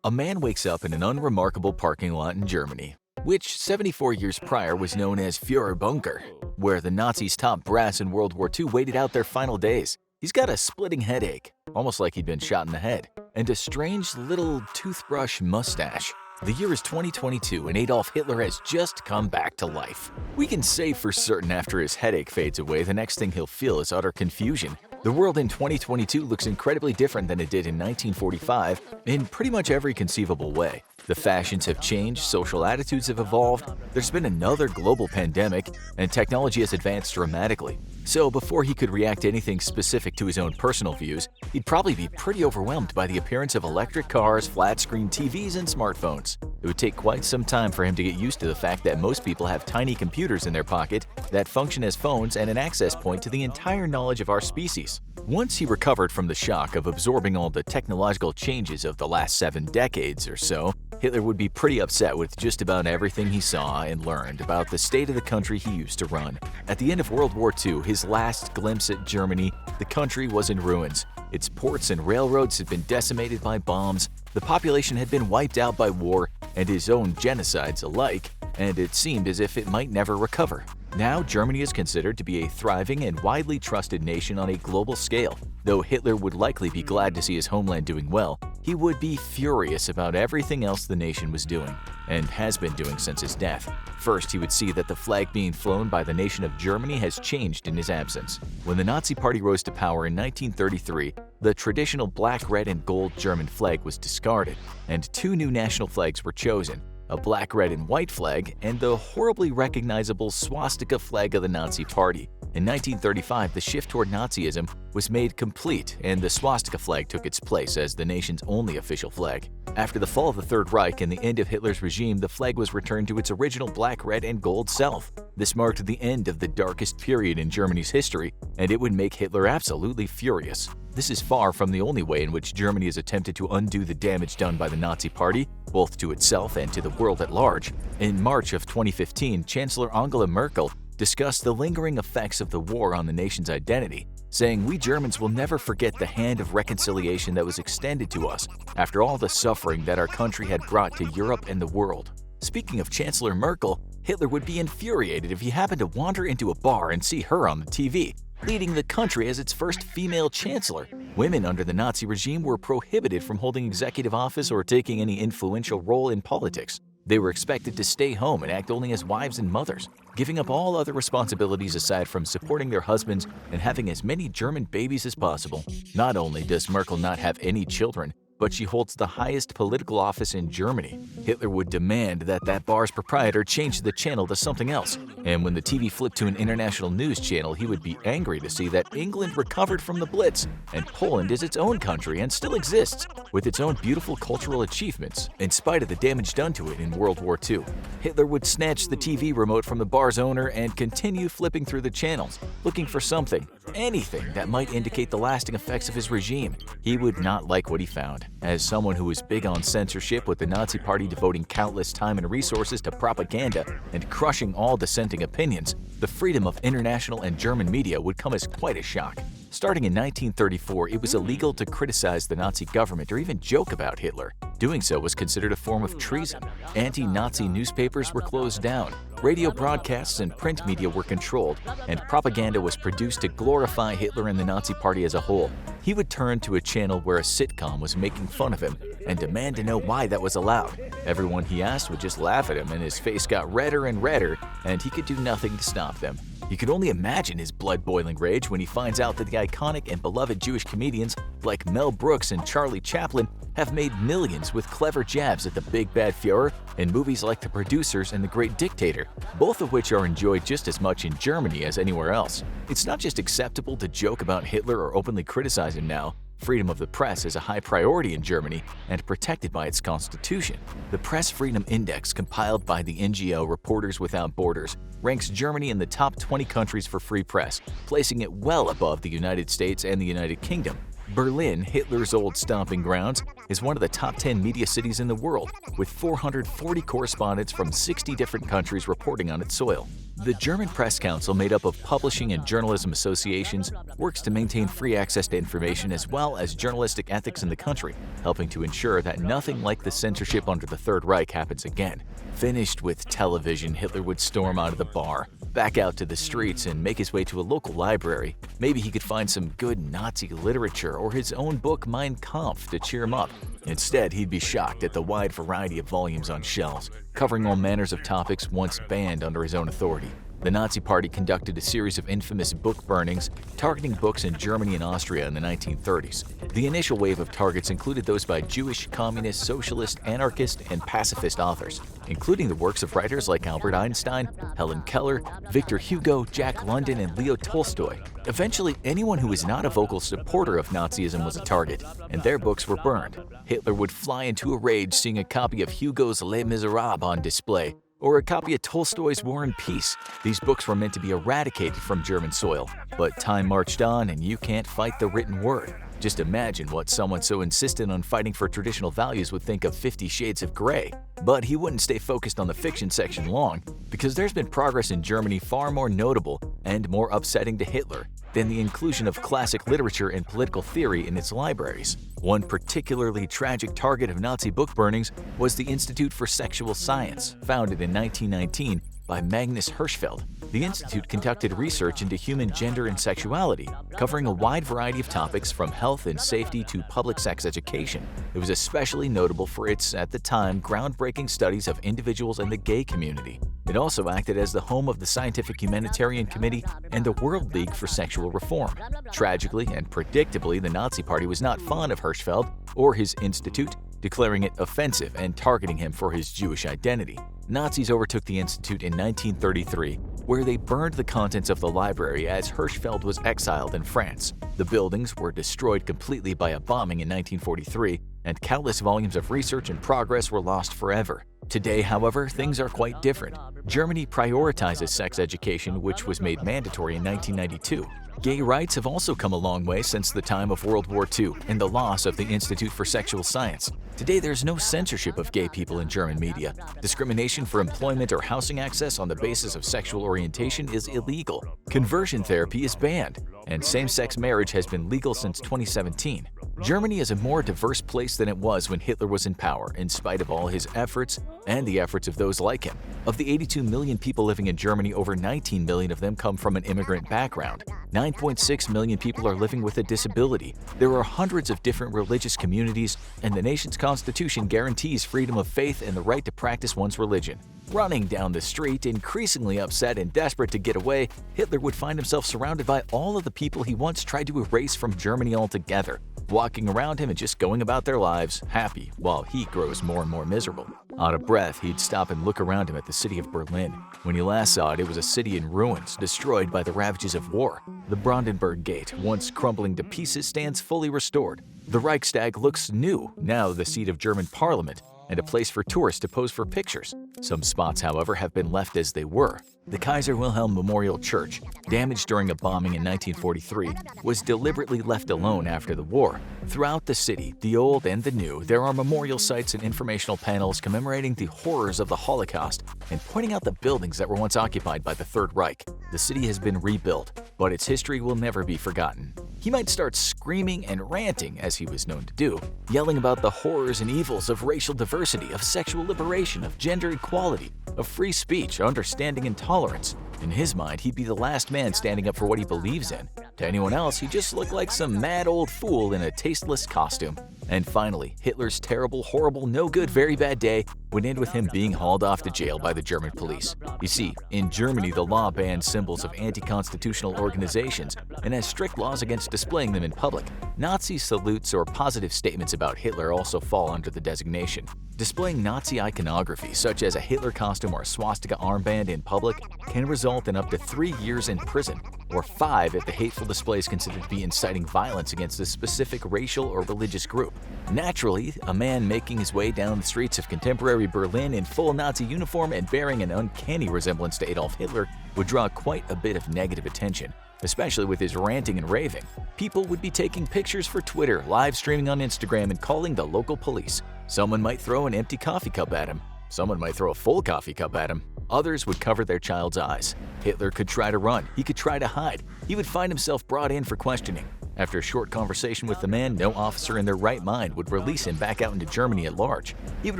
A man wakes up in an unremarkable parking lot in Germany, which 74 years prior was known as Führerbunker, where the Nazis' top brass in World War II waited out their final days. He's got a splitting headache, almost like he'd been shot in the head, and a strange little toothbrush mustache. The year is 2022 and Adolf Hitler has just come back to life. We can say for certain after his headache fades away, the next thing he'll feel is utter confusion. The world in 2022 looks incredibly different than it did in 1945 in pretty much every conceivable way. The fashions have changed, social attitudes have evolved, there's been another global pandemic, and technology has advanced dramatically. So before he could react to anything specific to his own personal views, he'd probably be pretty overwhelmed by the appearance of electric cars, flat-screen TVs, and smartphones. It would take quite some time for him to get used to the fact that most people have tiny computers in their pocket that function as phones and an access point to the entire knowledge of our species. Once he recovered from the shock of absorbing all the technological changes of the last 7 decades or so, Hitler would be pretty upset with just about everything he saw and learned about the state of the country he used to run. At the end of World War II, his last glimpse at Germany, the country was in ruins. Its ports and railroads had been decimated by bombs, the population had been wiped out by war and his own genocides alike, and it seemed as if it might never recover. Now, Germany is considered to be a thriving and widely trusted nation on a global scale. Though Hitler would likely be glad to see his homeland doing well, he would be furious about everything else the nation was doing, and has been doing since his death. First, he would see that the flag being flown by the nation of Germany has changed in his absence. When the Nazi Party rose to power in 1933, the traditional black, red, and gold German flag was discarded, and 2 new national flags were chosen: a black, red, and white flag, and the horribly recognizable swastika flag of the Nazi Party. In 1935, the shift toward Nazism was made complete, and the swastika flag took its place as the nation's only official flag. After the fall of the Third Reich and the end of Hitler's regime, the flag was returned to its original black, red, and gold self. This marked the end of the darkest period in Germany's history, and it would make Hitler absolutely furious. This is far from the only way in which Germany has attempted to undo the damage done by the Nazi Party, both to itself and to the world at large. In March of 2015, Chancellor Angela Merkel discussed the lingering effects of the war on the nation's identity, saying, "We Germans will never forget the hand of reconciliation that was extended to us after all the suffering that our country had brought to Europe and the world." Speaking of Chancellor Merkel, Hitler would be infuriated if he happened to wander into a bar and see her on the TV, leading the country as its first female chancellor. Women under the Nazi regime were prohibited from holding executive office or taking any influential role in politics. They were expected to stay home and act only as wives and mothers, giving up all other responsibilities aside from supporting their husbands and having as many German babies as possible. Not only does Merkel not have any children, but she holds the highest political office in Germany. Hitler would demand that that bar's proprietor change the channel to something else, and when the TV flipped to an international news channel, he would be angry to see that England recovered from the Blitz, and Poland is its own country and still exists, with its own beautiful cultural achievements, in spite of the damage done to it in World War II. Hitler would snatch the TV remote from the bar's owner and continue flipping through the channels, looking for something, anything that might indicate the lasting effects of his regime. He would not like what he found. As someone who was big on censorship, with the Nazi Party devoting countless time and resources to propaganda and crushing all dissenting opinions, the freedom of international and German media would come as quite a shock. Starting in 1934, it was illegal to criticize the Nazi government or even joke about Hitler. Doing so was considered a form of treason. Anti-Nazi newspapers were closed down, radio broadcasts and print media were controlled, and propaganda was produced to glorify Hitler and the Nazi Party as a whole. He would turn to a channel where a sitcom was making fun of him and demand to know why that was allowed. Everyone he asked would just laugh at him, and his face got redder and redder, and he could do nothing to stop them. You can only imagine his blood-boiling rage when he finds out that the iconic and beloved Jewish comedians like Mel Brooks and Charlie Chaplin have made millions with clever jabs at the Big Bad Führer in movies like The Producers and The Great Dictator, both of which are enjoyed just as much in Germany as anywhere else. It's not just acceptable to joke about Hitler or openly criticize him now. Freedom of the press is a high priority in Germany and protected by its constitution. The Press Freedom Index, compiled by the NGO Reporters Without Borders, ranks Germany in the top 20 countries for free press, placing it well above the United States and the United Kingdom. Berlin, Hitler's old stomping grounds, is one of the top 10 media cities in the world, with 440 correspondents from 60 different countries reporting on its soil. The German Press Council, made up of publishing and journalism associations, works to maintain free access to information as well as journalistic ethics in the country, helping to ensure that nothing like the censorship under the Third Reich happens again. Finished with television, Hitler would storm out of the bar, back out to the streets, and make his way to a local library. Maybe he could find some good Nazi literature or his own book Mein Kampf to cheer him up. Instead, he'd be shocked at the wide variety of volumes on shelves, covering all manners of topics once banned under his own authority. The Nazi Party conducted a series of infamous book burnings, targeting books in Germany and Austria in the 1930s. The initial wave of targets included those by Jewish, communist, socialist, anarchist, and pacifist authors, including the works of writers like Albert Einstein, Helen Keller, Victor Hugo, Jack London, and Leo Tolstoy. Eventually, anyone who was not a vocal supporter of Nazism was a target, and their books were burned. Hitler would fly into a rage seeing a copy of Hugo's Les Miserables on display, or a copy of Tolstoy's War and Peace. These books were meant to be eradicated from German soil. But time marched on, and you can't fight the written word. Just imagine what someone so insistent on fighting for traditional values would think of 50 Shades of Grey. But he wouldn't stay focused on the fiction section long, because there's been progress in Germany far more notable and more upsetting to Hitler than the inclusion of classic literature and political theory in its libraries. One particularly tragic target of Nazi book burnings was the Institute for Sexual Science, founded in 1919 by Magnus Hirschfeld. The institute conducted research into human gender and sexuality, covering a wide variety of topics from health and safety to public sex education. It was especially notable for its, at the time, groundbreaking studies of individuals and the gay community. It also acted as the home of the Scientific Humanitarian Committee and the World League for Sexual Reform. Tragically and predictably, the Nazi Party was not fond of Hirschfeld or his institute, declaring it offensive and targeting him for his Jewish identity. Nazis overtook the institute in 1933, where they burned the contents of the library as Hirschfeld was exiled in France. The buildings were destroyed completely by a bombing in 1943, and countless volumes of research and progress were lost forever. Today, however, things are quite different. Germany prioritizes sex education, which was made mandatory in 1992. Gay rights have also come a long way since the time of World War II and the loss of the Institute for Sexual Science. Today, there's no censorship of gay people in German media. Discrimination for employment or housing access on the basis of sexual orientation is illegal. Conversion therapy is banned, and same-sex marriage has been legal since 2017. Germany is a more diverse place than it was when Hitler was in power, in spite of all his efforts and the efforts of those like him. Of the 82 million people living in Germany, over 19 million of them come from an immigrant background. 9.6 million people are living with a disability. There are hundreds of different religious communities, and the nation's constitution guarantees freedom of faith and the right to practice one's religion. Running down the street, increasingly upset and desperate to get away, Hitler would find himself surrounded by all of the people he once tried to erase from Germany altogether, walking around him and just going about their lives, happy, while he grows more and more miserable. Out of breath, he'd stop and look around him at the city of Berlin. When he last saw it, it was a city in ruins, destroyed by the ravages of war. The Brandenburg Gate, once crumbling to pieces, stands fully restored. The Reichstag looks new, now the seat of German parliament, and a place for tourists to pose for pictures. Some spots, however, have been left as they were. The Kaiser Wilhelm Memorial Church, damaged during a bombing in 1943, was deliberately left alone after the war. Throughout the city, the old and the new, there are memorial sites and informational panels commemorating the horrors of the Holocaust and pointing out the buildings that were once occupied by the Third Reich. The city has been rebuilt, but its history will never be forgotten. He might start screaming and ranting, as he was known to do, yelling about the horrors and evils of racial diversity, of sexual liberation, of gender equality, of free speech, understanding, and tolerance. In his mind, he'd be the last man standing up for what he believes in. To anyone else, he just looked like some mad old fool in a tasteless costume. And finally, Hitler's terrible, horrible, no good, very bad day would end with him being hauled off to jail by the German police. You see, in Germany, the law bans symbols of anti-constitutional organizations and has strict laws against displaying them in public. Nazi salutes or positive statements about Hitler also fall under the designation. Displaying Nazi iconography, such as a Hitler costume or a swastika armband in public, can result in up to 3 years in prison, or 5 if the hateful display is considered to be inciting violence against a specific racial or religious group. Naturally, a man making his way down the streets of contemporary Berlin in full Nazi uniform and bearing an uncanny resemblance to Adolf Hitler would draw quite a bit of negative attention. especially with his ranting and raving. People would be taking pictures for Twitter, live streaming on Instagram, and calling the local police. Someone might throw an empty coffee cup at him. Someone might throw a full coffee cup at him. Others would cover their child's eyes. Hitler could try to run. He could try to hide. He would find himself brought in for questioning. After a short conversation with the man, no officer in their right mind would release him back out into Germany at large. He would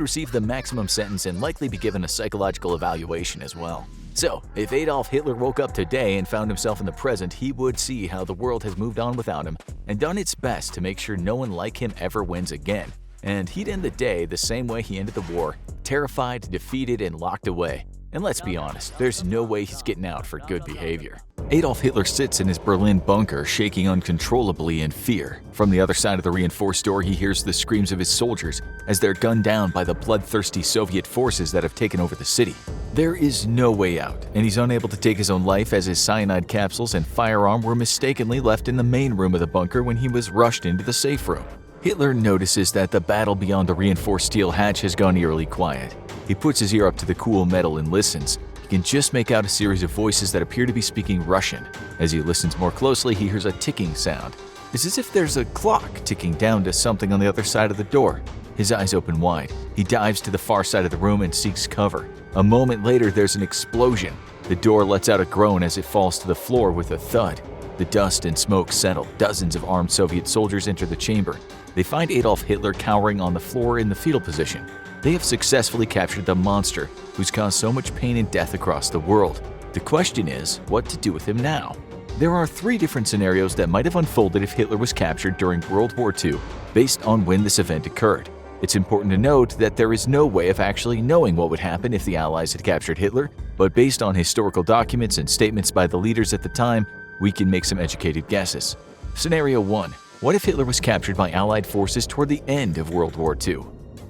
receive the maximum sentence and likely be given a psychological evaluation as well. So, if Adolf Hitler woke up today and found himself in the present, he would see how the world has moved on without him and done its best to make sure no one like him ever wins again. And he'd end the day the same way he ended the war, terrified, defeated, and locked away. And let's be honest, there's no way he's getting out for good behavior. Adolf Hitler sits in his Berlin bunker, shaking uncontrollably in fear. From the other side of the reinforced door, he hears the screams of his soldiers as they're gunned down by the bloodthirsty Soviet forces that have taken over the city. There is no way out, and he's unable to take his own life as his cyanide capsules and firearm were mistakenly left in the main room of the bunker when he was rushed into the safe room. Hitler notices that the battle beyond the reinforced steel hatch has gone eerily quiet. He puts his ear up to the cool metal and listens. He can just make out a series of voices that appear to be speaking Russian. As he listens more closely, he hears a ticking sound. It's as if there's a clock ticking down to something on the other side of the door. His eyes open wide. He dives to the far side of the room and seeks cover. A moment later, there's an explosion. The door lets out a groan as it falls to the floor with a thud. The dust and smoke settle. Dozens of armed Soviet soldiers enter the chamber. They find Adolf Hitler cowering on the floor in the fetal position. They have successfully captured the monster who's caused so much pain and death across the world. The question is, what to do with him now? There are 3 different scenarios that might have unfolded if Hitler was captured during World War II, based on when this event occurred. It's important to note that there is no way of actually knowing what would happen if the Allies had captured Hitler, but based on historical documents and statements by the leaders at the time, we can make some educated guesses. Scenario 1. What if Hitler was captured by Allied forces toward the end of World War II?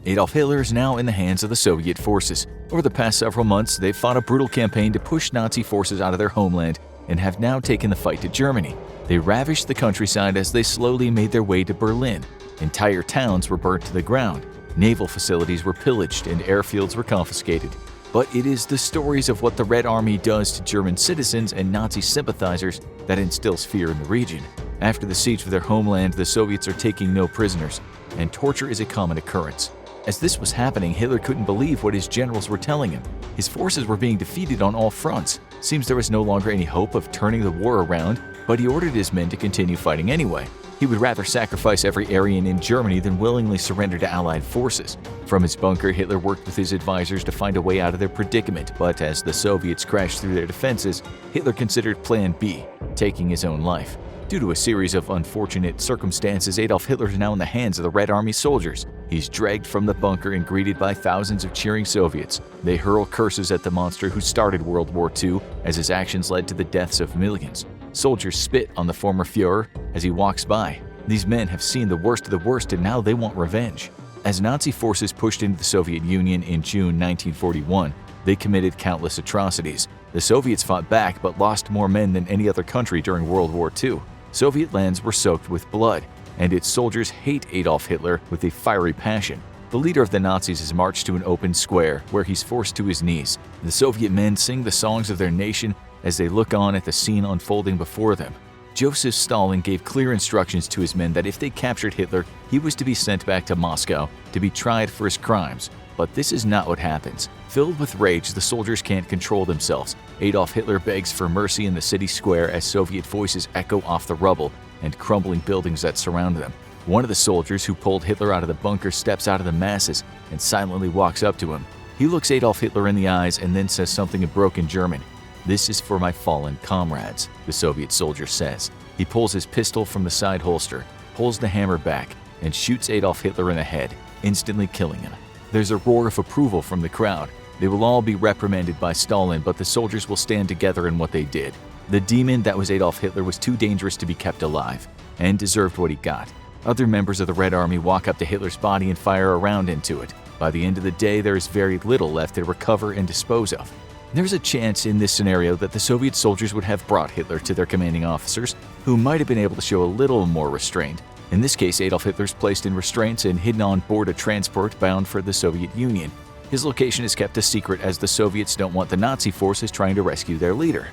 Adolf Hitler is now in the hands of the Soviet forces. Over the past several months, they've fought a brutal campaign to push Nazi forces out of their homeland and have now taken the fight to Germany. They ravished the countryside as they slowly made their way to Berlin. Entire towns were burnt to the ground. Naval facilities were pillaged and airfields were confiscated. But it is the stories of what the Red Army does to German citizens and Nazi sympathizers that instills fear in the region. After the siege of their homeland, the Soviets are taking no prisoners, and torture is a common occurrence. As this was happening, Hitler couldn't believe what his generals were telling him. His forces were being defeated on all fronts. Seems there was no longer any hope of turning the war around, but he ordered his men to continue fighting anyway. He would rather sacrifice every Aryan in Germany than willingly surrender to Allied forces. From his bunker, Hitler worked with his advisors to find a way out of their predicament, but as the Soviets crashed through their defenses, Hitler considered Plan B, taking his own life. Due to a series of unfortunate circumstances, Adolf Hitler is now in the hands of the Red Army soldiers. He's dragged from the bunker and greeted by thousands of cheering Soviets. They hurl curses at the monster who started World War II, as his actions led to the deaths of millions. Soldiers spit on the former Führer as he walks by. These men have seen the worst of the worst and now they want revenge. As Nazi forces pushed into the Soviet Union in June 1941, they committed countless atrocities. The Soviets fought back but lost more men than any other country during World War II. Soviet lands were soaked with blood, and its soldiers hate Adolf Hitler with a fiery passion. The leader of the Nazis is marched to an open square where he's forced to his knees. The Soviet men sing the songs of their nation as they look on at the scene unfolding before them. Joseph Stalin gave clear instructions to his men that if they captured Hitler, he was to be sent back to Moscow to be tried for his crimes. But this is not what happens. Filled with rage, the soldiers can't control themselves. Adolf Hitler begs for mercy in the city square as Soviet voices echo off the rubble and crumbling buildings that surround them. One of the soldiers who pulled Hitler out of the bunker steps out of the masses and silently walks up to him. He looks Adolf Hitler in the eyes and then says something in broken German. "This is for my fallen comrades," the Soviet soldier says. He pulls his pistol from the side holster, pulls the hammer back, and shoots Adolf Hitler in the head, instantly killing him. There's a roar of approval from the crowd. They will all be reprimanded by Stalin, but the soldiers will stand together in what they did. The demon that was Adolf Hitler was too dangerous to be kept alive, and deserved what he got. Other members of the Red Army walk up to Hitler's body and fire a round into it. By the end of the day, there is very little left to recover and dispose of. There's a chance in this scenario that the Soviet soldiers would have brought Hitler to their commanding officers, who might have been able to show a little more restraint. In this case, Adolf Hitler's placed in restraints and hidden on board a transport bound for the Soviet Union. His location is kept a secret as the Soviets don't want the Nazi forces trying to rescue their leader.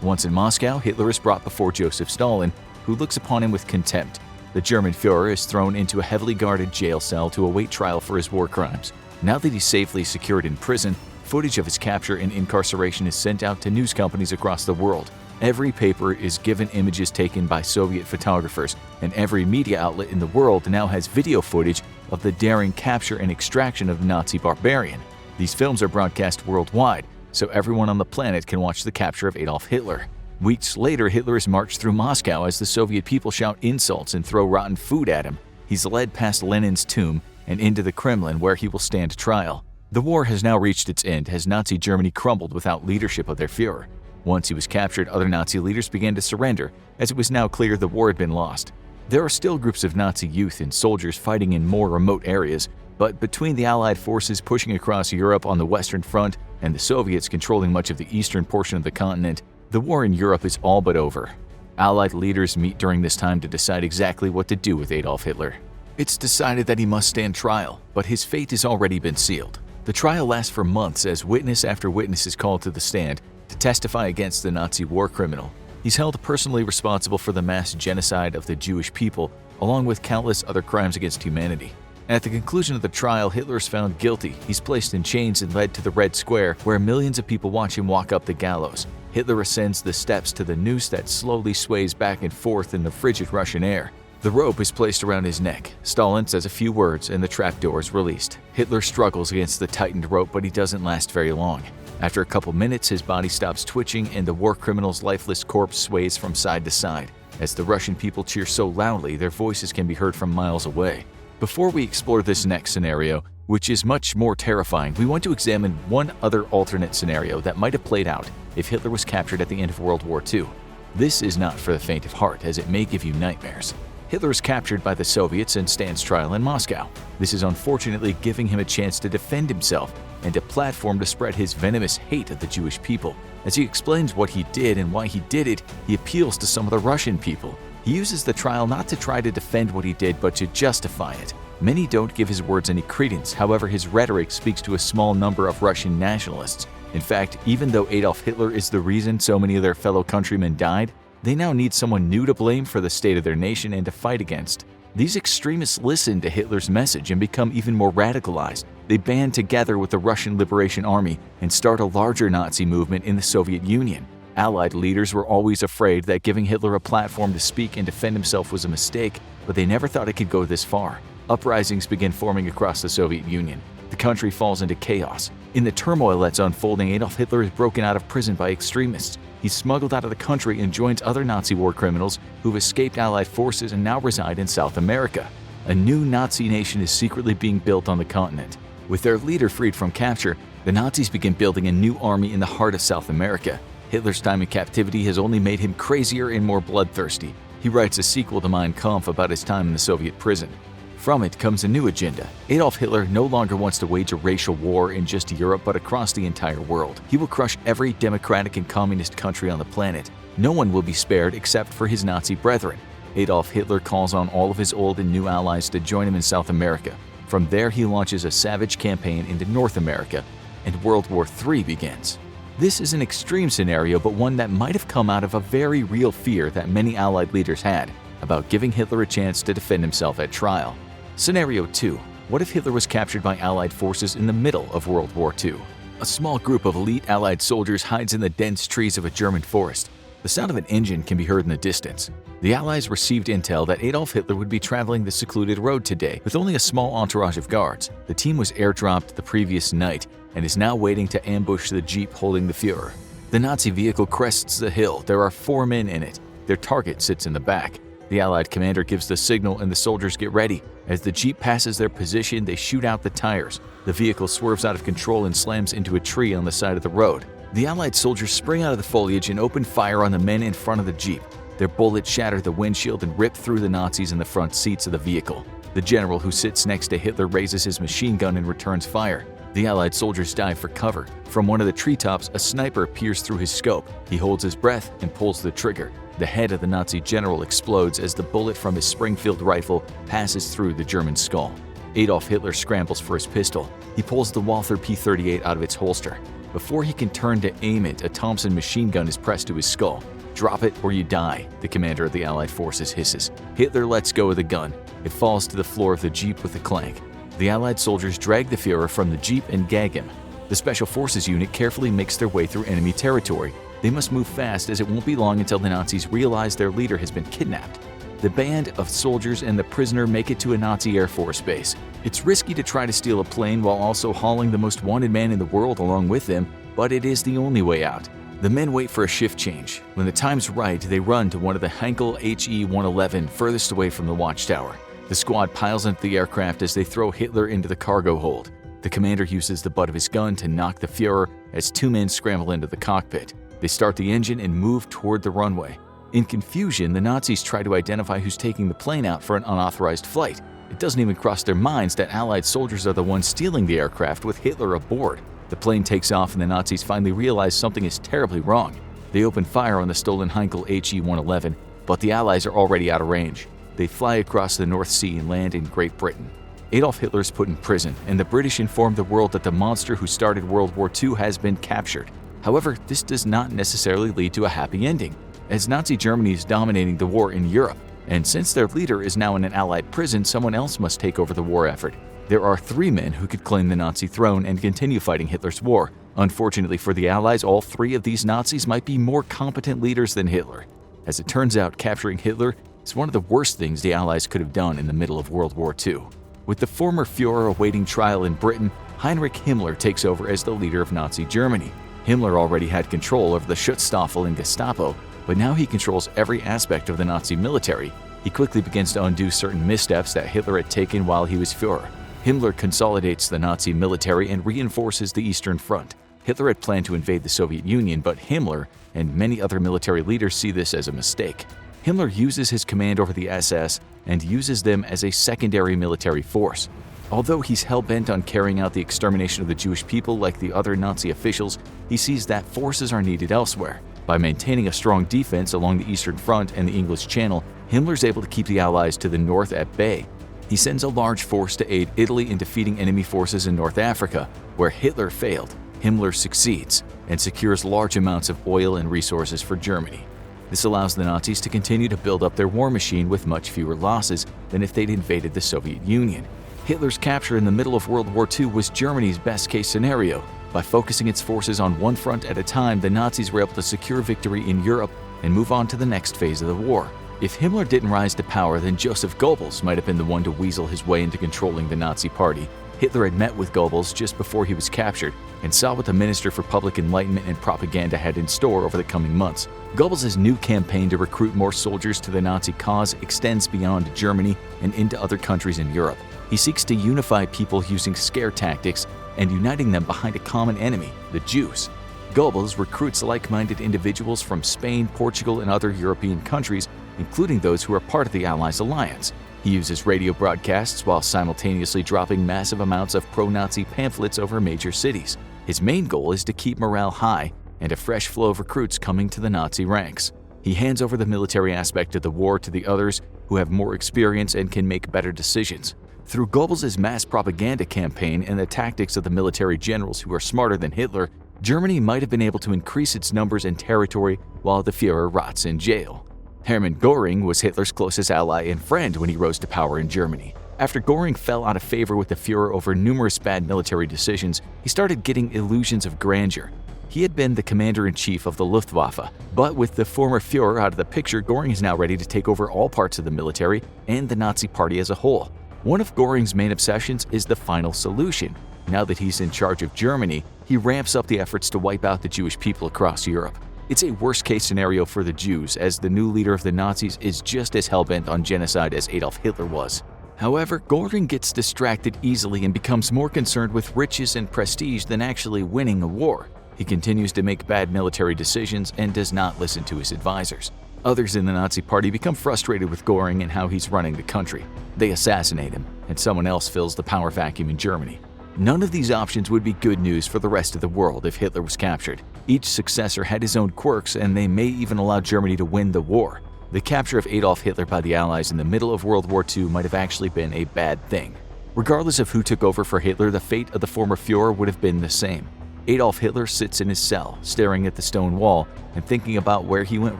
Once in Moscow, Hitler is brought before Joseph Stalin, who looks upon him with contempt. The German Führer is thrown into a heavily guarded jail cell to await trial for his war crimes. Now that he's safely secured in prison, footage of his capture and incarceration is sent out to news companies across the world. Every paper is given images taken by Soviet photographers, and every media outlet in the world now has video footage of the daring capture and extraction of the Nazi barbarian. These films are broadcast worldwide, so everyone on the planet can watch the capture of Adolf Hitler. Weeks later, Hitler is marched through Moscow as the Soviet people shout insults and throw rotten food at him. He's led past Lenin's tomb and into the Kremlin, where he will stand trial. The war has now reached its end as Nazi Germany crumbled without leadership of their Führer. Once he was captured, other Nazi leaders began to surrender, as it was now clear the war had been lost. There are still groups of Nazi youth and soldiers fighting in more remote areas, but between the Allied forces pushing across Europe on the Western Front and the Soviets controlling much of the eastern portion of the continent, the war in Europe is all but over. Allied leaders meet during this time to decide exactly what to do with Adolf Hitler. It's decided that he must stand trial, but his fate has already been sealed. The trial lasts for months as witness after witness is called to the stand to testify against the Nazi war criminal. He's held personally responsible for the mass genocide of the Jewish people, along with countless other crimes against humanity. At the conclusion of the trial, Hitler is found guilty. He's placed in chains and led to the Red Square, where millions of people watch him walk up the gallows. Hitler ascends the steps to the noose that slowly sways back and forth in the frigid Russian air. The rope is placed around his neck. Stalin says a few words and the trapdoor is released. Hitler struggles against the tightened rope, but he doesn't last very long. After a couple minutes, his body stops twitching and the war criminal's lifeless corpse sways from side to side. As the Russian people cheer so loudly, their voices can be heard from miles away. Before we explore this next scenario, which is much more terrifying, we want to examine one other alternate scenario that might have played out if Hitler was captured at the end of World War II. This is not for the faint of heart, as it may give you nightmares. Hitler is captured by the Soviets and stands trial in Moscow. This is unfortunately giving him a chance to defend himself and a platform to spread his venomous hate of the Jewish people. As he explains what he did and why he did it, he appeals to some of the Russian people. He uses the trial not to try to defend what he did, but to justify it. Many don't give his words any credence, however his rhetoric speaks to a small number of Russian nationalists. In fact, even though Adolf Hitler is the reason so many of their fellow countrymen died, they now need someone new to blame for the state of their nation and to fight against. These extremists listen to Hitler's message and become even more radicalized. They band together with the Russian Liberation Army and start a larger Nazi movement in the Soviet Union. Allied leaders were always afraid that giving Hitler a platform to speak and defend himself was a mistake, but they never thought it could go this far. Uprisings begin forming across the Soviet Union. The country falls into chaos. In the turmoil that's unfolding, Adolf Hitler is broken out of prison by extremists. He's smuggled out of the country and joins other Nazi war criminals who've escaped Allied forces and now reside in South America. A new Nazi nation is secretly being built on the continent. With their leader freed from capture, the Nazis begin building a new army in the heart of South America. Hitler's time in captivity has only made him crazier and more bloodthirsty. He writes a sequel to Mein Kampf about his time in the Soviet prison. From it comes a new agenda. Adolf Hitler no longer wants to wage a racial war in just Europe, but across the entire world. He will crush every democratic and communist country on the planet. No one will be spared except for his Nazi brethren. Adolf Hitler calls on all of his old and new allies to join him in South America. From there, he launches a savage campaign into North America, and World War III begins. This is an extreme scenario, but one that might have come out of a very real fear that many Allied leaders had about giving Hitler a chance to defend himself at trial. Scenario 2. What if Hitler was captured by Allied forces in the middle of World War II? A small group of elite Allied soldiers hides in the dense trees of a German forest. The sound of an engine can be heard in the distance. The Allies received intel that Adolf Hitler would be traveling the secluded road today with only a small entourage of guards. The team was airdropped the previous night and is now waiting to ambush the jeep holding the Führer. The Nazi vehicle crests the hill. There are 4 men in it. Their target sits in the back. The Allied commander gives the signal and the soldiers get ready. As the jeep passes their position, they shoot out the tires. The vehicle swerves out of control and slams into a tree on the side of the road. The Allied soldiers spring out of the foliage and open fire on the men in front of the jeep. Their bullets shatter the windshield and rip through the Nazis in the front seats of the vehicle. The general who sits next to Hitler raises his machine gun and returns fire. The Allied soldiers dive for cover. From one of the treetops, a sniper peers through his scope. He holds his breath and pulls the trigger. The head of the Nazi general explodes as the bullet from his Springfield rifle passes through the German skull. Adolf Hitler scrambles for his pistol. He pulls the Walther P-38 out of its holster. Before he can turn to aim it, a Thompson machine gun is pressed to his skull. "Drop it or you die," the commander of the Allied forces hisses. Hitler lets go of the gun. It falls to the floor of the Jeep with a clank. The Allied soldiers drag the Führer from the Jeep and gag him. The Special Forces unit carefully makes their way through enemy territory. They must move fast, as it won't be long until the Nazis realize their leader has been kidnapped. The band of soldiers and the prisoner make it to a Nazi Air Force base. It's risky to try to steal a plane while also hauling the most wanted man in the world along with them, but it is the only way out. The men wait for a shift change. When the time's right, they run to one of the Heinkel HE-111 furthest away from the watchtower. The squad piles into the aircraft as they throw Hitler into the cargo hold. The commander uses the butt of his gun to knock the Führer as two men scramble into the cockpit. They start the engine and move toward the runway. In confusion, the Nazis try to identify who's taking the plane out for an unauthorized flight. It doesn't even cross their minds that Allied soldiers are the ones stealing the aircraft with Hitler aboard. The plane takes off and the Nazis finally realize something is terribly wrong. They open fire on the stolen Heinkel HE-111, but the Allies are already out of range. They fly across the North Sea and land in Great Britain. Adolf Hitler is put in prison, and the British inform the world that the monster who started World War II has been captured. However, this does not necessarily lead to a happy ending, as Nazi Germany is dominating the war in Europe, and since their leader is now in an Allied prison, someone else must take over the war effort. There are 3 men who could claim the Nazi throne and continue fighting Hitler's war. Unfortunately for the Allies, all 3 of these Nazis might be more competent leaders than Hitler. As it turns out, capturing Hitler is one of the worst things the Allies could have done in the middle of World War II. With the former Führer awaiting trial in Britain, Heinrich Himmler takes over as the leader of Nazi Germany. Himmler already had control over the Schutzstaffel and Gestapo, but now he controls every aspect of the Nazi military. He quickly begins to undo certain missteps that Hitler had taken while he was Führer. Himmler consolidates the Nazi military and reinforces the Eastern Front. Hitler had planned to invade the Soviet Union, but Himmler and many other military leaders see this as a mistake. Himmler uses his command over the SS and uses them as a secondary military force. Although he's hell-bent on carrying out the extermination of the Jewish people like the other Nazi officials, he sees that forces are needed elsewhere. By maintaining a strong defense along the Eastern Front and the English Channel, Himmler's able to keep the Allies to the north at bay. He sends a large force to aid Italy in defeating enemy forces in North Africa, where Hitler failed. Himmler succeeds and secures large amounts of oil and resources for Germany. This allows the Nazis to continue to build up their war machine with much fewer losses than if they'd invaded the Soviet Union. Hitler's capture in the middle of World War II was Germany's best-case scenario. By focusing its forces on one front at a time, the Nazis were able to secure victory in Europe and move on to the next phase of the war. If Himmler didn't rise to power, then Joseph Goebbels might have been the one to weasel his way into controlling the Nazi Party. Hitler had met with Goebbels just before he was captured and saw what the Minister for Public Enlightenment and Propaganda had in store over the coming months. Goebbels' new campaign to recruit more soldiers to the Nazi cause extends beyond Germany and into other countries in Europe. He seeks to unify people using scare tactics and uniting them behind a common enemy, the Jews. Goebbels recruits like-minded individuals from Spain, Portugal, and other European countries, including those who are part of the Allies alliance. He uses radio broadcasts while simultaneously dropping massive amounts of pro-Nazi pamphlets over major cities. His main goal is to keep morale high and a fresh flow of recruits coming to the Nazi ranks. He hands over the military aspect of the war to the others who have more experience and can make better decisions. Through Goebbels' mass propaganda campaign and the tactics of the military generals who are smarter than Hitler, Germany might have been able to increase its numbers and territory while the Führer rots in jail. Hermann Göring was Hitler's closest ally and friend when he rose to power in Germany. After Göring fell out of favor with the Führer over numerous bad military decisions, he started getting illusions of grandeur. He had been the commander-in-chief of the Luftwaffe, but with the former Führer out of the picture, Göring is now ready to take over all parts of the military and the Nazi Party as a whole. One of Göring's main obsessions is the final solution. Now that he's in charge of Germany, he ramps up the efforts to wipe out the Jewish people across Europe. It's a worst-case scenario for the Jews, as the new leader of the Nazis is just as hell-bent on genocide as Adolf Hitler was. However, Göring gets distracted easily and becomes more concerned with riches and prestige than actually winning a war. He continues to make bad military decisions and does not listen to his advisors. Others in the Nazi Party become frustrated with Göring and how he's running the country. They assassinate him, and someone else fills the power vacuum in Germany. None of these options would be good news for the rest of the world if Hitler was captured. Each successor had his own quirks, and they may even allow Germany to win the war. The capture of Adolf Hitler by the Allies in the middle of World War II might have actually been a bad thing. Regardless of who took over for Hitler, the fate of the former Führer would have been the same. Adolf Hitler sits in his cell, staring at the stone wall and thinking about where he went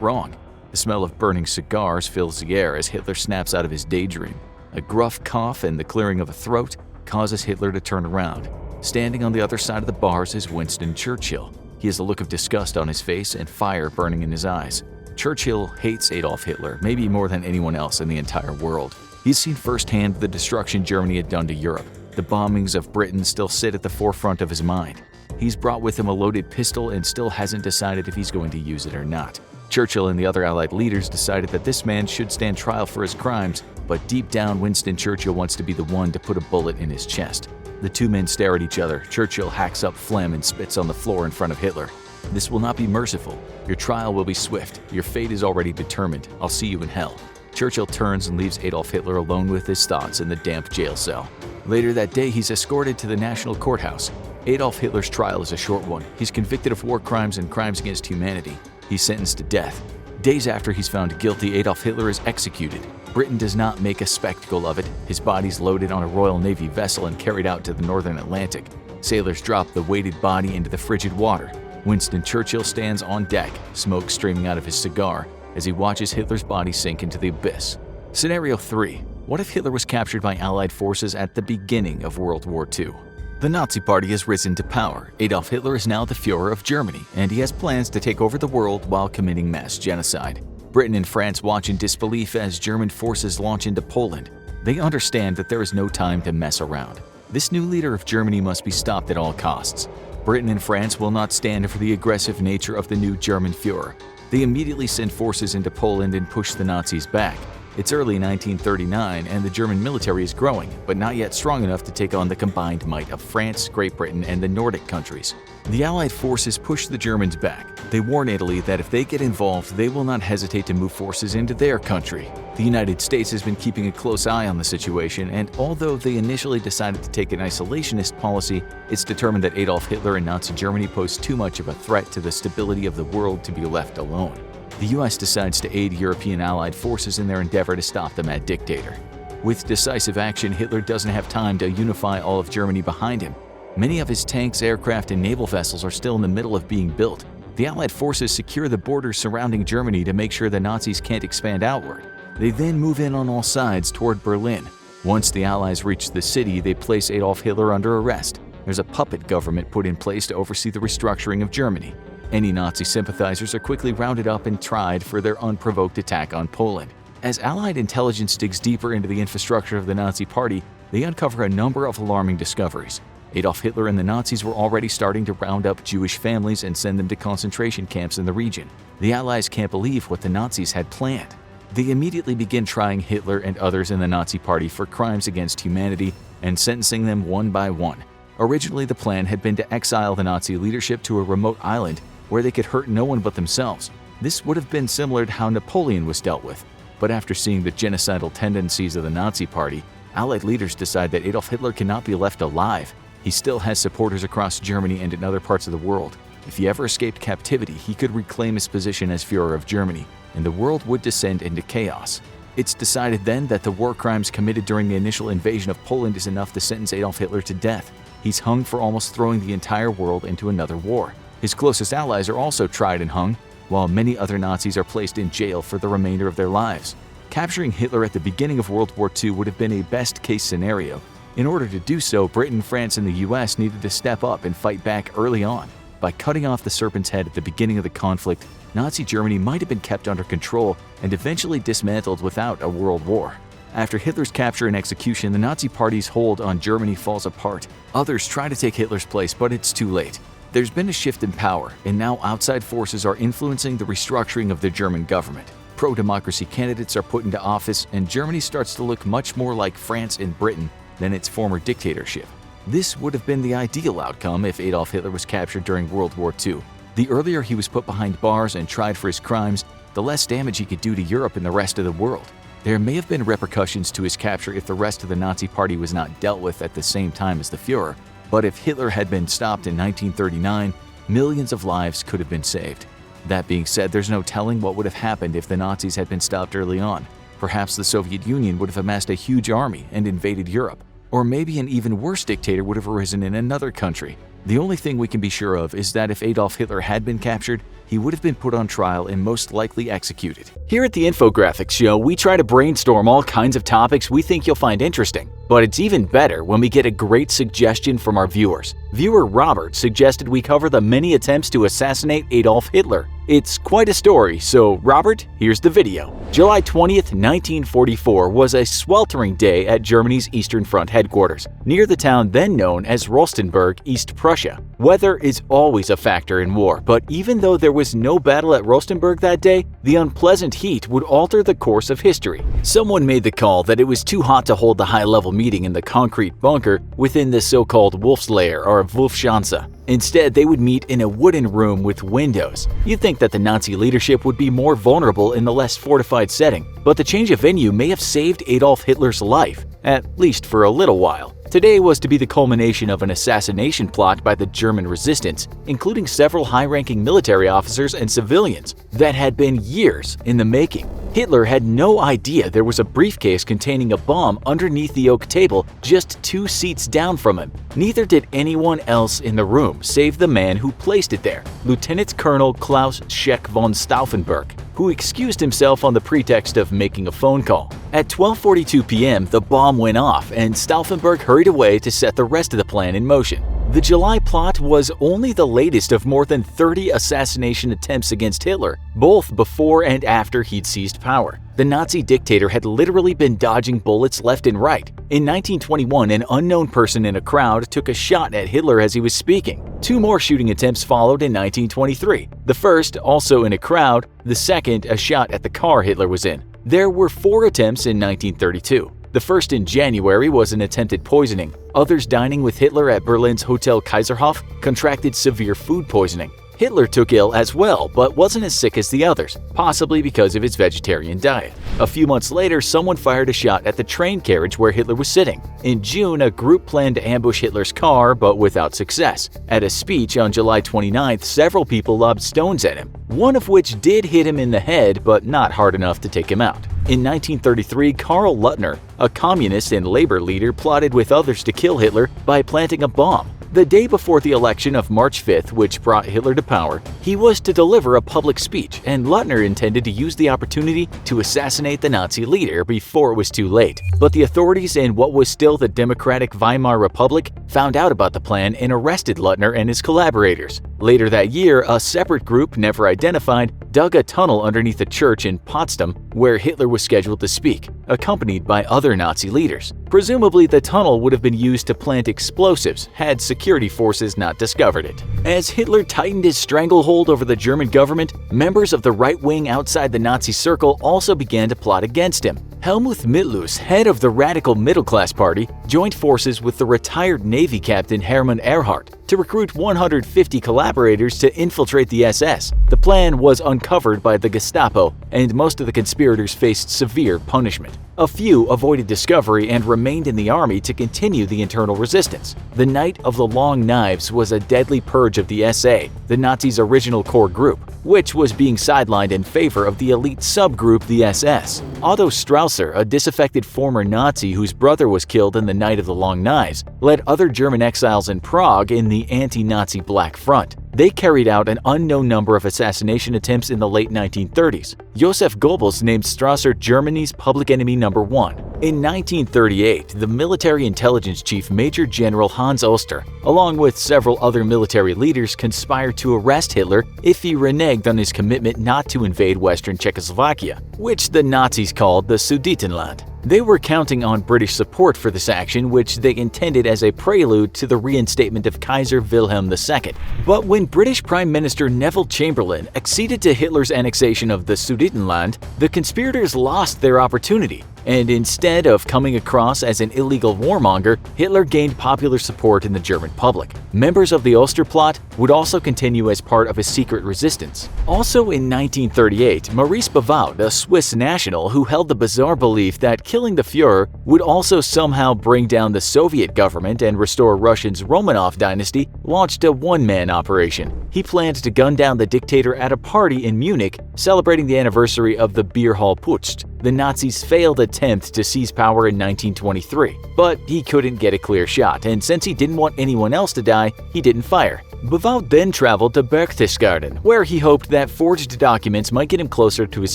wrong. The smell of burning cigars fills the air as Hitler snaps out of his daydream. A gruff cough and the clearing of a throat causes Hitler to turn around. Standing on the other side of the bars is Winston Churchill. He has a look of disgust on his face and fire burning in his eyes. Churchill hates Adolf Hitler, maybe more than anyone else in the entire world. He's seen firsthand the destruction Germany had done to Europe. The bombings of Britain still sit at the forefront of his mind. He's brought with him a loaded pistol and still hasn't decided if he's going to use it or not. Churchill and the other Allied leaders decided that this man should stand trial for his crimes, but deep down Winston Churchill wants to be the one to put a bullet in his chest. The two men stare at each other. Churchill hacks up phlegm and spits on the floor in front of Hitler. "This will not be merciful. Your trial will be swift. Your fate is already determined. I'll see you in hell." Churchill turns and leaves Adolf Hitler alone with his thoughts in the damp jail cell. Later that day, he's escorted to the National Courthouse. Adolf Hitler's trial is a short one. He's convicted of war crimes and crimes against humanity. He's sentenced to death. Days after he's found guilty, Adolf Hitler is executed. Britain does not make a spectacle of it. His body's loaded on a Royal Navy vessel and carried out to the northern Atlantic. Sailors drop the weighted body into the frigid water. Winston Churchill stands on deck, smoke streaming out of his cigar, as he watches Hitler's body sink into the abyss. Scenario 3. What if Hitler was captured by Allied forces at the beginning of World War II? The Nazi Party has risen to power. Adolf Hitler is now the Führer of Germany, and he has plans to take over the world while committing mass genocide. Britain and France watch in disbelief as German forces launch into Poland. They understand that there is no time to mess around. This new leader of Germany must be stopped at all costs. Britain and France will not stand for the aggressive nature of the new German Führer. They immediately send forces into Poland and push the Nazis back. It's early 1939 and the German military is growing, but not yet strong enough to take on the combined might of France, Great Britain, and the Nordic countries. The Allied forces push the Germans back. They warn Italy that if they get involved, they will not hesitate to move forces into their country. The United States has been keeping a close eye on the situation, and although they initially decided to take an isolationist policy, it's determined that Adolf Hitler and Nazi Germany pose too much of a threat to the stability of the world to be left alone. The US decides to aid European Allied forces in their endeavor to stop the mad dictator. With decisive action, Hitler doesn't have time to unify all of Germany behind him. Many of his tanks, aircraft, and naval vessels are still in the middle of being built. The Allied forces secure the borders surrounding Germany to make sure the Nazis can't expand outward. They then move in on all sides toward Berlin. Once the Allies reach the city, they place Adolf Hitler under arrest. There's a puppet government put in place to oversee the restructuring of Germany. Any Nazi sympathizers are quickly rounded up and tried for their unprovoked attack on Poland. As Allied intelligence digs deeper into the infrastructure of the Nazi Party, they uncover a number of alarming discoveries. Adolf Hitler and the Nazis were already starting to round up Jewish families and send them to concentration camps in the region. The Allies can't believe what the Nazis had planned. They immediately begin trying Hitler and others in the Nazi Party for crimes against humanity and sentencing them one by one. Originally, the plan had been to exile the Nazi leadership to a remote island where they could hurt no one but themselves. This would have been similar to how Napoleon was dealt with. But after seeing the genocidal tendencies of the Nazi Party, Allied leaders decide that Adolf Hitler cannot be left alive. He still has supporters across Germany and in other parts of the world. If he ever escaped captivity, he could reclaim his position as Führer of Germany, and the world would descend into chaos. It's decided then that the war crimes committed during the initial invasion of Poland is enough to sentence Adolf Hitler to death. He's hung for almost throwing the entire world into another war. His closest allies are also tried and hung, while many other Nazis are placed in jail for the remainder of their lives. Capturing Hitler at the beginning of World War II would have been a best-case scenario. In order to do so, Britain, France, and the US needed to step up and fight back early on. By cutting off the serpent's head at the beginning of the conflict, Nazi Germany might have been kept under control and eventually dismantled without a world war. After Hitler's capture and execution, the Nazi Party's hold on Germany falls apart. Others try to take Hitler's place, but it's too late. There's been a shift in power, and now outside forces are influencing the restructuring of the German government. Pro-democracy candidates are put into office, and Germany starts to look much more like France and Britain than its former dictatorship. This would have been the ideal outcome if Adolf Hitler was captured during World War II. The earlier he was put behind bars and tried for his crimes, the less damage he could do to Europe and the rest of the world. There may have been repercussions to his capture if the rest of the Nazi Party was not dealt with at the same time as the Führer, but if Hitler had been stopped in 1939, millions of lives could have been saved. That being said, there's no telling what would have happened if the Nazis had been stopped early on. Perhaps the Soviet Union would have amassed a huge army and invaded Europe. Or maybe an even worse dictator would have arisen in another country. The only thing we can be sure of is that if Adolf Hitler had been captured, he would have been put on trial and most likely executed. Here at the Infographics Show, we try to brainstorm all kinds of topics we think you'll find interesting. But it's even better when we get a great suggestion from our viewers. Viewer Robert suggested we cover the many attempts to assassinate Adolf Hitler. It's quite a story, so Robert, here's the video. July 20th, 1944 was a sweltering day at Germany's Eastern Front headquarters, near the town then known as Rostenburg, East Prussia. Weather is always a factor in war, but even though there was no battle at Rostenburg that day, the unpleasant heat would alter the course of history. Someone made the call that it was too hot to hold the high-level meeting in the concrete bunker within the so-called Wolf's Lair or Wolfschanze. Instead, they would meet in a wooden room with windows. You'd think that the Nazi leadership would be more vulnerable in the less fortified setting, but the change of venue may have saved Adolf Hitler's life, at least for a little while. Today was to be the culmination of an assassination plot by the German resistance, including several high-ranking military officers and civilians, that had been years in the making. Hitler had no idea there was a briefcase containing a bomb underneath the oak table just 2 seats down from him. Neither did anyone else in the room, save the man who placed it there, Lieutenant Colonel Klaus Scheck von Stauffenberg, who excused himself on the pretext of making a phone call. At 12:42 p.m., the bomb went off and Stauffenberg hurried away to set the rest of the plan in motion. The July plot was only the latest of more than 30 assassination attempts against Hitler, both before and after he'd seized power. The Nazi dictator had literally been dodging bullets left and right. In 1921, an unknown person in a crowd took a shot at Hitler as he was speaking. 2 more shooting attempts followed in 1923. The first, also in a crowd, the second, a shot at the car Hitler was in. There were 4 attempts in 1932. The first in January was an attempted poisoning. Others dining with Hitler at Berlin's Hotel Kaiserhof contracted severe food poisoning. Hitler took ill as well, but wasn't as sick as the others, possibly because of his vegetarian diet. A few months later, someone fired a shot at the train carriage where Hitler was sitting. In June, a group planned to ambush Hitler's car, but without success. At a speech on July 29th, several people lobbed stones at him, one of which did hit him in the head, but not hard enough to take him out. In 1933, Karl Luttner, a communist and labor leader, plotted with others to kill Hitler by planting a bomb. The day before the election of March 5th, which brought Hitler to power, he was to deliver a public speech, and Luttner intended to use the opportunity to assassinate the Nazi leader before it was too late. But the authorities in what was still the Democratic Weimar Republic found out about the plan and arrested Luttner and his collaborators. Later that year, a separate group, never identified, dug a tunnel underneath a church in Potsdam where Hitler was scheduled to speak, accompanied by other Nazi leaders. Presumably, the tunnel would have been used to plant explosives had security forces not discovered it. As Hitler tightened his stranglehold over the German government, members of the right wing outside the Nazi circle also began to plot against him. Helmuth Mittlus, head of the radical middle-class party, joined forces with the retired Navy captain Hermann Ehrhardt to recruit 150 collaborators to infiltrate the SS. The plan was uncovered by the Gestapo, and most of the conspirators faced severe punishment. A few avoided discovery and remained in the army to continue the internal resistance. The Night of the Long Knives was a deadly purge of the SA, the Nazis' original core group, which was being sidelined in favor of the elite subgroup, the SS. Otto Strasser, a disaffected former Nazi whose brother was killed in the Night of the Long Knives, led other German exiles in Prague in the anti-Nazi Black Front. They carried out an unknown number of assassination attempts in the late 1930s. Joseph Goebbels named Strasser Germany's public enemy number 1. In 1938, the military intelligence chief Major General Hans Oster, along with several other military leaders, conspired to arrest Hitler if he reneged on his commitment not to invade Western Czechoslovakia, which the Nazis called the Sudetenland. They were counting on British support for this action, which they intended as a prelude to the reinstatement of Kaiser Wilhelm II. But when British Prime Minister Neville Chamberlain acceded to Hitler's annexation of the Sudetenland, the conspirators lost their opportunity. And instead of coming across as an illegal warmonger, Hitler gained popular support in the German public. Members of the Oster plot would also continue as part of a secret resistance. Also in 1938, Maurice Bavaud, a Swiss national who held the bizarre belief that killing the Führer would also somehow bring down the Soviet government and restore Russia's Romanov dynasty, launched a one-man operation. He planned to gun down the dictator at a party in Munich celebrating the anniversary of the Beer Hall Putsch. the Nazis' failed attempt to seize power in 1923, but he couldn't get a clear shot, and since he didn't want anyone else to die, he didn't fire. Bavout then traveled to Berchtesgaden, where he hoped that forged documents might get him closer to his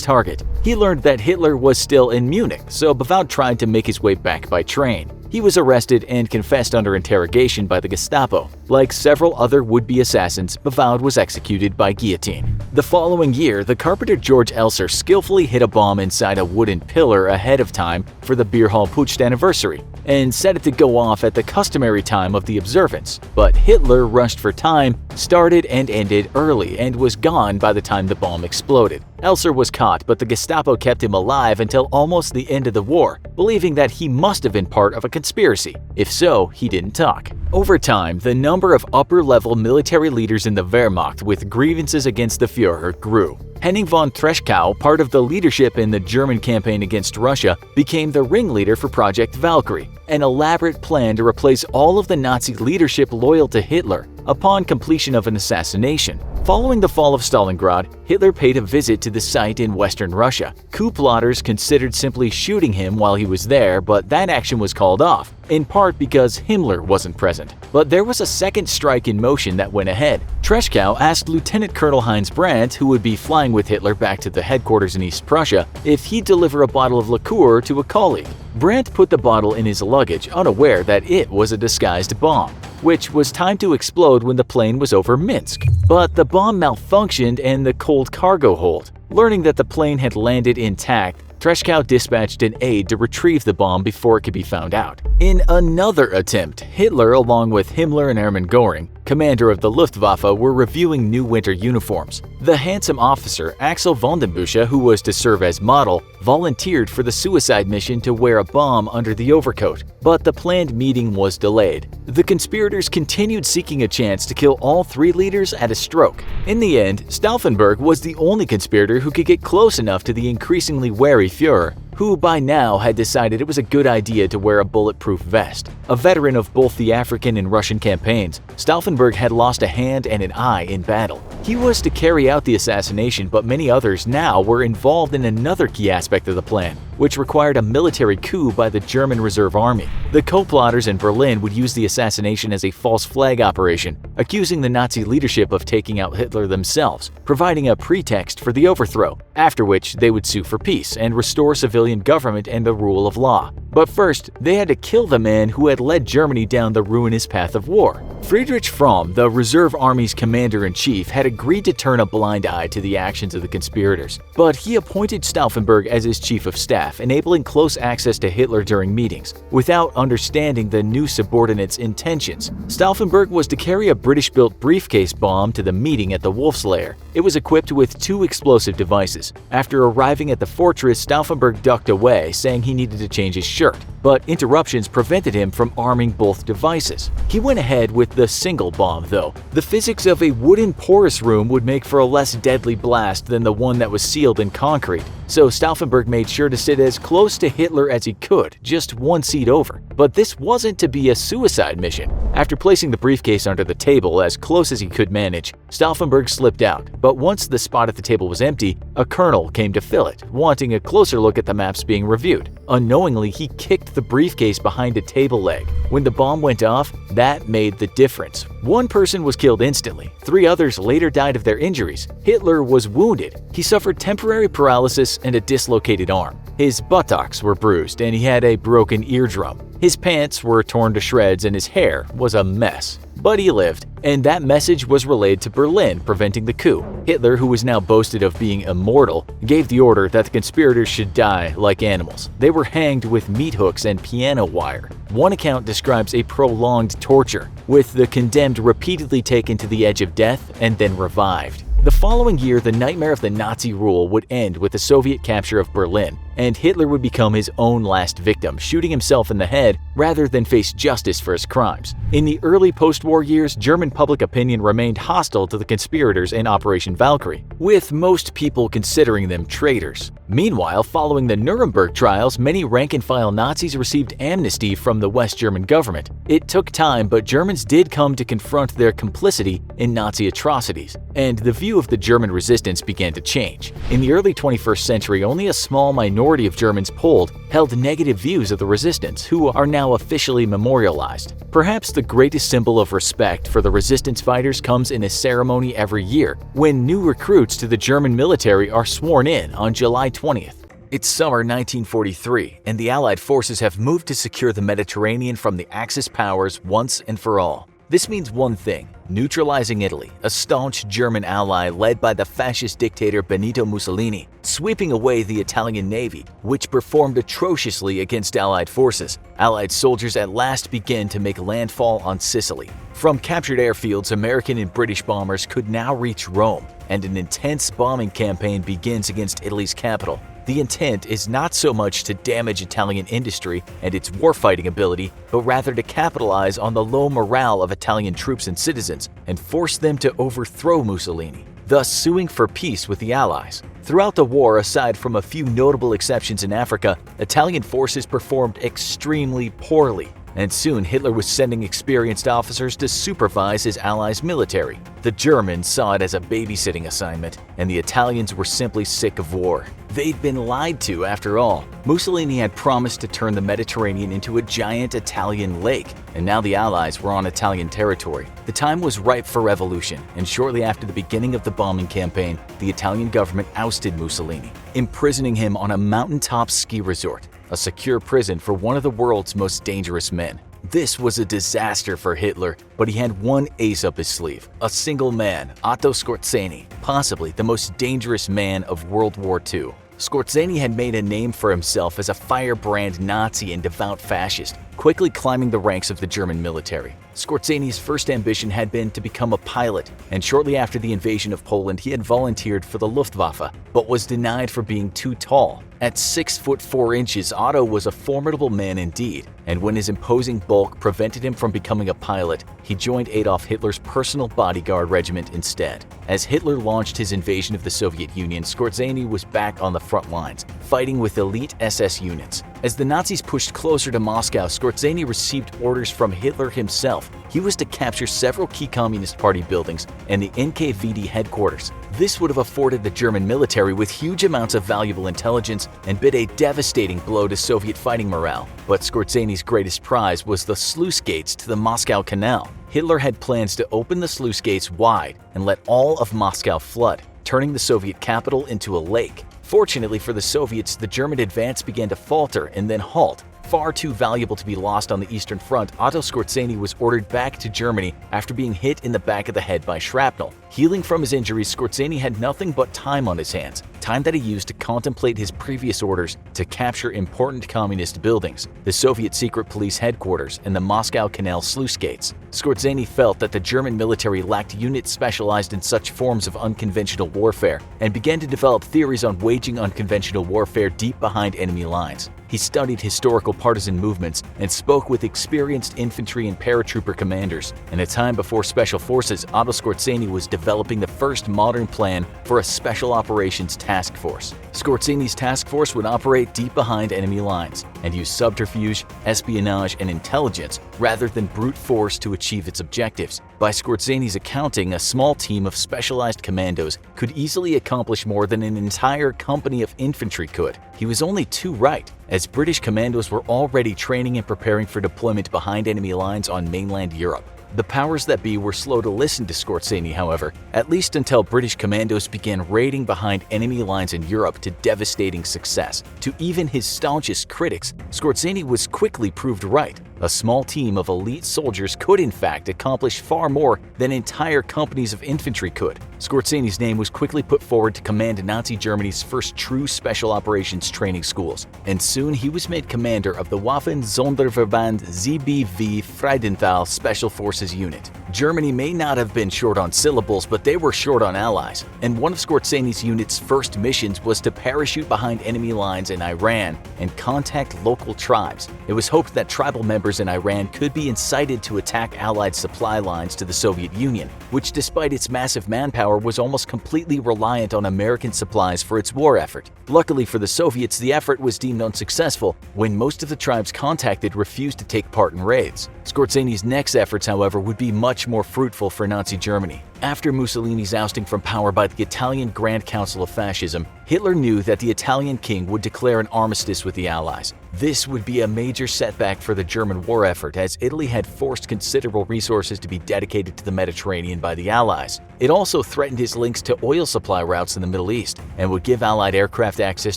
target. He learned that Hitler was still in Munich, so Bavout tried to make his way back by train. He was arrested and confessed under interrogation by the Gestapo. Like several other would-be assassins, Bavout was executed by guillotine. The following year, the carpenter George Elser skillfully hid a bomb inside a wooden pillar ahead of time for the Beer Hall Putsch anniversary, and set it to go off at the customary time of the observance. But Hitler rushed for time, started and ended early, and was gone by the time the bomb exploded. Elser was caught, but the Gestapo kept him alive until almost the end of the war, believing that he must have been part of a conspiracy. If so, he didn't talk. Over time, the number of upper-level military leaders in the Wehrmacht with grievances against the Führer grew. Henning von Treschkow, part of the leadership in the German campaign against Russia, became the ringleader for Project Valkyrie, an elaborate plan to replace all of the Nazi leadership loyal to Hitler upon completion of an assassination. Following the fall of Stalingrad, Hitler paid a visit to the site in western Russia. Coup plotters considered simply shooting him while he was there, but that action was called off, in part because Himmler wasn't present. But there was a second strike in motion that went ahead. Treschkow asked Lieutenant Colonel Heinz Brandt, who would be flying with Hitler back to the headquarters in East Prussia, if he'd deliver a bottle of liqueur to a colleague. Brandt put the bottle in his luggage, unaware that it was a disguised bomb, which was timed to explode when the plane was over Minsk. But the bomb malfunctioned in the cold cargo hold. Learning that the plane had landed intact, Treschkow dispatched an aide to retrieve the bomb before it could be found out. In another attempt, Hitler, along with Himmler and Hermann Göring, commander of the Luftwaffe, were reviewing new winter uniforms. The handsome officer, Axel von den Busche, who was to serve as model, volunteered for the suicide mission to wear a bomb under the overcoat, but the planned meeting was delayed. The conspirators continued seeking a chance to kill all three leaders at a stroke. In the end, Stauffenberg was the only conspirator who could get close enough to the increasingly wary Führer, who by now had decided it was a good idea to wear a bulletproof vest. A veteran of both the African and Russian campaigns, Stauffenberg had lost a hand and an eye in battle. He was to carry out the assassination, but many others now were involved in another key aspect of the plan, which required a military coup by the German Reserve Army. The co-plotters in Berlin would use the assassination as a false flag operation, accusing the Nazi leadership of taking out Hitler themselves, providing a pretext for the overthrow, after which they would sue for peace and restore civilian government and the rule of law. But first, they had to kill the man who had led Germany down the ruinous path of war. Friedrich Fromm, the Reserve Army's commander-in-chief, had agreed to turn a blind eye to the actions of the conspirators, but he appointed Stauffenberg as his chief of staff, enabling close access to Hitler during meetings, without understanding the new subordinates' intentions. Stauffenberg was to carry a British-built briefcase bomb to the meeting at the Wolf's Lair. It was equipped with 2 explosive devices. After arriving at the fortress, Stauffenberg ducked away, saying he needed to change his shirt, but interruptions prevented him from arming both devices. He went ahead with the single bomb, though. The physics of a wooden porous room would make for a less deadly blast than the one that was sealed in concrete, so Stauffenberg made sure to sit as close to Hitler as he could, just 1 seat over. But this wasn't to be a suicide mission. After placing the briefcase under the table as close as he could manage, Stauffenberg slipped out, but once the spot at the table was empty, a colonel came to fill it, wanting a closer look at the maps being reviewed. Unknowingly, he kicked the briefcase behind a table leg. When the bomb went off, that made the difference. 1 person was killed instantly. 3 others later died of their injuries. Hitler was wounded. He suffered temporary paralysis and a dislocated arm. His buttocks were bruised and he had a broken eardrum. His pants were torn to shreds and his hair was a mess. But he lived, and that message was relayed to Berlin, preventing the coup. Hitler, who was now boasted of being immortal, gave the order that the conspirators should die like animals. They were hanged with meat hooks and piano wire. One account describes a prolonged torture, with the condemned repeatedly taken to the edge of death and then revived. The following year, the nightmare of the Nazi rule would end with the Soviet capture of Berlin, and Hitler would become his own last victim, shooting himself in the head rather than face justice for his crimes. In the early post-war years, German public opinion remained hostile to the conspirators in Operation Valkyrie, with most people considering them traitors. Meanwhile, following the Nuremberg trials, many rank-and-file Nazis received amnesty from the West German government. It took time, but Germans did come to confront their complicity in Nazi atrocities, and the view of the German resistance began to change. In the early 21st century, only a small minority of Germans polled held negative views of the resistance, who are now officially memorialized. Perhaps the greatest symbol of respect for the resistance fighters comes in a ceremony every year, when new recruits to the German military are sworn in on July 20th. It's summer 1943, and the Allied forces have moved to secure the Mediterranean from the Axis powers once and for all. This means one thing: neutralizing Italy, a staunch German ally led by the fascist dictator Benito Mussolini, sweeping away the Italian navy, which performed atrociously against Allied forces. Allied soldiers at last begin to make landfall on Sicily. From captured airfields, American and British bombers could now reach Rome, and an intense bombing campaign begins against Italy's capital. The intent is not so much to damage Italian industry and its warfighting ability, but rather to capitalize on the low morale of Italian troops and citizens and force them to overthrow Mussolini, thus suing for peace with the Allies. Throughout the war, aside from a few notable exceptions in Africa, Italian forces performed extremely poorly, and soon Hitler was sending experienced officers to supervise his allies' military. The Germans saw it as a babysitting assignment, and the Italians were simply sick of war. They'd been lied to after all. Mussolini had promised to turn the Mediterranean into a giant Italian lake, and now the Allies were on Italian territory. The time was ripe for revolution, and shortly after the beginning of the bombing campaign, the Italian government ousted Mussolini, imprisoning him on a mountaintop ski resort, a secure prison for one of the world's most dangerous men. This was a disaster for Hitler, but he had one ace up his sleeve: a single man, Otto Skorzeny, possibly the most dangerous man of World War II. Skorzeny had made a name for himself as a firebrand Nazi and devout fascist, quickly climbing the ranks of the German military. Skorzeny's first ambition had been to become a pilot, and shortly after the invasion of Poland he had volunteered for the Luftwaffe, but was denied for being too tall. At 6 foot 4 inches, Otto was a formidable man indeed, and when his imposing bulk prevented him from becoming a pilot, he joined Adolf Hitler's personal bodyguard regiment instead. As Hitler launched his invasion of the Soviet Union, Skorzeny was back on the front lines, fighting with elite SS units. As the Nazis pushed closer to Moscow, Skorzeny received orders from Hitler himself. He was to capture several key Communist Party buildings and the NKVD headquarters. This would have afforded the German military with huge amounts of valuable intelligence and bid a devastating blow to Soviet fighting morale. But Skorzeny's greatest prize was the sluice gates to the Moscow Canal. Hitler had plans to open the sluice gates wide and let all of Moscow flood, turning the Soviet capital into a lake. Fortunately for the Soviets, the German advance began to falter and then halt. Far too valuable to be lost on the Eastern Front, Otto Skorzeny was ordered back to Germany after being hit in the back of the head by shrapnel. Healing from his injuries, Skorzeny had nothing but time on his hands, time that he used to contemplate his previous orders to capture important communist buildings, the Soviet secret police headquarters, and the Moscow Canal sluice gates. Skorzeny felt that the German military lacked units specialized in such forms of unconventional warfare and began to develop theories on waging unconventional warfare deep behind enemy lines. He studied historical partisan movements and spoke with experienced infantry and paratrooper commanders. In a time before special forces, Otto Skorzeny was developing the first modern plan for a special operations task force. Skorzeny's task force would operate deep behind enemy lines and use subterfuge, espionage, and intelligence rather than brute force to achieve its objectives. By Skorzeny's accounting, a small team of specialized commandos could easily accomplish more than an entire company of infantry could. He was only too right, as British commandos were already training and preparing for deployment behind enemy lines on mainland Europe. The powers that be were slow to listen to Skorzeny, however, at least until British commandos began raiding behind enemy lines in Europe to devastating success. To even his staunchest critics, Skorzeny was quickly proved right. A small team of elite soldiers could in fact accomplish far more than entire companies of infantry could. Skorzeny's name was quickly put forward to command Nazi Germany's first true special operations training schools, and soon he was made commander of the Waffen-Sonderverband ZBV Friedenthal Special Forces Unit. Germany may not have been short on syllables, but they were short on allies, and one of Skorzeny's unit's first missions was to parachute behind enemy lines in Iran and contact local tribes. It was hoped that tribal members in Iran could be incited to attack Allied supply lines to the Soviet Union, which despite its massive manpower was almost completely reliant on American supplies for its war effort. Luckily for the Soviets, the effort was deemed unsuccessful when most of the tribes contacted refused to take part in raids. Skorzeny's next efforts, however, would be much more fruitful for Nazi Germany. After Mussolini's ousting from power by the Italian Grand Council of Fascism, Hitler knew that the Italian king would declare an armistice with the Allies. This would be a major setback for the German war effort, as Italy had forced considerable resources to be dedicated to the Mediterranean by the Allies. It also threatened his links to oil supply routes in the Middle East, and would give Allied aircraft access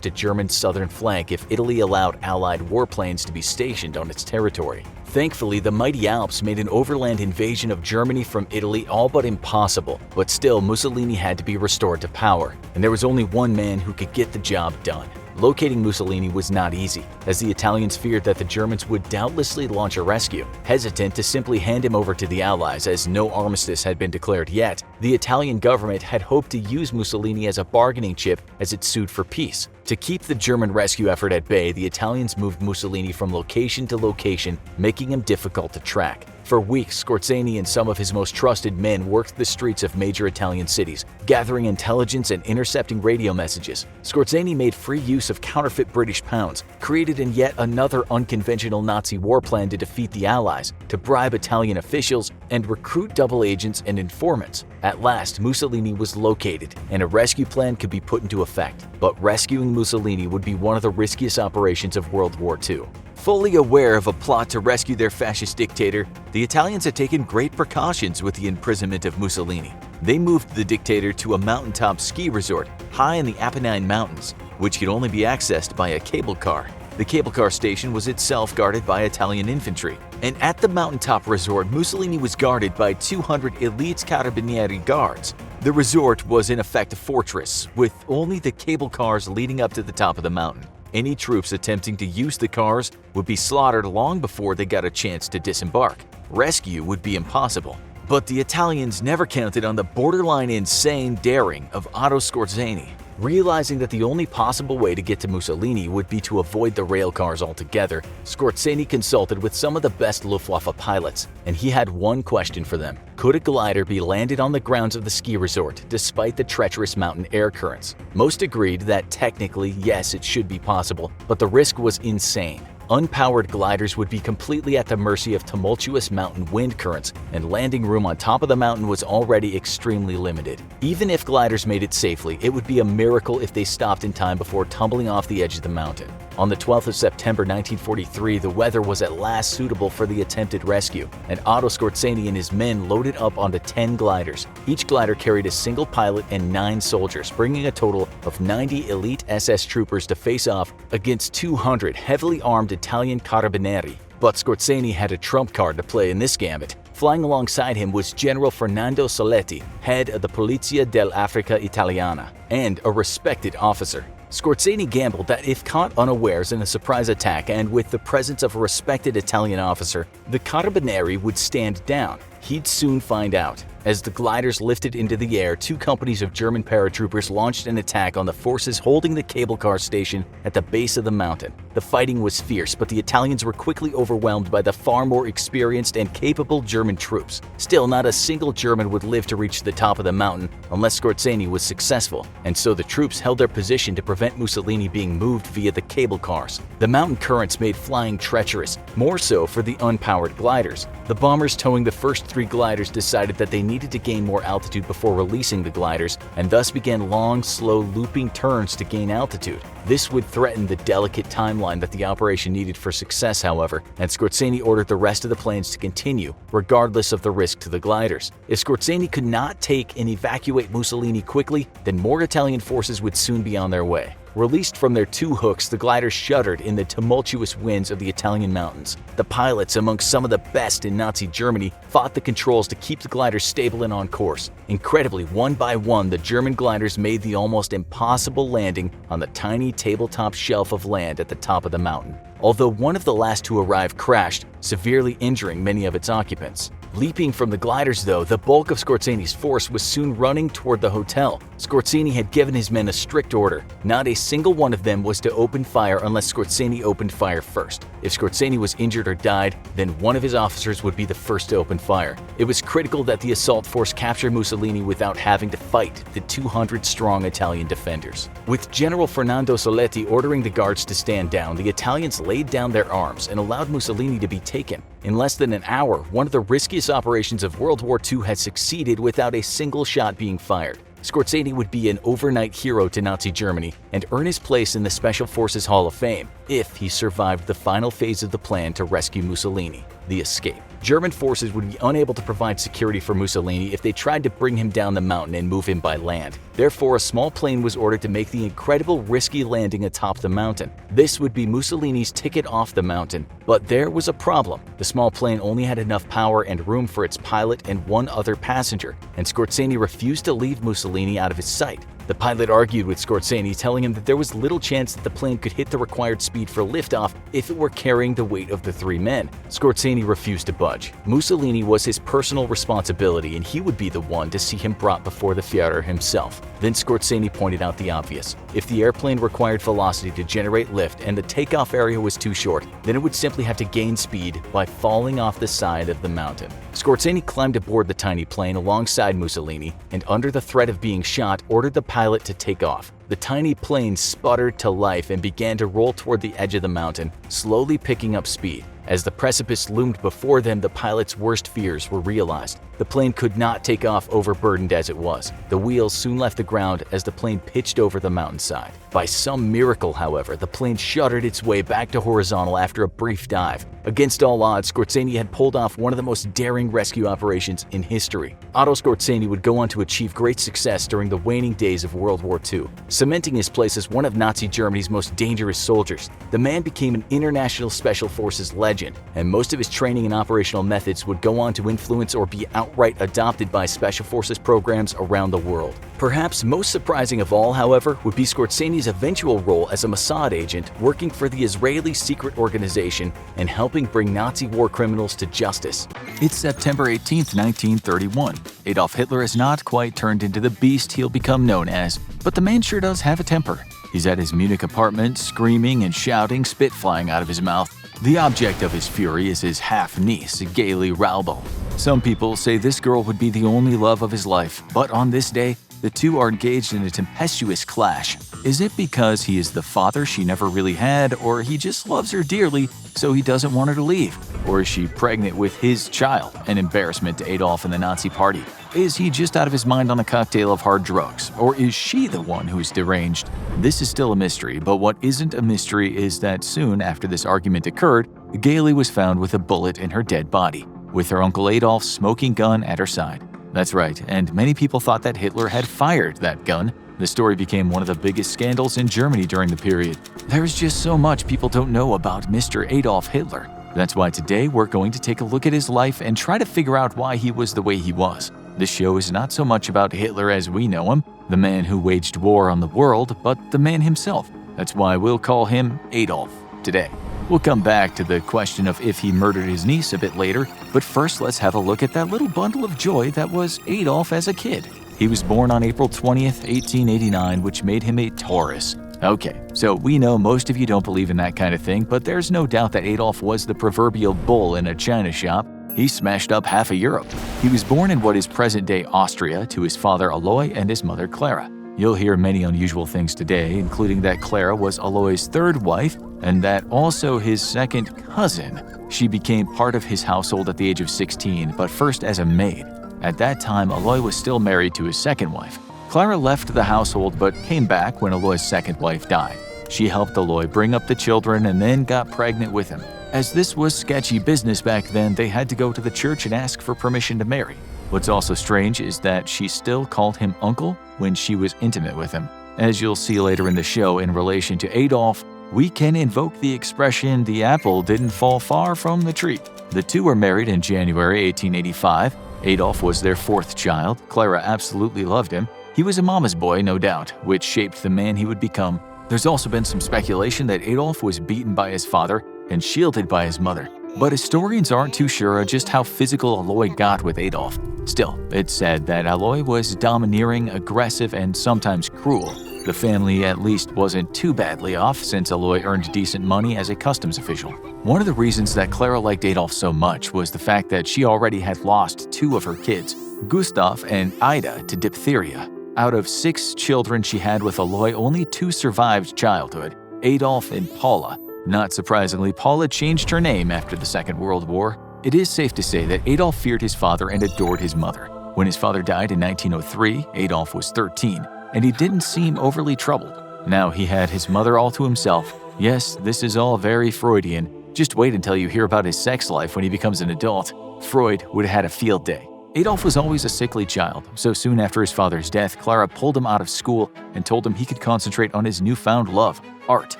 to Germany's southern flank if Italy allowed Allied warplanes to be stationed on its territory. Thankfully, the mighty Alps made an overland invasion of Germany from Italy all but impossible, but still Mussolini had to be restored to power, and there was only one man who could get the job done. Locating Mussolini was not easy, as the Italians feared that the Germans would doubtlessly launch a rescue. Hesitant to simply hand him over to the Allies as no armistice had been declared yet, the Italian government had hoped to use Mussolini as a bargaining chip as it sued for peace. To keep the German rescue effort at bay, the Italians moved Mussolini from location to location, making him difficult to track. For weeks, Skorzeny and some of his most trusted men worked the streets of major Italian cities, gathering intelligence and intercepting radio messages. Skorzeny made free use of counterfeit British pounds, created in yet another unconventional Nazi war plan to defeat the Allies, to bribe Italian officials, and recruit double agents and informants. At last, Mussolini was located, and a rescue plan could be put into effect. But rescuing Mussolini would be one of the riskiest operations of World War II. Fully aware of a plot to rescue their fascist dictator, the Italians had taken great precautions with the imprisonment of Mussolini. They moved the dictator to a mountaintop ski resort high in the Apennine Mountains, which could only be accessed by a cable car. The cable car station was itself guarded by Italian infantry, and at the mountaintop resort, Mussolini was guarded by 200 elite Carabinieri guards. The resort was in effect a fortress, with only the cable cars leading up to the top of the mountain. Any troops attempting to use the cars would be slaughtered long before they got a chance to disembark. Rescue would be impossible. But the Italians never counted on the borderline insane daring of Otto Skorzeny. Realizing that the only possible way to get to Mussolini would be to avoid the rail cars altogether, Skorzeny consulted with some of the best Luftwaffe pilots, and he had one question for them. Could a glider be landed on the grounds of the ski resort despite the treacherous mountain air currents? Most agreed that technically, yes, it should be possible, but the risk was insane. Unpowered gliders would be completely at the mercy of tumultuous mountain wind currents, and landing room on top of the mountain was already extremely limited. Even if gliders made it safely, it would be a miracle if they stopped in time before tumbling off the edge of the mountain. On the 12th of September 1943, the weather was at last suitable for the attempted rescue, and Otto Skorzeny and his men loaded up onto 10 gliders. Each glider carried a single pilot and 9 soldiers, bringing a total of 90 elite SS troopers to face off against 200 heavily armed Italian Carabinieri. But Skorzeny had a trump card to play in this gambit. Flying alongside him was General Fernando Soletti, head of the Polizia dell'Africa Italiana, and a respected officer. Skorzeny gambled that if caught unawares in a surprise attack and with the presence of a respected Italian officer, the Carabinieri would stand down. He'd soon find out. As the gliders lifted into the air, 2 companies of German paratroopers launched an attack on the forces holding the cable car station at the base of the mountain. The fighting was fierce, but the Italians were quickly overwhelmed by the far more experienced and capable German troops. Still, not a single German would live to reach the top of the mountain unless Skorzeny was successful, and so the troops held their position to prevent Mussolini being moved via the cable cars. The mountain currents made flying treacherous, more so for the unpowered gliders. The bombers towing the first 3 gliders decided that they needed to gain more altitude before releasing the gliders, and thus began long, slow, looping turns to gain altitude. This would threaten the delicate timeline that the operation needed for success, however, and Skorzeny ordered the rest of the planes to continue, regardless of the risk to the gliders. If Skorzeny could not take and evacuate Mussolini quickly, then more Italian forces would soon be on their way. Released from their 2 hooks, the gliders shuddered in the tumultuous winds of the Italian mountains. The pilots, among some of the best in Nazi Germany, fought the controls to keep the gliders stable and on course. Incredibly, one by one, the German gliders made the almost impossible landing on the tiny tabletop shelf of land at the top of the mountain. Although one of the last to arrive crashed, severely injuring many of its occupants. Leaping from the gliders, though, the bulk of Scorzani's force was soon running toward the hotel. Scorzani had given his men a strict order. Not a single one of them was to open fire unless Scorzani opened fire first. If Scorzani was injured or died, then one of his officers would be the first to open fire. It was critical that the assault force capture Mussolini without having to fight the 200-strong Italian defenders. With General Fernando Soletti ordering the guards to stand down, the Italians laid down their arms and allowed Mussolini to be taken. In less than an hour, one of the riskiest operations of World War II had succeeded without a single shot being fired. Scorzani would be an overnight hero to Nazi Germany and earn his place in the Special Forces Hall of Fame if he survived the final phase of the plan to rescue Mussolini, the escape. German forces would be unable to provide security for Mussolini if they tried to bring him down the mountain and move him by land. Therefore, a small plane was ordered to make the incredible risky landing atop the mountain. This would be Mussolini's ticket off the mountain. But there was a problem. The small plane only had enough power and room for its pilot and one other passenger, and Scorzani refused to leave Mussolini out of his sight. The pilot argued with Scorzani, telling him that there was little chance that the plane could hit the required speed for liftoff if it were carrying the weight of the three men. Scorzani refused to budge. Mussolini was his personal responsibility, and he would be the one to see him brought before the Führer himself. Then Scorzani pointed out the obvious. If the airplane required velocity to generate lift and the takeoff area was too short, then it would simply have to gain speed by falling off the side of the mountain. Scorzani climbed aboard the tiny plane alongside Mussolini and, under the threat of being shot, ordered the pilot to take off. The tiny plane sputtered to life and began to roll toward the edge of the mountain, slowly picking up speed. As the precipice loomed before them, the pilot's worst fears were realized. The plane could not take off overburdened as it was. The wheels soon left the ground as the plane pitched over the mountainside. By some miracle, however, the plane shuddered its way back to horizontal after a brief dive. Against all odds, Scorzani had pulled off one of the most daring rescue operations in history. Otto Scorzani would go on to achieve great success during the waning days of World War II, cementing his place as one of Nazi Germany's most dangerous soldiers. The man became an international special forces legend, and most of his training and operational methods would go on to influence or be outright adopted by special forces programs around the world. Perhaps most surprising of all, however, would be Scorzani's eventual role as a Mossad agent working for the Israeli secret organization and helping bring Nazi war criminals to justice. It's September 18, 1931. Adolf Hitler has not quite turned into the beast he'll become known as, but the man sure does have a temper. He's at his Munich apartment, screaming and shouting, spit flying out of his mouth. The object of his fury is his half-niece, Gaily Raubel. Some people say this girl would be the only love of his life, but on this day, the two are engaged in a tempestuous clash. Is it because he is the father she never really had, or he just loves her dearly, so he doesn't want her to leave? Or is she pregnant with his child, an embarrassment to Adolf and the Nazi Party? Is he just out of his mind on a cocktail of hard drugs, or is she the one who's deranged? This is still a mystery, but what isn't a mystery is that soon after this argument occurred, Gaily was found with a bullet in her dead body, with her uncle Adolf's smoking gun at her side. That's right, and many people thought that Hitler had fired that gun. The story became one of the biggest scandals in Germany during the period. There's just so much people don't know about Mr. Adolf Hitler. That's why today we're going to take a look at his life and try to figure out why he was the way he was. This show is not so much about Hitler as we know him, the man who waged war on the world, but the man himself. That's why we'll call him Adolf today. We'll come back to the question of if he murdered his niece a bit later, but first let's have a look at that little bundle of joy that was Adolf as a kid. He was born on April 20th, 1889, which made him a Taurus. Okay, so we know most of you don't believe in that kind of thing, but there's no doubt that Adolf was the proverbial bull in a china shop. He smashed up half of Europe. He was born in what is present-day Austria to his father Aloy and his mother Clara. You'll hear many unusual things today, including that Clara was Aloy's third wife and that also his second cousin. She became part of his household at the age of 16, but first as a maid. At that time, Aloy was still married to his second wife. Clara left the household but came back when Aloy's second wife died. She helped Aloy bring up the children and then got pregnant with him. As this was sketchy business back then, they had to go to the church and ask for permission to marry. What's also strange is that she still called him uncle when she was intimate with him. As you'll see later in the show, in relation to Adolf, we can invoke the expression, "the apple didn't fall far from the tree." The two were married in January 1885. Adolf was their fourth child. Clara absolutely loved him. He was a mama's boy, no doubt, which shaped the man he would become. There's also been some speculation that Adolf was beaten by his father and shielded by his mother. But historians aren't too sure just how physical Aloy got with Adolf. Still, it's said that Aloy was domineering, aggressive, and sometimes cruel. The family at least wasn't too badly off since Aloy earned decent money as a customs official. One of the reasons that Clara liked Adolf so much was the fact that she already had lost 2 of her kids, Gustav and Ida, to diphtheria. Out of 6 children she had with Aloy, only 2 survived childhood, Adolf and Paula. Not surprisingly, Paula changed her name after the Second World War. It is safe to say that Adolf feared his father and adored his mother. When his father died in 1903, Adolf was 13, and he didn't seem overly troubled. Now he had his mother all to himself. Yes, this is all very Freudian. Just wait until you hear about his sex life when he becomes an adult. Freud would have had a field day. Adolf was always a sickly child, so soon after his father's death, Clara pulled him out of school and told him he could concentrate on his newfound love, art.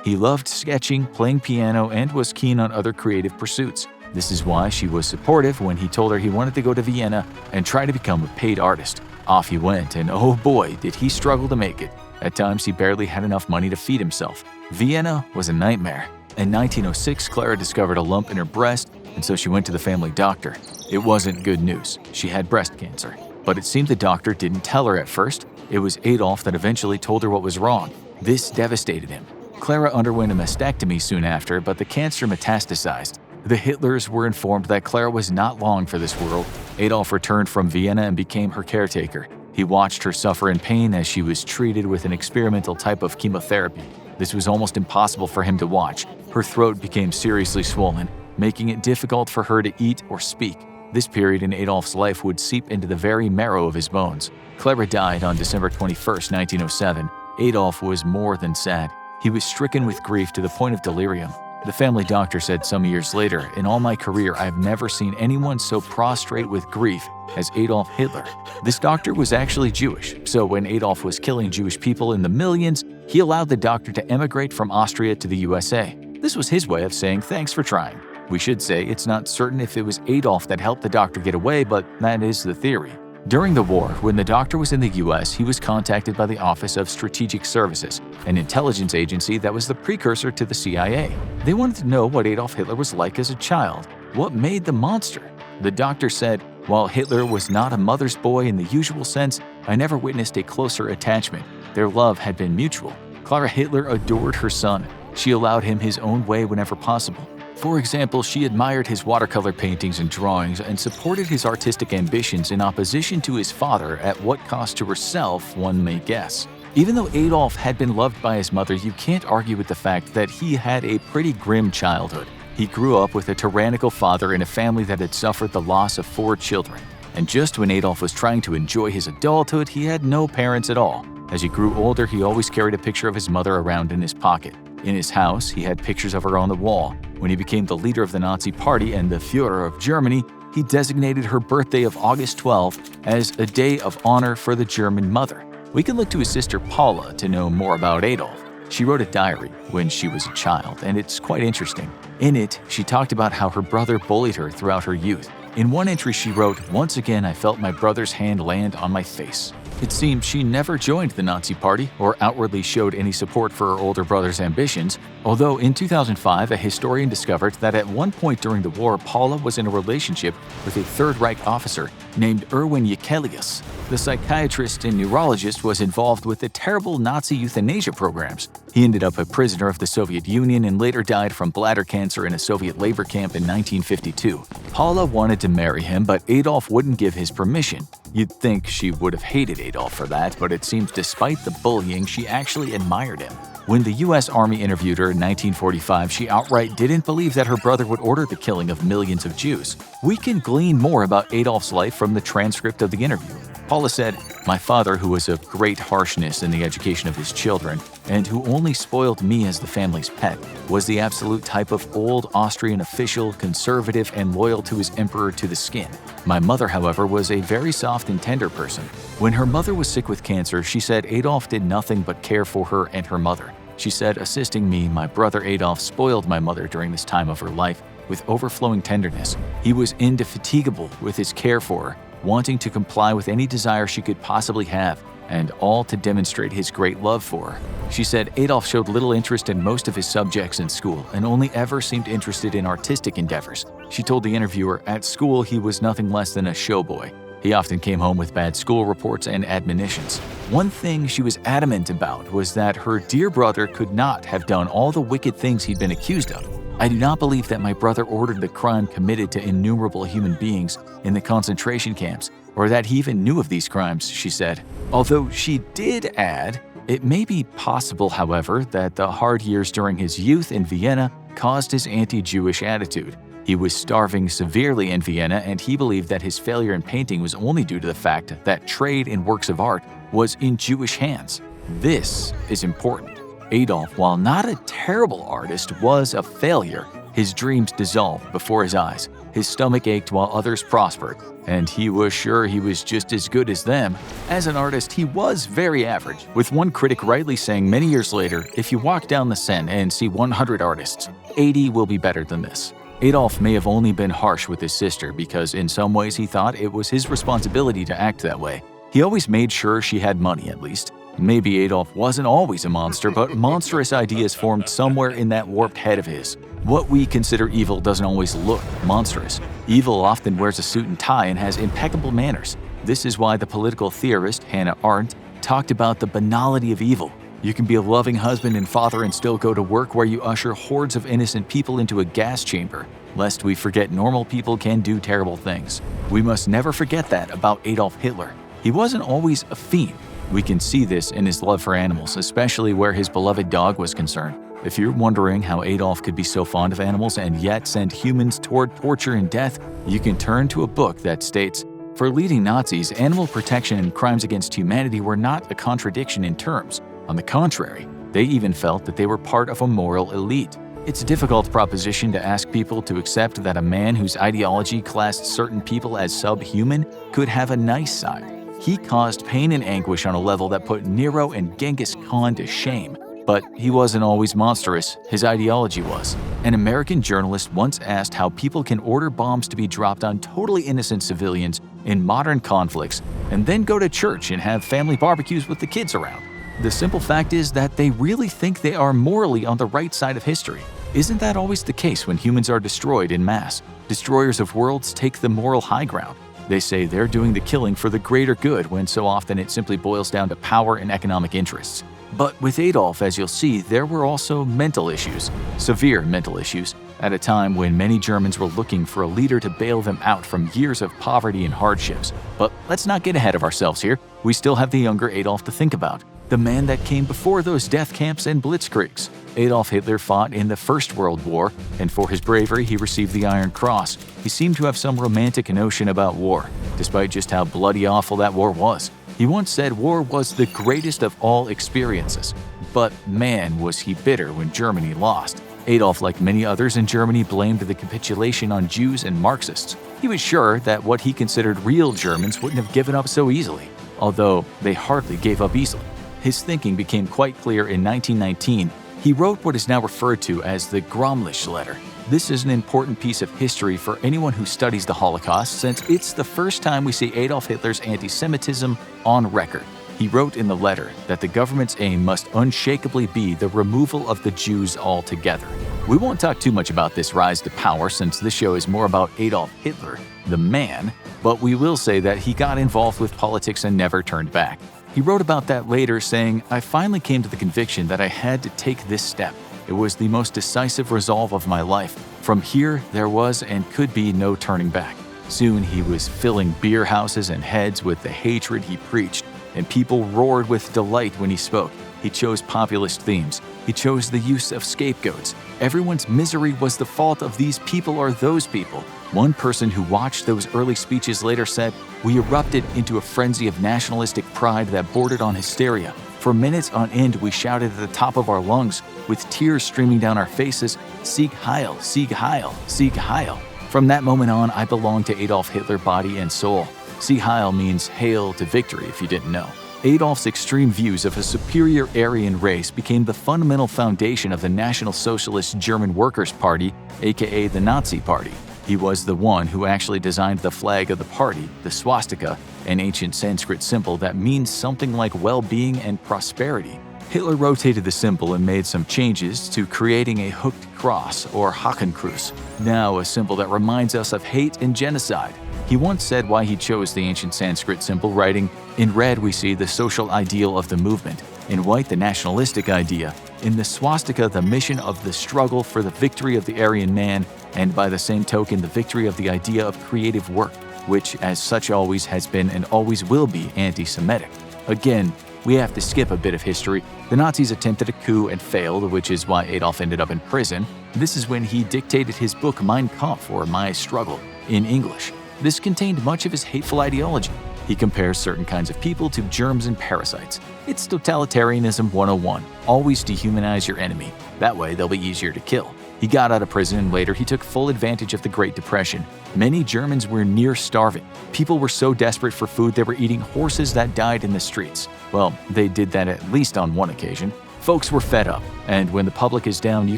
He loved sketching, playing piano, and was keen on other creative pursuits. This is why she was supportive when he told her he wanted to go to Vienna and try to become a paid artist. Off he went, and oh boy, did he struggle to make it. At times, he barely had enough money to feed himself. Vienna was a nightmare. In 1906, Clara discovered a lump in her breast, and so she went to the family doctor. It wasn't good news. She had breast cancer. But it seemed the doctor didn't tell her at first. It was Adolf that eventually told her what was wrong. This devastated him. Clara underwent a mastectomy soon after, but the cancer metastasized. The Hitlers were informed that Clara was not long for this world. Adolf returned from Vienna and became her caretaker. He watched her suffer in pain as she was treated with an experimental type of chemotherapy. This was almost impossible for him to watch. Her throat became seriously swollen, making it difficult for her to eat or speak. This period in Adolf's life would seep into the very marrow of his bones. Clara died on December 21, 1907. Adolf was more than sad. He was stricken with grief to the point of delirium. The family doctor said some years later, "In all my career, I have never seen anyone so prostrate with grief as Adolf Hitler." This doctor was actually Jewish, so when Adolf was killing Jewish people in the millions, he allowed the doctor to emigrate from Austria to the USA. This was his way of saying thanks for trying. We should say it's not certain if it was Adolf that helped the doctor get away, but that is the theory. During the war, when the doctor was in the US, he was contacted by the Office of Strategic Services, an intelligence agency that was the precursor to the CIA. They wanted to know what Adolf Hitler was like as a child. What made the monster? The doctor said, "While Hitler was not a mother's boy in the usual sense, I never witnessed a closer attachment. Their love had been mutual. Clara Hitler adored her son. She allowed him his own way whenever possible. For example, she admired his watercolor paintings and drawings and supported his artistic ambitions in opposition to his father, at what cost to herself, one may guess." Even though Adolf had been loved by his mother, you can't argue with the fact that he had a pretty grim childhood. He grew up with a tyrannical father in a family that had suffered the loss of 4 children. And just when Adolf was trying to enjoy his adulthood, he had no parents at all. As he grew older, he always carried a picture of his mother around in his pocket. In his house, he had pictures of her on the wall. When he became the leader of the Nazi Party and the Führer of Germany, he designated her birthday of August 12 as a day of honor for the German mother. We can look to his sister Paula to know more about Adolf. She wrote a diary when she was a child, and it's quite interesting. In it, she talked about how her brother bullied her throughout her youth. In one entry she wrote, "Once again I felt my brother's hand land on my face." It seems she never joined the Nazi Party or outwardly showed any support for her older brother's ambitions, although in 2005 a historian discovered that at one point during the war Paula was in a relationship with a Third Reich officer named Erwin Jekelius. The psychiatrist and neurologist was involved with the terrible Nazi euthanasia programs. He ended up a prisoner of the Soviet Union and later died from bladder cancer in a Soviet labor camp in 1952. Paula wanted to marry him, but Adolf wouldn't give his permission. You'd think she would have hated Adolf for that, but it seems despite the bullying, she actually admired him. When the U.S. Army interviewed her in 1945, she outright didn't believe that her brother would order the killing of millions of Jews. We can glean more about Adolf's life from the transcript of the interview. Paula said, "My father, who was of great harshness in the education of his children, and who only spoiled me as the family's pet, was the absolute type of old Austrian official, conservative, and loyal to his emperor to the skin. My mother, however, was a very soft and tender person. When her mother was sick with cancer, she said Adolf did nothing but care for her and her mother. She said, assisting me, my brother Adolf spoiled my mother during this time of her life with overflowing tenderness. He was indefatigable with his care for her, wanting to comply with any desire she could possibly have. and all to demonstrate his great love for her. She said Adolf showed little interest in most of his subjects in school and only ever seemed interested in artistic endeavors. She told the interviewer, at school he was nothing less than a showboy. He often came home with bad school reports and admonitions. One thing she was adamant about was that her dear brother could not have done all the wicked things he'd been accused of. I do not believe that my brother ordered the crime committed to innumerable human beings in the concentration camps, or that he even knew of these crimes, she said. Although she did add, it may be possible, however, that the hard years during his youth in Vienna caused his anti-Jewish attitude. He was starving severely in Vienna, and he believed that his failure in painting was only due to the fact that trade in works of art was in Jewish hands. This is important. Adolf, while not a terrible artist, was a failure. His dreams dissolved before his eyes. His stomach ached while others prospered, and he was sure he was just as good as them. As an artist, he was very average, with one critic rightly saying many years later, if you walk down the Seine and see 100 artists, 80 will be better than this. Adolf may have only been harsh with his sister because in some ways he thought it was his responsibility to act that way. He always made sure she had money at least. Maybe Adolf wasn't always a monster, but monstrous ideas formed somewhere in that warped head of his. What we consider evil doesn't always look monstrous. Evil often wears a suit and tie and has impeccable manners. This is why the political theorist Hannah Arendt talked about the banality of evil. You can be a loving husband and father and still go to work where you usher hordes of innocent people into a gas chamber. Lest we forget normal people can do terrible things. We must never forget that about Adolf Hitler. He wasn't always a fiend. We can see this in his love for animals, especially where his beloved dog was concerned. If you're wondering how Adolf could be so fond of animals and yet send humans toward torture and death, you can turn to a book that states, for leading Nazis, animal protection and crimes against humanity were not a contradiction in terms. On the contrary, they even felt that they were part of a moral elite. It's a difficult proposition to ask people to accept that a man whose ideology classed certain people as subhuman could have a nice side. He caused pain and anguish on a level that put Nero and Genghis Khan to shame. But he wasn't always monstrous, his ideology was. An American journalist once asked how people can order bombs to be dropped on totally innocent civilians in modern conflicts and then go to church and have family barbecues with the kids around. The simple fact is that they really think they are morally on the right side of history. Isn't that always the case when humans are destroyed in mass? Destroyers of worlds take the moral high ground. They say they're doing the killing for the greater good when so often it simply boils down to power and economic interests. But with Adolf, as you'll see, there were also mental issues, severe mental issues, at a time when many Germans were looking for a leader to bail them out from years of poverty and hardships. But let's not get ahead of ourselves here. We still have the younger Adolf to think about, the man that came before those death camps and blitzkriegs. Adolf Hitler fought in the First World War, and for his bravery he received the Iron Cross. He seemed to have some romantic notion about war, despite just how bloody awful that war was. He once said war was the greatest of all experiences. But man, was he bitter when Germany lost. Adolf, like many others in Germany, blamed the capitulation on Jews and Marxists. He was sure that what he considered real Germans wouldn't have given up so easily, although they hardly gave up easily. His thinking became quite clear in 1919. He wrote what is now referred to as the Gromlich Letter. This is an important piece of history for anyone who studies the Holocaust, since it's the first time we see Adolf Hitler's anti-Semitism on record. He wrote in the letter that the government's aim must unshakably be the removal of the Jews altogether. We won't talk too much about this rise to power since this show is more about Adolf Hitler, the man, but we will say that he got involved with politics and never turned back. He wrote about that later, saying, "I finally came to the conviction that I had to take this step. It was the most decisive resolve of my life. From here, there was and could be no turning back." Soon he was filling beer houses and heads with the hatred he preached, and people roared with delight when he spoke. He chose populist themes. He chose the use of scapegoats. Everyone's misery was the fault of these people or those people. One person who watched those early speeches later said, "We erupted into a frenzy of nationalistic pride that bordered on hysteria. For minutes on end, we shouted at the top of our lungs, with tears streaming down our faces, 'Sieg Heil, Sieg Heil, Sieg Heil.' From that moment on, I belonged to Adolf Hitler body and soul." Sieg Heil means hail to victory, if you didn't know. Adolf's extreme views of a superior Aryan race became the fundamental foundation of the National Socialist German Workers' Party, aka the Nazi Party. He was the one who actually designed the flag of the party, the swastika, an ancient Sanskrit symbol that means something like well-being and prosperity. Hitler rotated the symbol and made some changes to creating a hooked cross, or Hakenkreuz, now a symbol that reminds us of hate and genocide. He once said why he chose the ancient Sanskrit symbol, writing, "In red we see the social ideal of the movement, in white the nationalistic idea, in the swastika the mission of the struggle for the victory of the Aryan man, and by the same token the victory of the idea of creative work, which as such always has been and always will be anti-Semitic." Again, we have to skip a bit of history. The Nazis attempted a coup and failed, which is why Adolf ended up in prison. This is when he dictated his book Mein Kampf, or My Struggle, in English. This contained much of his hateful ideology. He compares certain kinds of people to germs and parasites. It's totalitarianism 101. Always dehumanize your enemy. That way they'll be easier to kill. He got out of prison and later he took full advantage of the Great Depression. Many Germans were near starving. People were so desperate for food they were eating horses that died in the streets. Well, they did that at least on one occasion. Folks were fed up, and when the public is down, you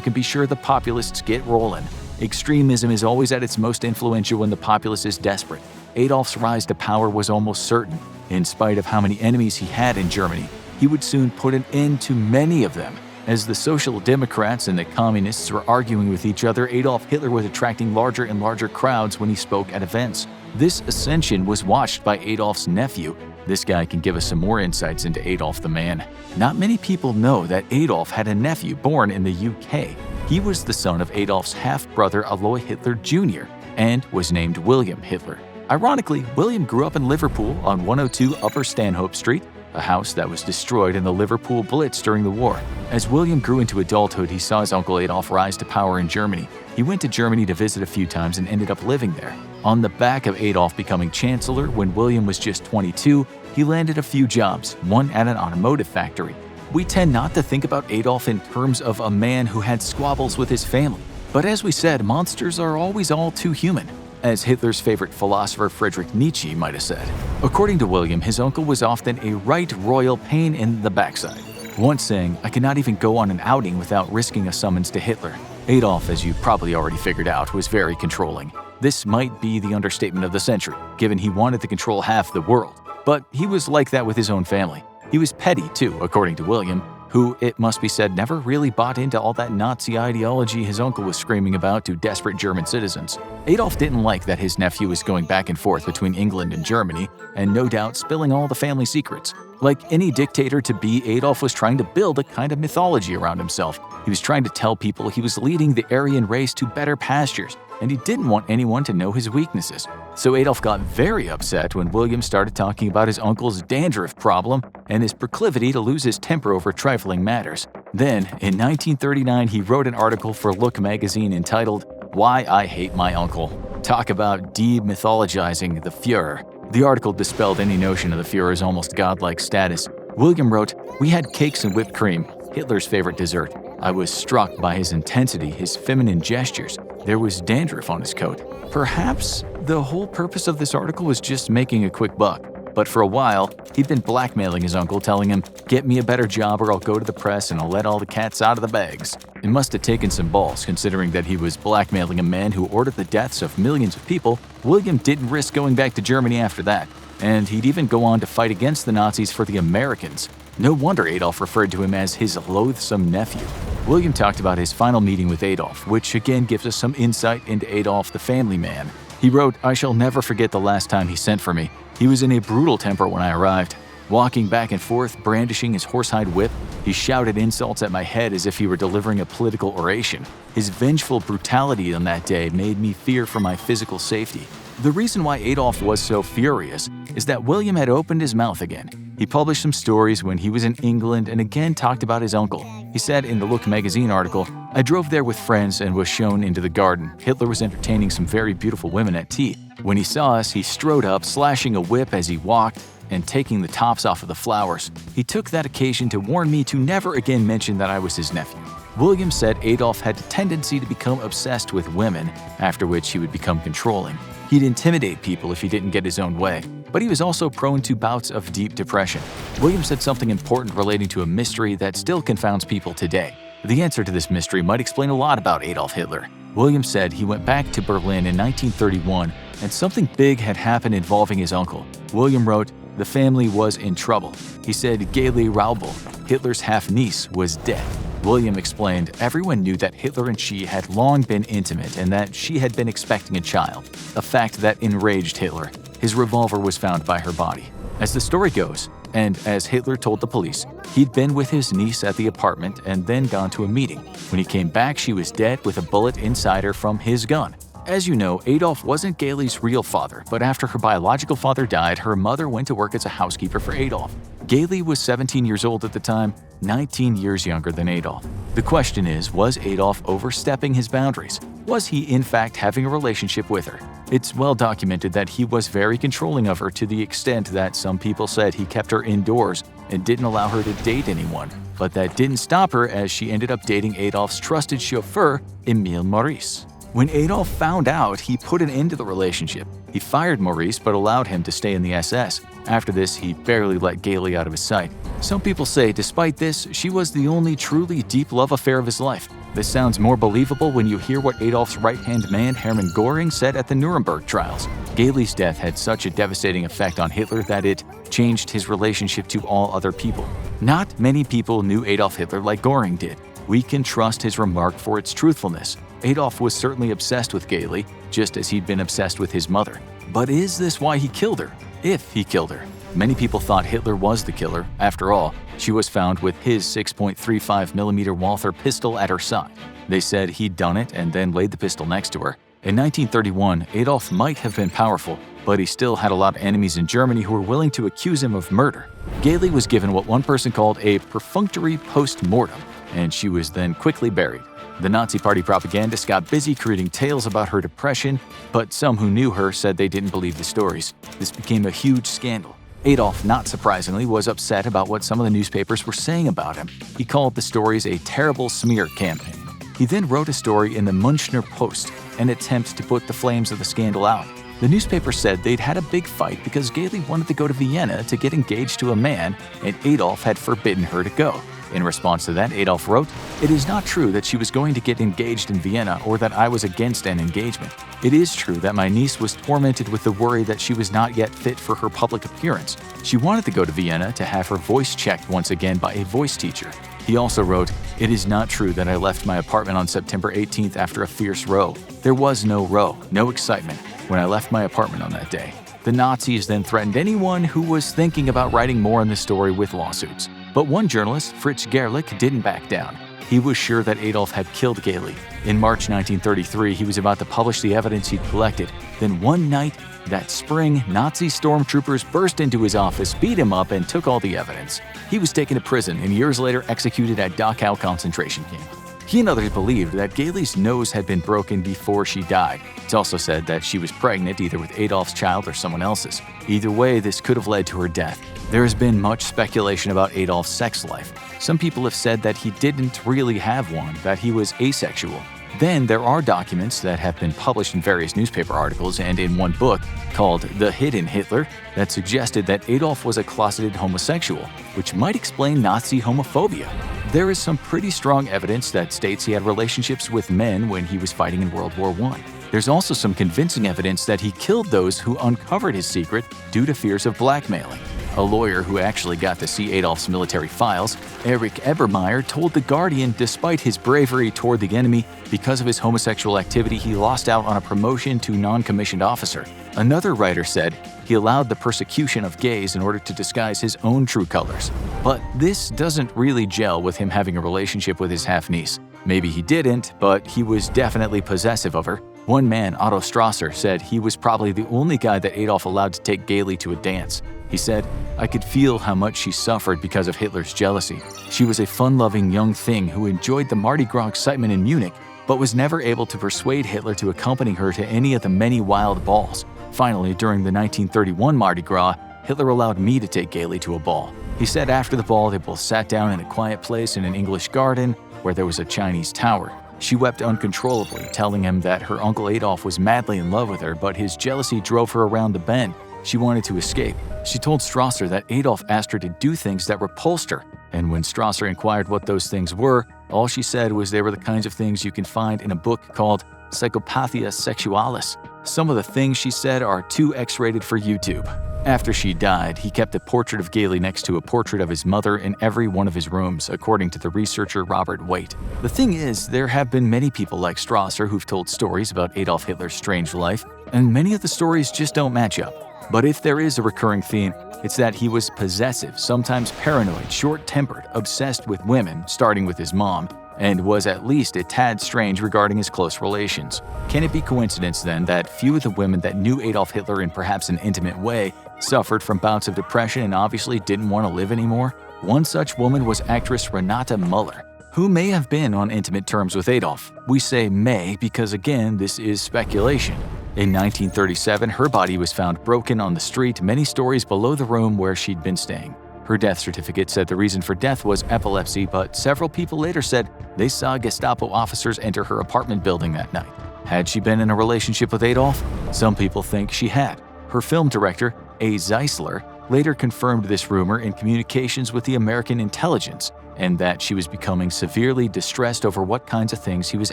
can be sure the populists get rolling. Extremism is always at its most influential when the populace is desperate. Adolf's rise to power was almost certain. In spite of how many enemies he had in Germany, he would soon put an end to many of them. As the Social Democrats and the Communists were arguing with each other, Adolf Hitler was attracting larger and larger crowds when he spoke at events. This ascension was watched by Adolf's nephew. This guy can give us some more insights into Adolf the man. Not many people know that Adolf had a nephew born in the UK. He was the son of Adolf's half-brother Alois Hitler Jr. and was named William Hitler. Ironically, William grew up in Liverpool on 102 Upper Stanhope Street, a house that was destroyed in the Liverpool Blitz during the war. As William grew into adulthood, he saw his uncle Adolf rise to power in Germany. He went to Germany to visit a few times and ended up living there. On the back of Adolf becoming chancellor when William was just 22, he landed a few jobs, one at an automotive factory. We tend not to think about Adolf in terms of a man who had squabbles with his family. But as we said, monsters are always all too human, as Hitler's favorite philosopher Friedrich Nietzsche might have said. According to William, his uncle was often a right royal pain in the backside, once saying, "I cannot even go on an outing without risking a summons to Hitler." Adolf, as you probably already figured out, was very controlling. This might be the understatement of the century, given he wanted to control half the world. But he was like that with his own family. He was petty too, according to William, who, it must be said, never really bought into all that Nazi ideology his uncle was screaming about to desperate German citizens. Adolf didn't like that his nephew was going back and forth between England and Germany, and no doubt spilling all the family secrets. Like any dictator to be, Adolf was trying to build a kind of mythology around himself. He was trying to tell people he was leading the Aryan race to better pastures, and he didn't want anyone to know his weaknesses. So Adolf got very upset when William started talking about his uncle's dandruff problem and his proclivity to lose his temper over trifling matters. Then, in 1939, he wrote an article for Look magazine entitled, "Why I Hate My Uncle." Talk about demythologizing the Führer. The article dispelled any notion of the Führer's almost godlike status. William wrote, "We had cakes and whipped cream, Hitler's favorite dessert. I was struck by his intensity, his feminine gestures. There was dandruff on his coat." Perhaps the whole purpose of this article was just making a quick buck. But for a while, he'd been blackmailing his uncle, telling him, "Get me a better job or I'll go to the press and I'll let all the cats out of the bags." It must have taken some balls, considering that he was blackmailing a man who ordered the deaths of millions of people. William didn't risk going back to Germany after that, and he'd even go on to fight against the Nazis for the Americans. No wonder Adolf referred to him as his loathsome nephew. William talked about his final meeting with Adolf, which again gives us some insight into Adolf the family man. He wrote, "I shall never forget the last time he sent for me. He was in a brutal temper when I arrived. Walking back and forth, brandishing his horsehide whip, he shouted insults at my head as if he were delivering a political oration. His vengeful brutality on that day made me fear for my physical safety." The reason why Adolf was so furious is that William had opened his mouth again. He published some stories when he was in England and again talked about his uncle. He said in the Look magazine article, "I drove there with friends and was shown into the garden. Hitler was entertaining some very beautiful women at tea. When he saw us, he strode up, slashing a whip as he walked and taking the tops off of the flowers. He took that occasion to warn me to never again mention that I was his nephew." William said Adolf had a tendency to become obsessed with women, after which he would become controlling. He'd intimidate people if he didn't get his own way, but he was also prone to bouts of deep depression. William said something important relating to a mystery that still confounds people today. The answer to this mystery might explain a lot about Adolf Hitler. William said he went back to Berlin in 1931 and something big had happened involving his uncle. William wrote, "The family was in trouble." He said Gaily Raubel, Hitler's half-niece, was dead. William explained everyone knew that Hitler and she had long been intimate and that she had been expecting a child, a fact that enraged Hitler. His revolver was found by her body. As the story goes, and as Hitler told the police, he'd been with his niece at the apartment and then gone to a meeting. When he came back, she was dead with a bullet inside her from his gun. As you know, Adolf wasn't Gaily's real father, but after her biological father died, her mother went to work as a housekeeper for Adolf. Gaily was 17 years old at the time, 19 years younger than Adolf. The question is, was Adolf overstepping his boundaries? Was he in fact having a relationship with her? It's well documented that he was very controlling of her to the extent that some people said he kept her indoors and didn't allow her to date anyone. But that didn't stop her as she ended up dating Adolf's trusted chauffeur, Emil Maurice. When Adolf found out, he put an end to the relationship. He fired Maurice but allowed him to stay in the SS. After this, he barely let Gaily out of his sight. Some people say, despite this, she was the only truly deep love affair of his life. This sounds more believable when you hear what Adolf's right-hand man Hermann Göring said at the Nuremberg trials. Gaily's death had such a devastating effect on Hitler that it changed his relationship to all other people. Not many people knew Adolf Hitler like Göring did. We can trust his remark for its truthfulness. Adolf was certainly obsessed with Gaily, just as he'd been obsessed with his mother. But is this why he killed her? If he killed her? Many people thought Hitler was the killer. After all, she was found with his 6.35mm Walther pistol at her side. They said he'd done it and then laid the pistol next to her. In 1931, Adolf might have been powerful, but he still had a lot of enemies in Germany who were willing to accuse him of murder. Gaily was given what one person called a perfunctory post-mortem, and she was then quickly buried. The Nazi Party propagandists got busy creating tales about her depression, but some who knew her said they didn't believe the stories. This became a huge scandal. Adolf, not surprisingly, was upset about what some of the newspapers were saying about him. He called the stories a terrible smear campaign. He then wrote a story in the Münchner Post, an attempt to put the flames of the scandal out. The newspaper said they'd had a big fight because Gaily wanted to go to Vienna to get engaged to a man, and Adolf had forbidden her to go. In response to that, Adolf wrote, "It is not true that she was going to get engaged in Vienna or that I was against an engagement. It is true that my niece was tormented with the worry that she was not yet fit for her public appearance. She wanted to go to Vienna to have her voice checked once again by a voice teacher." He also wrote, "It is not true that I left my apartment on September 18th after a fierce row. There was no row, no excitement, when I left my apartment on that day." The Nazis then threatened anyone who was thinking about writing more on this story with lawsuits. But one journalist, Fritz Gerlich, didn't back down. He was sure that Adolf had killed Gaily. In March 1933, he was about to publish the evidence he'd collected. Then one night, that spring, Nazi stormtroopers burst into his office, beat him up, and took all the evidence. He was taken to prison and years later executed at Dachau concentration camp. He and others believed that Gaily's nose had been broken before she died. It's also said that she was pregnant either with Adolf's child or someone else's. Either way, this could have led to her death. There has been much speculation about Adolf's sex life. Some people have said that he didn't really have one, that he was asexual. Then there are documents that have been published in various newspaper articles and in one book called The Hidden Hitler that suggested that Adolf was a closeted homosexual, which might explain Nazi homophobia. There is some pretty strong evidence that states he had relationships with men when he was fighting in World War I. There's also some convincing evidence that he killed those who uncovered his secret due to fears of blackmailing. A lawyer who actually got to see Adolf's military files, Erich Ebermeyer, told The Guardian despite his bravery toward the enemy, because of his homosexual activity he lost out on a promotion to non-commissioned officer. Another writer said he allowed the persecution of gays in order to disguise his own true colors. But this doesn't really gel with him having a relationship with his half-niece. Maybe he didn't, but he was definitely possessive of her. One man, Otto Strasser, said he was probably the only guy that Adolf allowed to take Gaily to a dance. He said, "I could feel how much she suffered because of Hitler's jealousy. She was a fun-loving young thing who enjoyed the Mardi Gras excitement in Munich, but was never able to persuade Hitler to accompany her to any of the many wild balls. Finally, during the 1931 Mardi Gras, Hitler allowed me to take Gaily to a ball. He said after the ball they both sat down in a quiet place in an English garden where there was a Chinese tower. She wept uncontrollably, telling him that her uncle Adolf was madly in love with her, but his jealousy drove her around the bend. She wanted to escape. She told Strasser that Adolf asked her to do things that repulsed her, and when Strasser inquired what those things were, all she said was they were the kinds of things you can find in a book called psychopathia sexualis. Some of the things she said are too X-rated for YouTube. After she died, he kept a portrait of Gailey next to a portrait of his mother in every one of his rooms, according to the researcher Robert Waite. The thing is, there have been many people like Strasser who've told stories about Adolf Hitler's strange life, and many of the stories just don't match up. But if there is a recurring theme, it's that he was possessive, sometimes paranoid, short-tempered, obsessed with women, starting with his mom, and was at least a tad strange regarding his close relations. Can it be coincidence, then, that few of the women that knew Adolf Hitler in perhaps an intimate way suffered from bouts of depression and obviously didn't want to live anymore? One such woman was actress Renate Muller, who may have been on intimate terms with Adolf. We say may because, again, this is speculation. In 1937, her body was found broken on the street many stories below the room where she'd been staying. Her death certificate said the reason for death was epilepsy, but several people later said they saw Gestapo officers enter her apartment building that night. Had she been in a relationship with Adolf? Some people think she had. Her film director, A. Zeisler, later confirmed this rumor in communications with the American intelligence, and that she was becoming severely distressed over what kinds of things he was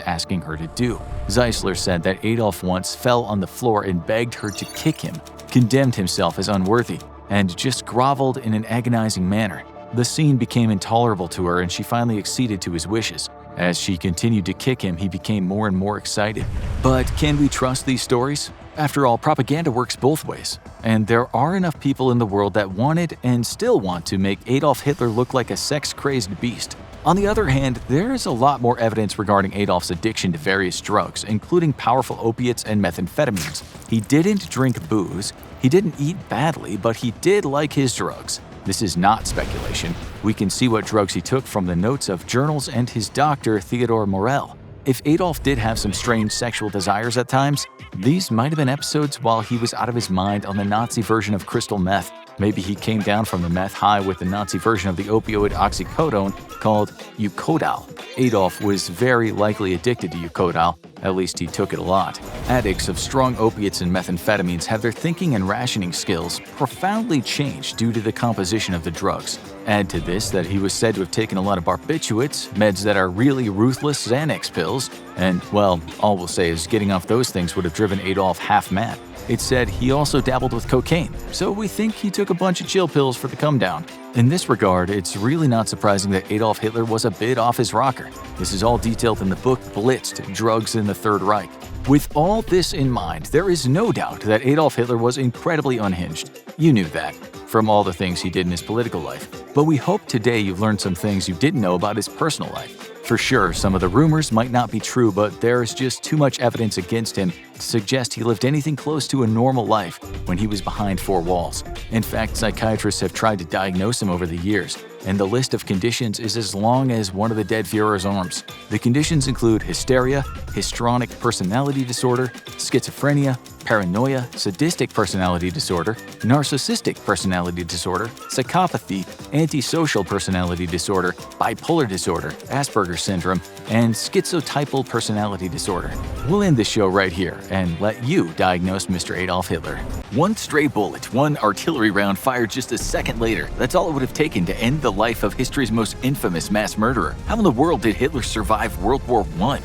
asking her to do. Zeisler said that Adolf once fell on the floor and begged her to kick him, condemned himself as unworthy, and just groveled in an agonizing manner. The scene became intolerable to her and she finally acceded to his wishes. As she continued to kick him, he became more and more excited. But can we trust these stories? After all, propaganda works both ways, and there are enough people in the world that wanted and still want to make Adolf Hitler look like a sex-crazed beast. On the other hand, there is a lot more evidence regarding Adolf's addiction to various drugs, including powerful opiates and methamphetamines. He didn't drink booze, he didn't eat badly, but he did like his drugs. This is not speculation. We can see what drugs he took from the notes of journals and his doctor, Theodor Morell. If Adolf did have some strange sexual desires at times, these might have been episodes while he was out of his mind on the Nazi version of crystal meth. Maybe he came down from the meth high with the Nazi version of the opioid oxycodone called Eucodal. Adolf was very likely addicted to Eucodal, at least he took it a lot. Addicts of strong opiates and methamphetamines have their thinking and rationing skills profoundly changed due to the composition of the drugs. Add to this that he was said to have taken a lot of barbiturates, meds that are really ruthless Xanax pills, and, well, all we'll say is getting off those things would have driven Adolf half mad. It's said he also dabbled with cocaine, so we think he took a bunch of chill pills for the come-down. In this regard, it's really not surprising that Adolf Hitler was a bit off his rocker. This is all detailed in the book Blitzed: Drugs in the Third Reich. With all this in mind, there is no doubt that Adolf Hitler was incredibly unhinged. You knew that from all the things he did in his political life. But we hope today you've learned some things you didn't know about his personal life. For sure, some of the rumors might not be true, but there is just too much evidence against him to suggest he lived anything close to a normal life when he was behind four walls. In fact, psychiatrists have tried to diagnose him over the years, and the list of conditions is as long as one of the dead Führer's arms. The conditions include hysteria, histrionic personality disorder, schizophrenia, paranoia, sadistic personality disorder, narcissistic personality disorder, psychopathy, antisocial personality disorder, bipolar disorder, Asperger's syndrome, and schizotypal personality disorder. We'll end the show right here and let you diagnose Mr. Adolf Hitler. One stray bullet, one artillery round fired just a second later. That's all it would have taken to end the life of history's most infamous mass murderer. How in the world did Hitler survive World War I?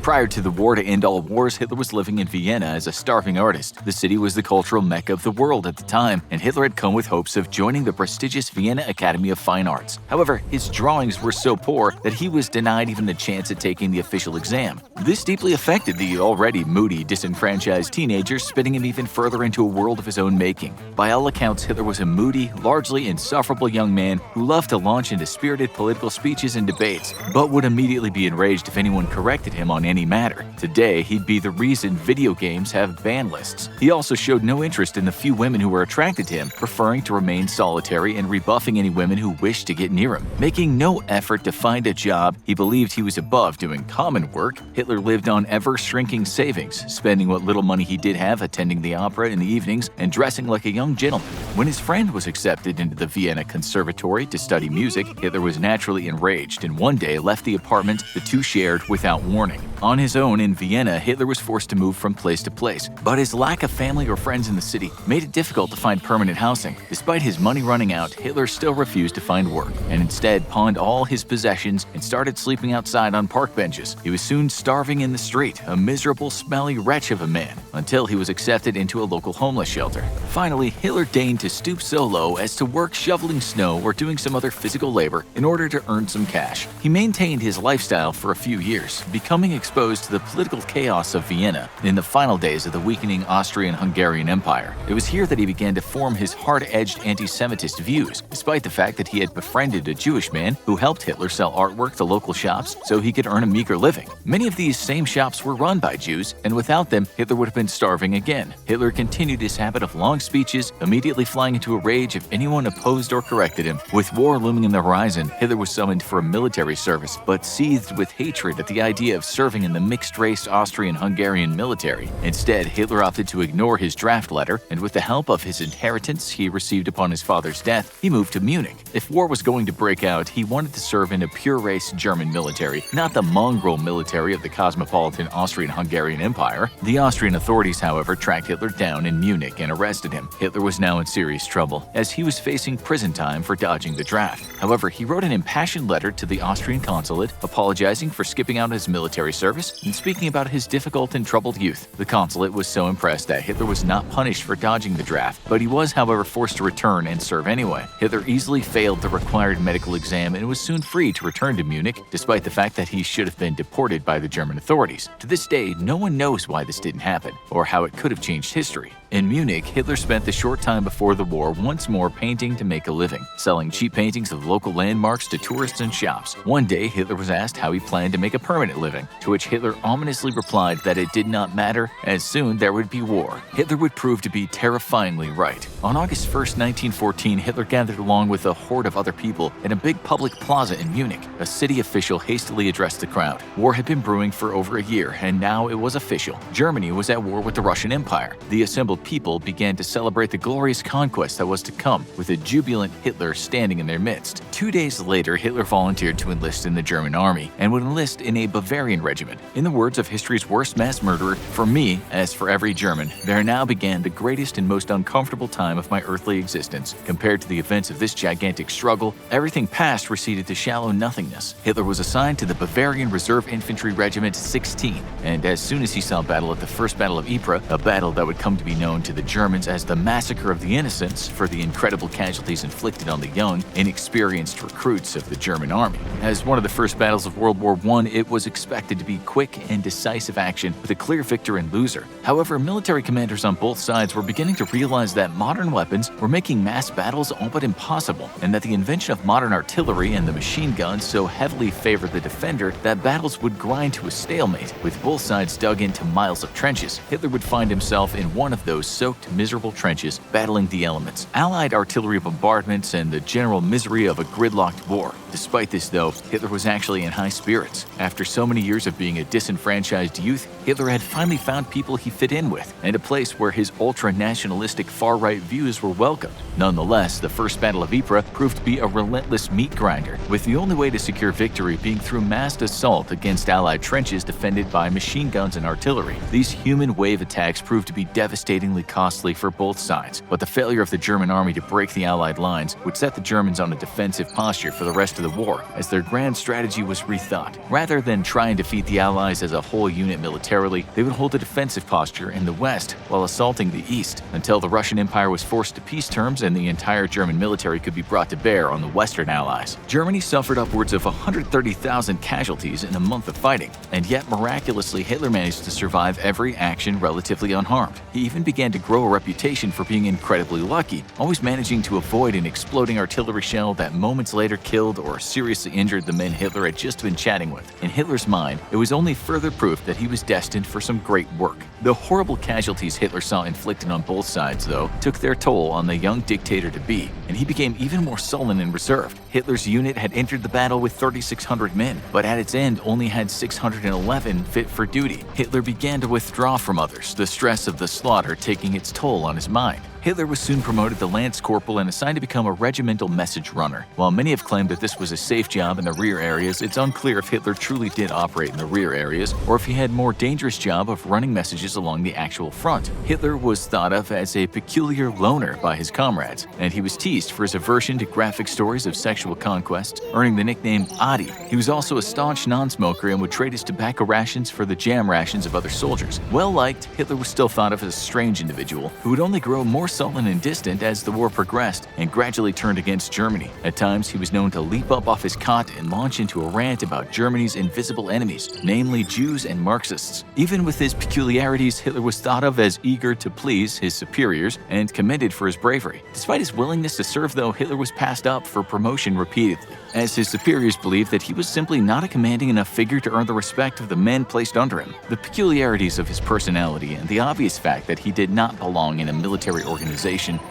Prior to the war to end all wars, Hitler was living in Vienna as a starving artist. The city was the cultural mecca of the world at the time, and Hitler had come with hopes of joining the prestigious Vienna Academy of Fine Arts. However, his drawings were so poor that he was denied even the chance at taking the official exam. This deeply affected the already moody, disenfranchised teenager, spinning him even further into a world of his own making. By all accounts, Hitler was a moody, largely insufferable young man who loved to launch into spirited political speeches and debates, but would immediately be enraged if anyone corrected him on any matter. Today, he'd be the reason video games have ban lists. He also showed no interest in the few women who were attracted to him, preferring to remain solitary and rebuffing any women who wished to get near him. Making no effort to find a job, he believed he was above doing common work. Hitler lived on ever-shrinking savings, spending what little money he did have attending the opera in the evenings and dressing like a young gentleman. When his friend was accepted into the Vienna Conservatory to study music, Hitler was naturally enraged and one day left the apartment the two shared without warning. On his own in Vienna, Hitler was forced to move from place to place, but his lack of family or friends in the city made it difficult to find permanent housing. Despite his money running out, Hitler still refused to find work, and instead pawned all his possessions and started sleeping outside on park benches. He was soon starving in the street, a miserable, smelly wretch of a man, until he was accepted into a local homeless shelter. Finally, Hitler deigned to stoop so low as to work shoveling snow or doing some other physical labor in order to earn some cash. He maintained his lifestyle for a few years, becoming exposed to the political chaos of Vienna in the final days of the weakening Austrian-Hungarian Empire. It was here that he began to form his hard-edged anti-Semitist views, despite the fact that he had befriended a Jewish man who helped Hitler sell artwork to local shops so he could earn a meager living. Many of these same shops were run by Jews, and without them, Hitler would have been starving again. Hitler continued his habit of long speeches, immediately flying into a rage if anyone opposed or corrected him. With war looming in the horizon, Hitler was summoned for a military service, but seethed with hatred at the idea of serving in the mixed-race Austrian-Hungarian military. Instead, Hitler opted to ignore his draft letter, and with the help of his inheritance he received upon his father's death, he moved to Munich. If war was going to break out, he wanted to serve in a pure-race German military, not the mongrel military of the cosmopolitan Austrian-Hungarian Empire. The Austrian authorities, however, tracked Hitler down in Munich and arrested him. Hitler was now in serious trouble, as he was facing prison time for dodging the draft. However, he wrote an impassioned letter to the Austrian consulate, apologizing for skipping out his military service and speaking about his difficult and troubled youth. The consulate was so impressed that Hitler was not punished for dodging the draft, but he was, however, forced to return and serve anyway. Hitler easily failed the required medical exam and was soon free to return to Munich, despite the fact that he should have been deported by the German authorities. To this day, no one knows why this didn't happen, or how it could have changed history. In Munich, Hitler spent the short time before the war once more painting to make a living, selling cheap paintings of local landmarks to tourists and shops. One day, Hitler was asked how he planned to make a permanent living, to which Hitler ominously replied that it did not matter, as soon there would be war. Hitler would prove to be terrifyingly right. On August 1st, 1914, Hitler gathered along with a horde of other people in a big public plaza in Munich. A city official hastily addressed the crowd. War had been brewing for over a year, and now it was official. Germany was at war with the Russian Empire. The assembled people began to celebrate the glorious conquest that was to come, with a jubilant Hitler standing in their midst. 2 days later, Hitler volunteered to enlist in the German army, and would enlist in a Bavarian regiment. In the words of history's worst mass murderer, "For me, as for every German, there now began the greatest and most uncomfortable time of my earthly existence. Compared to the events of this gigantic struggle, everything past receded to shallow nothingness." Hitler was assigned to the Bavarian Reserve Infantry Regiment 16, and as soon as he saw battle at the First Battle of Ypres, a battle that would come to be known to the Germans as the Massacre of the Innocents for the incredible casualties inflicted on the young, inexperienced recruits of the German army. As one of the first battles of World War I, it was expected to be quick and decisive action with a clear victor and loser. However, military commanders on both sides were beginning to realize that modern weapons were making mass battles all but impossible, and that the invention of modern artillery and the machine guns so heavily favored the defender that battles would grind to a stalemate, with both sides dug into miles of trenches. Hitler would find himself in one of those soaked, miserable trenches, battling the elements, Allied artillery bombardments, and the general misery of a gridlocked war. Despite this, though, Hitler was actually in high spirits. After so many years of being a disenfranchised youth, Hitler had finally found people he fit in with, and a place where his ultra-nationalistic far-right views were welcomed. Nonetheless, the First Battle of Ypres proved to be a relentless meat grinder, with the only way to secure victory being through massed assault against Allied trenches defended by machine guns and artillery. These human wave attacks proved to be devastatingly costly for both sides, but the failure of the German army to break the Allied lines would set the Germans on a defensive posture for the rest of the war, as their grand strategy was rethought. Rather than try and defeat the Allies as a whole unit militarily, they would hold a defensive posture in the west while assaulting the east, until the Russian Empire was forced to peace terms and the entire German military could be brought to bear on the Western Allies. Germany suffered upwards of 130,000 casualties in a month of fighting, and yet miraculously Hitler managed to survive every action relatively unharmed. He even began to grow a reputation for being incredibly lucky, always managing to avoid an exploding artillery shell that moments later killed or seriously injured the men Hitler had just been chatting with. In Hitler's mind, it was only further proof that he was destined for some great work. The horrible casualties Hitler saw inflicted on both sides, though, took their toll on the young dictator-to-be, and he became even more sullen and reserved. Hitler's unit had entered the battle with 3,600 men, but at its end only had 611 fit for duty. Hitler began to withdraw from others, the stress of the slaughter taking its toll on his mind. Hitler was soon promoted to Lance Corporal and assigned to become a regimental message runner. While many have claimed that this was a safe job in the rear areas, it's unclear if Hitler truly did operate in the rear areas or if he had a more dangerous job of running messages along the actual front. Hitler was thought of as a peculiar loner by his comrades, and he was teased for his aversion to graphic stories of sexual conquest, earning the nickname Adi. He was also a staunch non-smoker and would trade his tobacco rations for the jam rations of other soldiers. Well liked, Hitler was still thought of as a strange individual who would only grow more sullen and distant as the war progressed and gradually turned against Germany. At times, he was known to leap up off his cot and launch into a rant about Germany's invisible enemies, namely Jews and Marxists. Even with his peculiarities, Hitler was thought of as eager to please his superiors and commended for his bravery. Despite his willingness to serve, though, Hitler was passed up for promotion repeatedly, as his superiors believed that he was simply not a commanding enough figure to earn the respect of the men placed under him. The peculiarities of his personality and the obvious fact that he did not belong in a military organization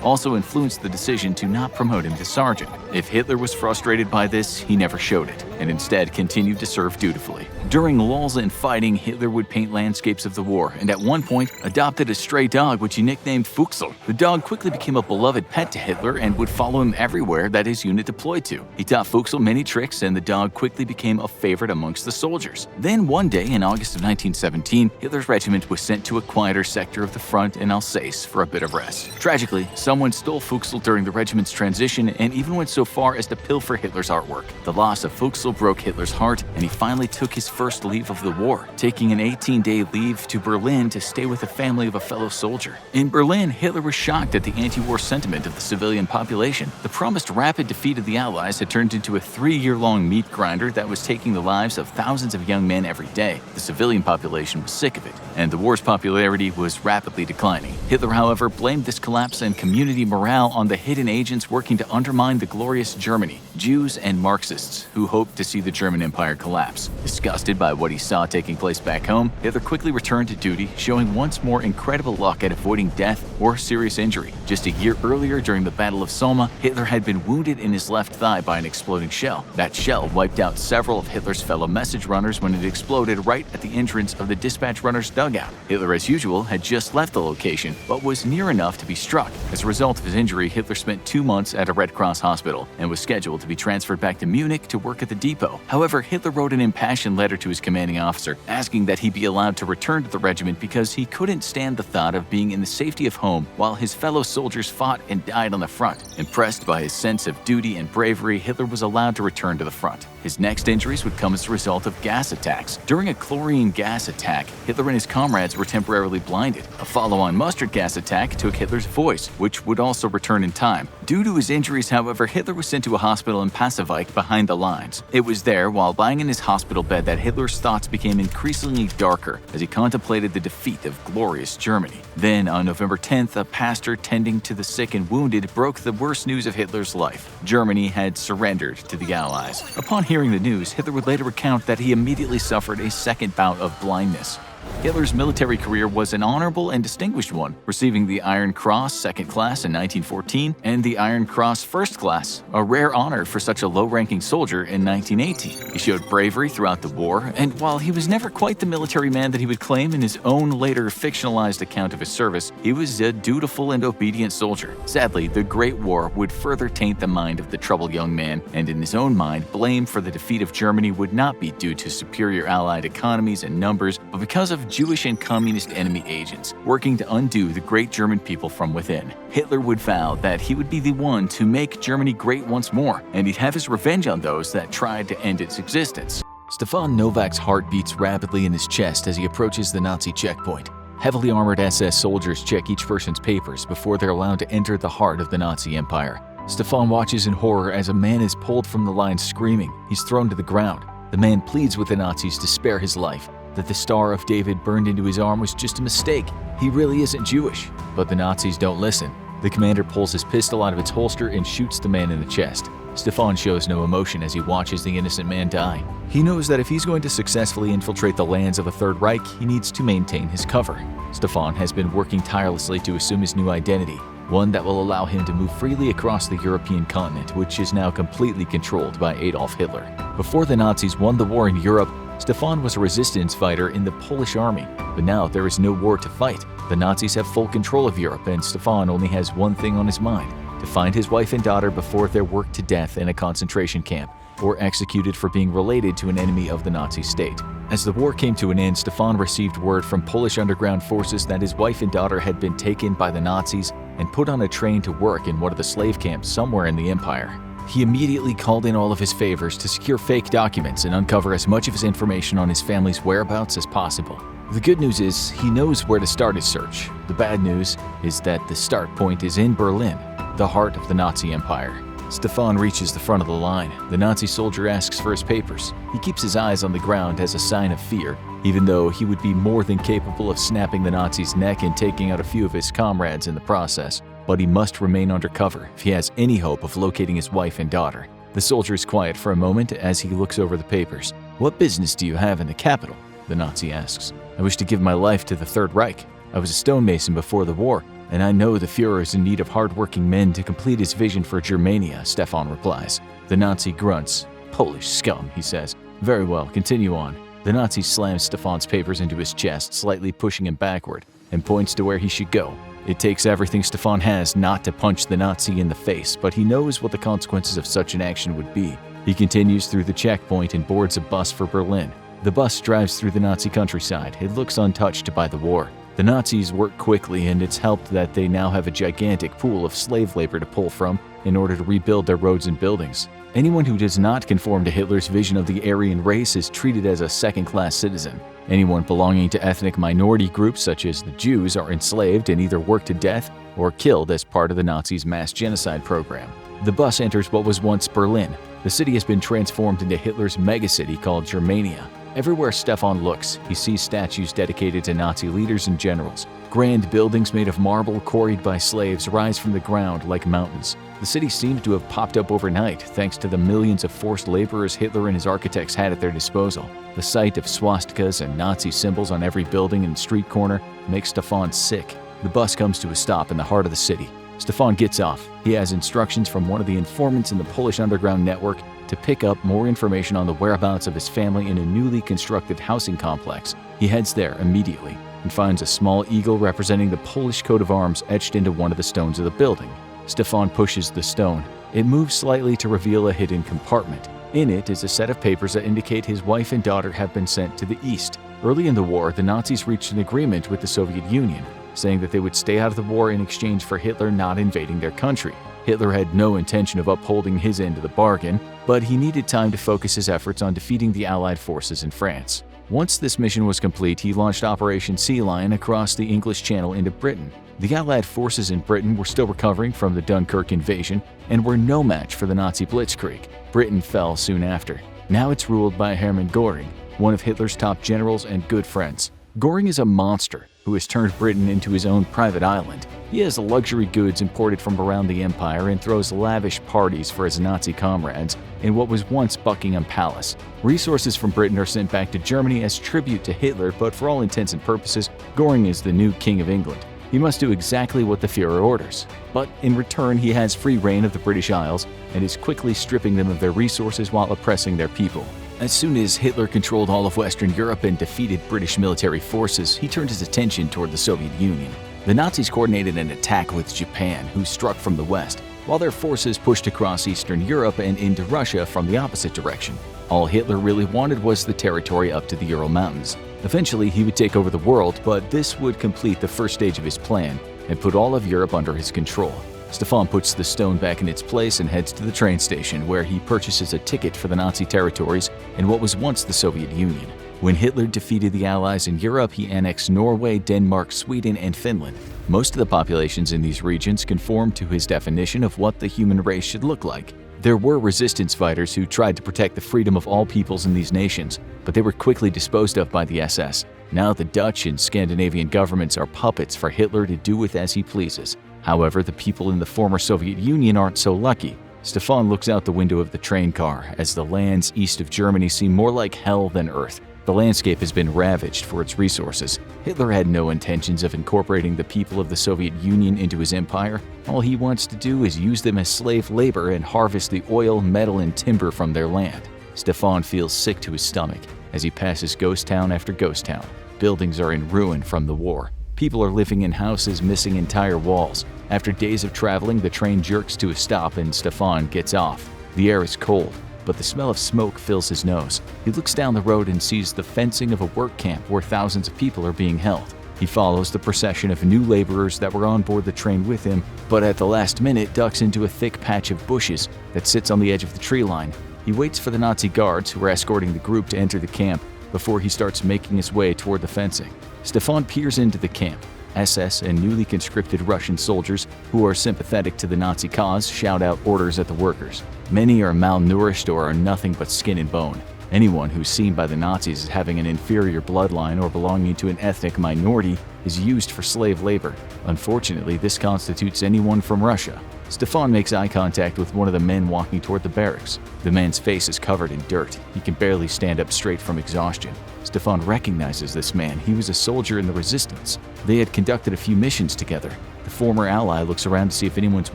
also influenced the decision to not promote him to sergeant. If Hitler was frustrated by this, he never showed it, and instead continued to serve dutifully. During lulls in fighting, Hitler would paint landscapes of the war, and at one point adopted a stray dog which he nicknamed Fuchsel. The dog quickly became a beloved pet to Hitler and would follow him everywhere that his unit deployed to. He taught Fuchsel many tricks, and the dog quickly became a favorite amongst the soldiers. Then one day in August of 1917, Hitler's regiment was sent to a quieter sector of the front in Alsace for a bit of rest. Tragically, someone stole Fuchsel during the regiment's transition and even went so far as to pilfer Hitler's artwork. The loss of Fuchsel broke Hitler's heart, and he finally took his first leave of the war, taking an 18-day leave to Berlin to stay with the family of a fellow soldier. In Berlin, Hitler was shocked at the anti-war sentiment of the civilian population. The promised rapid defeat of the Allies had turned into a 3-year-long meat grinder that was taking the lives of thousands of young men every day. The civilian population was sick of it, and the war's popularity was rapidly declining. Hitler, however, blamed this collapse in community morale on the hidden agents working to undermine the glorious Germany, Jews and Marxists, who hoped to see the German Empire collapse. Disgusted by what he saw taking place back home, Hitler quickly returned to duty, showing once more incredible luck at avoiding death or serious injury. Just a year earlier, during the Battle of Selma, Hitler had been wounded in his left thigh by an exploding shell. That shell wiped out several of Hitler's fellow message runners when it exploded right at the entrance of the dispatch runner's dugout. Hitler, as usual, had just left the location, but was near enough to be struck. As a result of his injury, Hitler spent 2 months at a Red Cross hospital and was scheduled to be transferred back to Munich to work at the depot. However, Hitler wrote an impassioned letter to his commanding officer, asking that he be allowed to return to the regiment because he couldn't stand the thought of being in the safety of home while his fellow soldiers fought and died on the front. Impressed by his sense of duty and bravery, Hitler was allowed to return to the front. His next injuries would come as a result of gas attacks. During a chlorine gas attack, Hitler and his comrades were temporarily blinded. A follow-on mustard gas attack took Hitler's voice, which would also return in time. Due to his injuries, however, Hitler was sent to a hospital in Passewijk behind the lines. It was there, while lying in his hospital bed, that Hitler's thoughts became increasingly darker as he contemplated the defeat of glorious Germany. Then, on November 10th, a pastor tending to the sick and wounded broke the worst news of Hitler's life. Germany had surrendered to the Allies. Upon hearing the news, Hitler would later recount that he immediately suffered a second bout of blindness. Hitler's military career was an honorable and distinguished one, receiving the Iron Cross Second Class in 1914 and the Iron Cross First Class, a rare honor for such a low-ranking soldier, in 1918. He showed bravery throughout the war, and while he was never quite the military man that he would claim in his own later fictionalized account of his service, he was a dutiful and obedient soldier. Sadly, the Great War would further taint the mind of the troubled young man, and in his own mind, blame for the defeat of Germany would not be due to superior Allied economies and numbers, but because of Jewish and communist enemy agents working to undo the great German people from within. Hitler would vow that he would be the one to make Germany great once more, and he'd have his revenge on those that tried to end its existence. Stefan Novak's heart beats rapidly in his chest as he approaches the Nazi checkpoint. Heavily armored SS soldiers check each person's papers before they're allowed to enter the heart of the Nazi Empire. Stefan watches in horror as a man is pulled from the line screaming. He's thrown to the ground. The man pleads with the Nazis to spare his life, that the Star of David burned into his arm was just a mistake. He really isn't Jewish. But the Nazis don't listen. The commander pulls his pistol out of its holster and shoots the man in the chest. Stefan shows no emotion as he watches the innocent man die. He knows that if he's going to successfully infiltrate the lands of the Third Reich, he needs to maintain his cover. Stefan has been working tirelessly to assume his new identity, one that will allow him to move freely across the European continent, which is now completely controlled by Adolf Hitler. Before the Nazis won the war in Europe, Stefan was a resistance fighter in the Polish army, but now there is no war to fight. The Nazis have full control of Europe, and Stefan only has one thing on his mind: to find his wife and daughter before they're worked to death in a concentration camp or executed for being related to an enemy of the Nazi state. As the war came to an end, Stefan received word from Polish underground forces that his wife and daughter had been taken by the Nazis and put on a train to work in one of the slave camps somewhere in the empire. He immediately called in all of his favors to secure fake documents and uncover as much of his information on his family's whereabouts as possible. The good news is he knows where to start his search. The bad news is that the start point is in Berlin, the heart of the Nazi Empire. Stefan reaches the front of the line. The Nazi soldier asks for his papers. He keeps his eyes on the ground as a sign of fear, even though he would be more than capable of snapping the Nazi's neck and taking out a few of his comrades in the process. But he must remain undercover if he has any hope of locating his wife and daughter. The soldier is quiet for a moment as he looks over the papers. "What business do you have in the capital?" the Nazi asks. "I wish to give my life to the Third Reich. I was a stonemason before the war, and I know the Führer is in need of hardworking men to complete his vision for Germania," Stefan replies. The Nazi grunts. "Polish scum," he says. "Very well, continue on." The Nazi slams Stefan's papers into his chest, slightly pushing him backward, and points to where he should go. It takes everything Stefan has not to punch the Nazi in the face, but he knows what the consequences of such an action would be. He continues through the checkpoint and boards a bus for Berlin. The bus drives through the Nazi countryside. It looks untouched by the war. The Nazis work quickly, and it's helped that they now have a gigantic pool of slave labor to pull from in order to rebuild their roads and buildings. Anyone who does not conform to Hitler's vision of the Aryan race is treated as a second-class citizen. Anyone belonging to ethnic minority groups such as the Jews are enslaved and either worked to death or killed as part of the Nazis' mass genocide program. The bus enters what was once Berlin. The city has been transformed into Hitler's megacity called Germania. Everywhere Stefan looks, he sees statues dedicated to Nazi leaders and generals. Grand buildings made of marble quarried by slaves rise from the ground like mountains. The city seems to have popped up overnight thanks to the millions of forced laborers Hitler and his architects had at their disposal. The sight of swastikas and Nazi symbols on every building and street corner makes Stefan sick. The bus comes to a stop in the heart of the city. Stefan gets off. He has instructions from one of the informants in the Polish underground network to pick up more information on the whereabouts of his family in a newly constructed housing complex. He heads there immediately and finds a small eagle representing the Polish coat of arms etched into one of the stones of the building. Stefan pushes the stone. It moves slightly to reveal a hidden compartment. In it is a set of papers that indicate his wife and daughter have been sent to the east. Early in the war, the Nazis reached an agreement with the Soviet Union, saying that they would stay out of the war in exchange for Hitler not invading their country. Hitler had no intention of upholding his end of the bargain, but he needed time to focus his efforts on defeating the Allied forces in France. Once this mission was complete, he launched Operation Sea Lion across the English Channel into Britain. The Allied forces in Britain were still recovering from the Dunkirk invasion and were no match for the Nazi blitzkrieg. Britain fell soon after. Now it's ruled by Hermann Göring, one of Hitler's top generals and good friends. Göring is a monster who has turned Britain into his own private island. He has luxury goods imported from around the empire and throws lavish parties for his Nazi comrades in what was once Buckingham Palace. Resources from Britain are sent back to Germany as tribute to Hitler, but for all intents and purposes, Göring is the new King of England. He must do exactly what the Führer orders. But in return, he has free reign of the British Isles and is quickly stripping them of their resources while oppressing their people. As soon as Hitler controlled all of Western Europe and defeated British military forces, he turned his attention toward the Soviet Union. The Nazis coordinated an attack with Japan, who struck from the west, while their forces pushed across Eastern Europe and into Russia from the opposite direction. All Hitler really wanted was the territory up to the Ural Mountains. Eventually, he would take over the world, but this would complete the first stage of his plan and put all of Europe under his control. Stefan puts the stone back in its place and heads to the train station, where he purchases a ticket for the Nazi territories in what was once the Soviet Union. When Hitler defeated the Allies in Europe, he annexed Norway, Denmark, Sweden, and Finland. Most of the populations in these regions conformed to his definition of what the human race should look like. There were resistance fighters who tried to protect the freedom of all peoples in these nations, but they were quickly disposed of by the SS. Now the Dutch and Scandinavian governments are puppets for Hitler to do with as he pleases. However, the people in the former Soviet Union aren't so lucky. Stefan looks out the window of the train car as the lands east of Germany seem more like hell than earth. The landscape has been ravaged for its resources. Hitler had no intentions of incorporating the people of the Soviet Union into his empire. All he wants to do is use them as slave labor and harvest the oil, metal, and timber from their land. Stefan feels sick to his stomach as he passes ghost town after ghost town. Buildings are in ruin from the war. People are living in houses missing entire walls. After days of traveling, the train jerks to a stop and Stefan gets off. The air is cold, but the smell of smoke fills his nose. He looks down the road and sees the fencing of a work camp where thousands of people are being held. He follows the procession of new laborers that were on board the train with him, but at the last minute ducks into a thick patch of bushes that sits on the edge of the tree line. He waits for the Nazi guards who are escorting the group to enter the camp before he starts making his way toward the fencing. Stefan peers into the camp. SS and newly conscripted Russian soldiers who are sympathetic to the Nazi cause shout out orders at the workers. Many are malnourished or are nothing but skin and bone. Anyone who's seen by the Nazis as having an inferior bloodline or belonging to an ethnic minority is used for slave labor. Unfortunately, this constitutes anyone from Russia. Stefan makes eye contact with one of the men walking toward the barracks. The man's face is covered in dirt. He can barely stand up straight from exhaustion. Stefan recognizes this man. He was a soldier in the resistance. They had conducted a few missions together. The former ally looks around to see if anyone's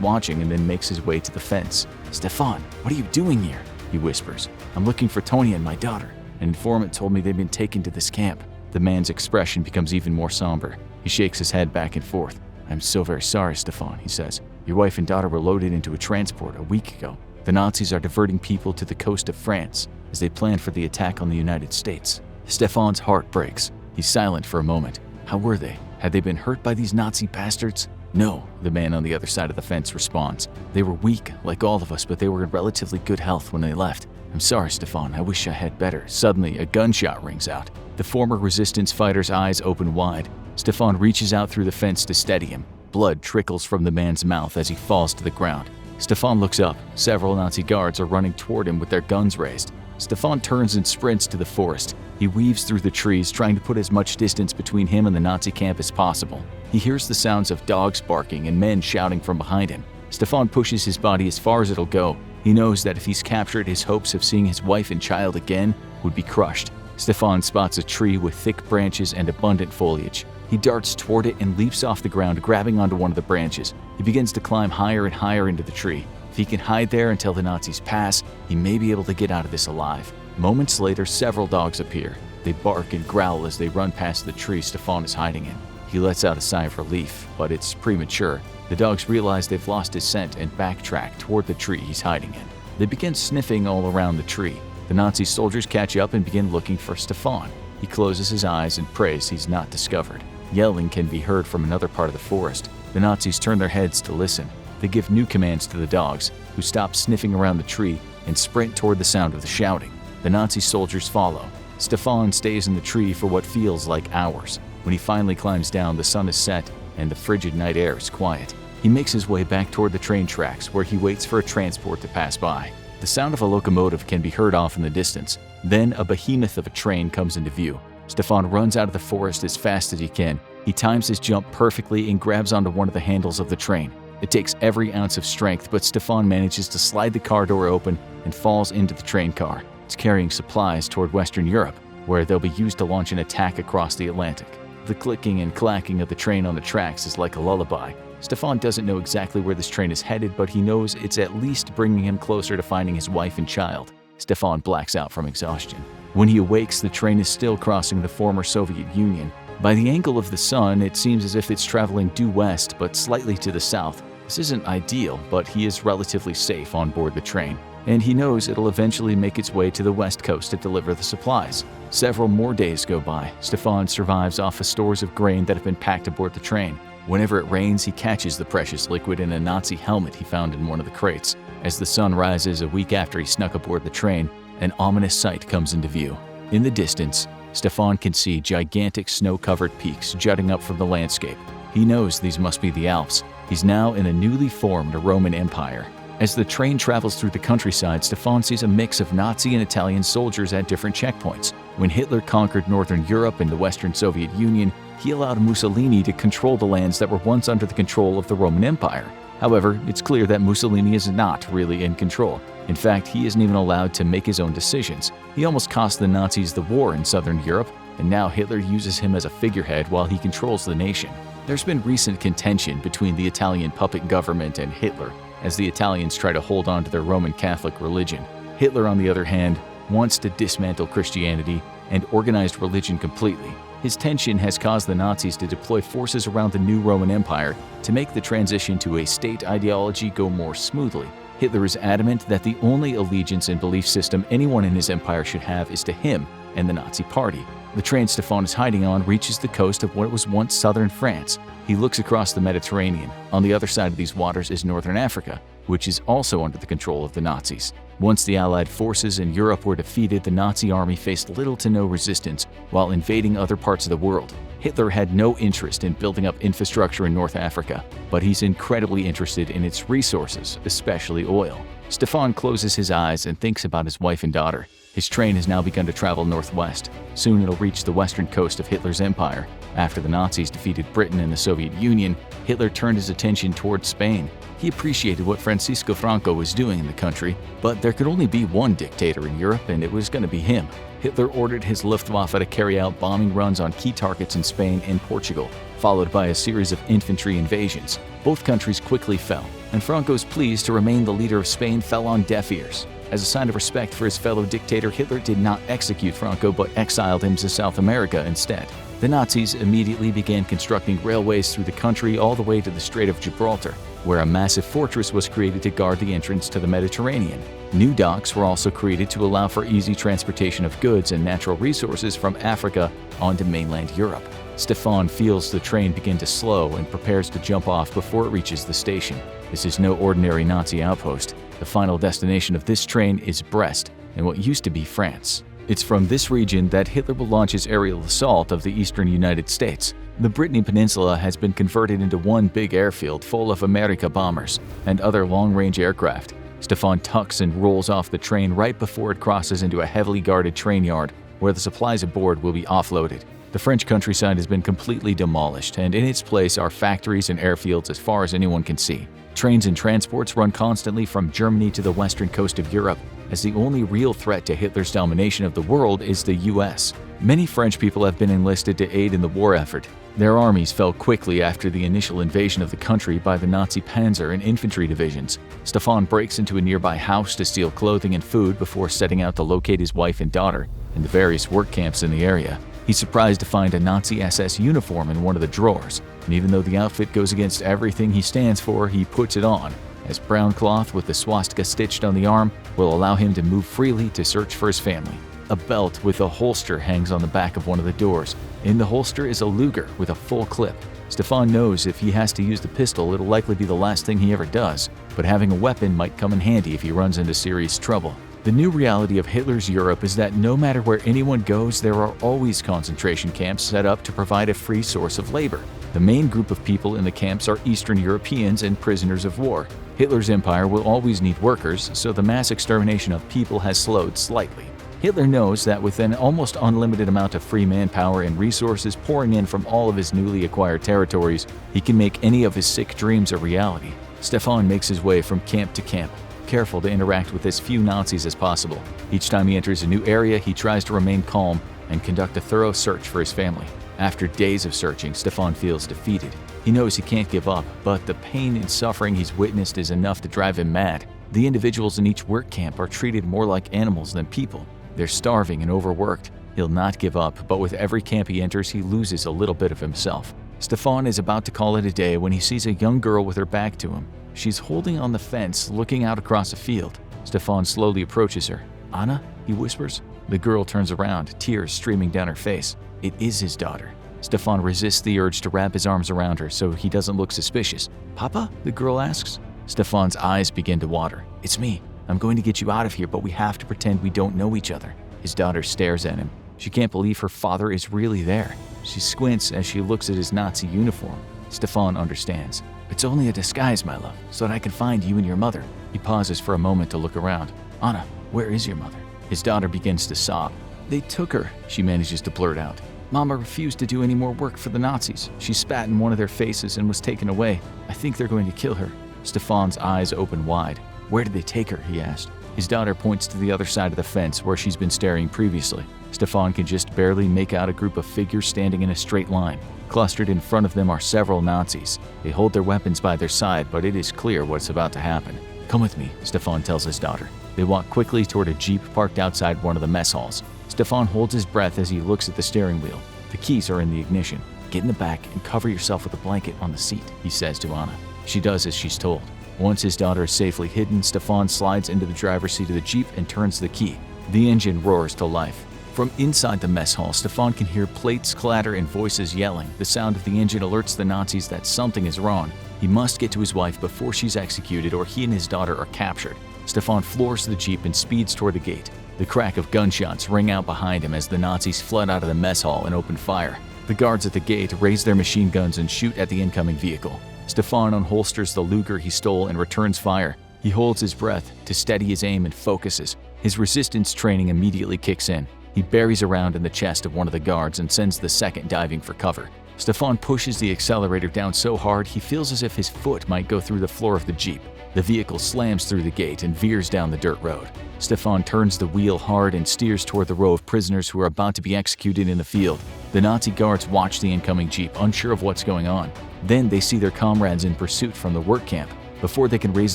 watching and then makes his way to the fence. "Stefan, what are you doing here?" he whispers. "I'm looking for Tony and my daughter. An informant told me they've been taken to this camp." The man's expression becomes even more somber. He shakes his head back and forth. "I'm so very sorry, Stefan," he says. "Your wife and daughter were loaded into a transport a week ago. The Nazis are diverting people to the coast of France as they plan for the attack on the United States." Stefan's heart breaks. He's silent for a moment. How were they? Had they been hurt by these Nazi bastards? "No," the man on the other side of the fence responds. "They were weak, like all of us, but they were in relatively good health when they left. I'm sorry, Stefan. I wish I had better." Suddenly, a gunshot rings out. The former resistance fighter's eyes open wide. Stefan reaches out through the fence to steady him. Blood trickles from the man's mouth as he falls to the ground. Stefan looks up. Several Nazi guards are running toward him with their guns raised. Stefan turns and sprints to the forest. He weaves through the trees, trying to put as much distance between him and the Nazi camp as possible. He hears the sounds of dogs barking and men shouting from behind him. Stefan pushes his body as far as it'll go. He knows that if he's captured, his hopes of seeing his wife and child again would be crushed. Stefan spots a tree with thick branches and abundant foliage. He darts toward it and leaps off the ground, grabbing onto one of the branches. He begins to climb higher and higher into the tree. If he can hide there until the Nazis pass, he may be able to get out of this alive. Moments later, several dogs appear. They bark and growl as they run past the tree Stefan is hiding in. He lets out a sigh of relief, but it's premature. The dogs realize they've lost his scent and backtrack toward the tree he's hiding in. They begin sniffing all around the tree. The Nazi soldiers catch up and begin looking for Stefan. He closes his eyes and prays he's not discovered. Yelling can be heard from another part of the forest. The Nazis turn their heads to listen. They give new commands to the dogs, who stop sniffing around the tree and sprint toward the sound of the shouting. The Nazi soldiers follow. Stefan stays in the tree for what feels like hours. When he finally climbs down, the sun is set and the frigid night air is quiet. He makes his way back toward the train tracks, where he waits for a transport to pass by. The sound of a locomotive can be heard off in the distance. Then a behemoth of a train comes into view. Stefan runs out of the forest as fast as he can. He times his jump perfectly and grabs onto one of the handles of the train. It takes every ounce of strength, but Stefan manages to slide the car door open and falls into the train car. It's carrying supplies toward Western Europe, where they'll be used to launch an attack across the Atlantic. The clicking and clacking of the train on the tracks is like a lullaby. Stefan doesn't know exactly where this train is headed, but he knows it's at least bringing him closer to finding his wife and child. Stefan blacks out from exhaustion. When he awakes, the train is still crossing the former Soviet Union. By the angle of the sun, it seems as if it's traveling due west, but slightly to the south. This isn't ideal, but he is relatively safe on board the train, and he knows it'll eventually make its way to the west coast to deliver the supplies. Several more days go by. Stefan survives off the stores of grain that have been packed aboard the train. Whenever it rains, he catches the precious liquid in a Nazi helmet he found in one of the crates. As the sun rises a week after he snuck aboard the train, an ominous sight comes into view. In the distance, Stefan can see gigantic snow-covered peaks jutting up from the landscape. He knows these must be the Alps. He's now in a newly formed Roman Empire. As the train travels through the countryside, Stefan sees a mix of Nazi and Italian soldiers at different checkpoints. When Hitler conquered Northern Europe and the Western Soviet Union, he allowed Mussolini to control the lands that were once under the control of the Roman Empire. However, it's clear that Mussolini is not really in control. In fact, he isn't even allowed to make his own decisions. He almost cost the Nazis the war in Southern Europe, and now Hitler uses him as a figurehead while he controls the nation. There's been recent contention between the Italian puppet government and Hitler, as the Italians try to hold on to their Roman Catholic religion. Hitler, on the other hand, wants to dismantle Christianity and organized religion completely. His tension has caused the Nazis to deploy forces around the new Roman Empire to make the transition to a state ideology go more smoothly. Hitler is adamant that the only allegiance and belief system anyone in his empire should have is to him and the Nazi Party. The train Stefan is hiding on reaches the coast of what was once southern France. He looks across the Mediterranean. On the other side of these waters is northern Africa, which is also under the control of the Nazis. Once the Allied forces in Europe were defeated, the Nazi army faced little to no resistance while invading other parts of the world. Hitler had no interest in building up infrastructure in North Africa, but he's incredibly interested in its resources, especially oil. Stefan closes his eyes and thinks about his wife and daughter. His train has now begun to travel northwest. Soon it'll reach the western coast of Hitler's empire. After the Nazis defeated Britain and the Soviet Union, Hitler turned his attention towards Spain. He appreciated what Francisco Franco was doing in the country, but there could only be one dictator in Europe, and it was going to be him. Hitler ordered his Luftwaffe to carry out bombing runs on key targets in Spain and Portugal, followed by a series of infantry invasions. Both countries quickly fell, and Franco's pleas to remain the leader of Spain fell on deaf ears. As a sign of respect for his fellow dictator, Hitler did not execute Franco but exiled him to South America instead. The Nazis immediately began constructing railways through the country all the way to the Strait of Gibraltar, where a massive fortress was created to guard the entrance to the Mediterranean. New docks were also created to allow for easy transportation of goods and natural resources from Africa onto mainland Europe. Stefan feels the train begin to slow and prepares to jump off before it reaches the station. This is no ordinary Nazi outpost. The final destination of this train is Brest, in what used to be France. It's from this region that Hitler will launch his aerial assault of the eastern United States. The Brittany Peninsula has been converted into one big airfield full of America bombers and other long-range aircraft. Stefan tucks and rolls off the train right before it crosses into a heavily guarded train yard where the supplies aboard will be offloaded. The French countryside has been completely demolished, and in its place are factories and airfields as far as anyone can see. Trains and transports run constantly from Germany to the western coast of Europe, as the only real threat to Hitler's domination of the world is the US. Many French people have been enlisted to aid in the war effort. Their armies fell quickly after the initial invasion of the country by the Nazi panzer and infantry divisions. Stefan breaks into a nearby house to steal clothing and food before setting out to locate his wife and daughter in the various work camps in the area. He's surprised to find a Nazi SS uniform in one of the drawers, and even though the outfit goes against everything he stands for, he puts it on, as brown cloth with the swastika stitched on the arm will allow him to move freely to search for his family. A belt with a holster hangs on the back of one of the doors. In the holster is a Luger with a full clip. Stefan knows if he has to use the pistol, it'll likely be the last thing he ever does, but having a weapon might come in handy if he runs into serious trouble. The new reality of Hitler's Europe is that no matter where anyone goes, there are always concentration camps set up to provide a free source of labor. The main group of people in the camps are Eastern Europeans and prisoners of war. Hitler's empire will always need workers, so the mass extermination of people has slowed slightly. Hitler knows that with an almost unlimited amount of free manpower and resources pouring in from all of his newly acquired territories, he can make any of his sick dreams a reality. Stefan makes his way from camp to camp, careful to interact with as few Nazis as possible. Each time he enters a new area, he tries to remain calm and conduct a thorough search for his family. After days of searching, Stefan feels defeated. He knows he can't give up, but the pain and suffering he's witnessed is enough to drive him mad. The individuals in each work camp are treated more like animals than people. They're starving and overworked. He'll not give up, but with every camp he enters, he loses a little bit of himself. Stefan is about to call it a day when he sees a young girl with her back to him. She's holding on the fence, looking out across a field. Stefan slowly approaches her. "Anna?" he whispers. The girl turns around, tears streaming down her face. It is his daughter. Stefan resists the urge to wrap his arms around her so he doesn't look suspicious. "Papa?" the girl asks. Stefan's eyes begin to water. "It's me. I'm going to get you out of here, but we have to pretend we don't know each other." His daughter stares at him. She can't believe her father is really there. She squints as she looks at his Nazi uniform. Stefan understands. "It's only a disguise, my love, so that I can find you and your mother." He pauses for a moment to look around. "Anna, where is your mother?" His daughter begins to sob. "They took her," she manages to blurt out. "Mama refused to do any more work for the Nazis. She spat in one of their faces and was taken away. I think they're going to kill her." Stefan's eyes open wide. "Where did they take her?" he asked. His daughter points to the other side of the fence where she's been staring previously. Stefan can just barely make out a group of figures standing in a straight line. Clustered in front of them are several Nazis. They hold their weapons by their side, but it is clear what's about to happen. "Come with me," Stefan tells his daughter. They walk quickly toward a jeep parked outside one of the mess halls. Stefan holds his breath as he looks at the steering wheel. The keys are in the ignition. "Get in the back and cover yourself with a blanket on the seat," he says to Anna. She does as she's told. Once his daughter is safely hidden, Stefan slides into the driver's seat of the jeep and turns the key. The engine roars to life. From inside the mess hall, Stefan can hear plates clatter and voices yelling. The sound of the engine alerts the Nazis that something is wrong. He must get to his wife before she's executed or he and his daughter are captured. Stefan floors the jeep and speeds toward the gate. The crack of gunshots ring out behind him as the Nazis flood out of the mess hall and open fire. The guards at the gate raise their machine guns and shoot at the incoming vehicle. Stefan unholsters the Luger he stole and returns fire. He holds his breath to steady his aim and focuses. His resistance training immediately kicks in. He buries around in the chest of one of the guards and sends the second diving for cover. Stefan pushes the accelerator down so hard he feels as if his foot might go through the floor of the jeep. The vehicle slams through the gate and veers down the dirt road. Stefan turns the wheel hard and steers toward the row of prisoners who are about to be executed in the field. The Nazi guards watch the incoming jeep, unsure of what's going on. Then they see their comrades in pursuit from the work camp. Before they can raise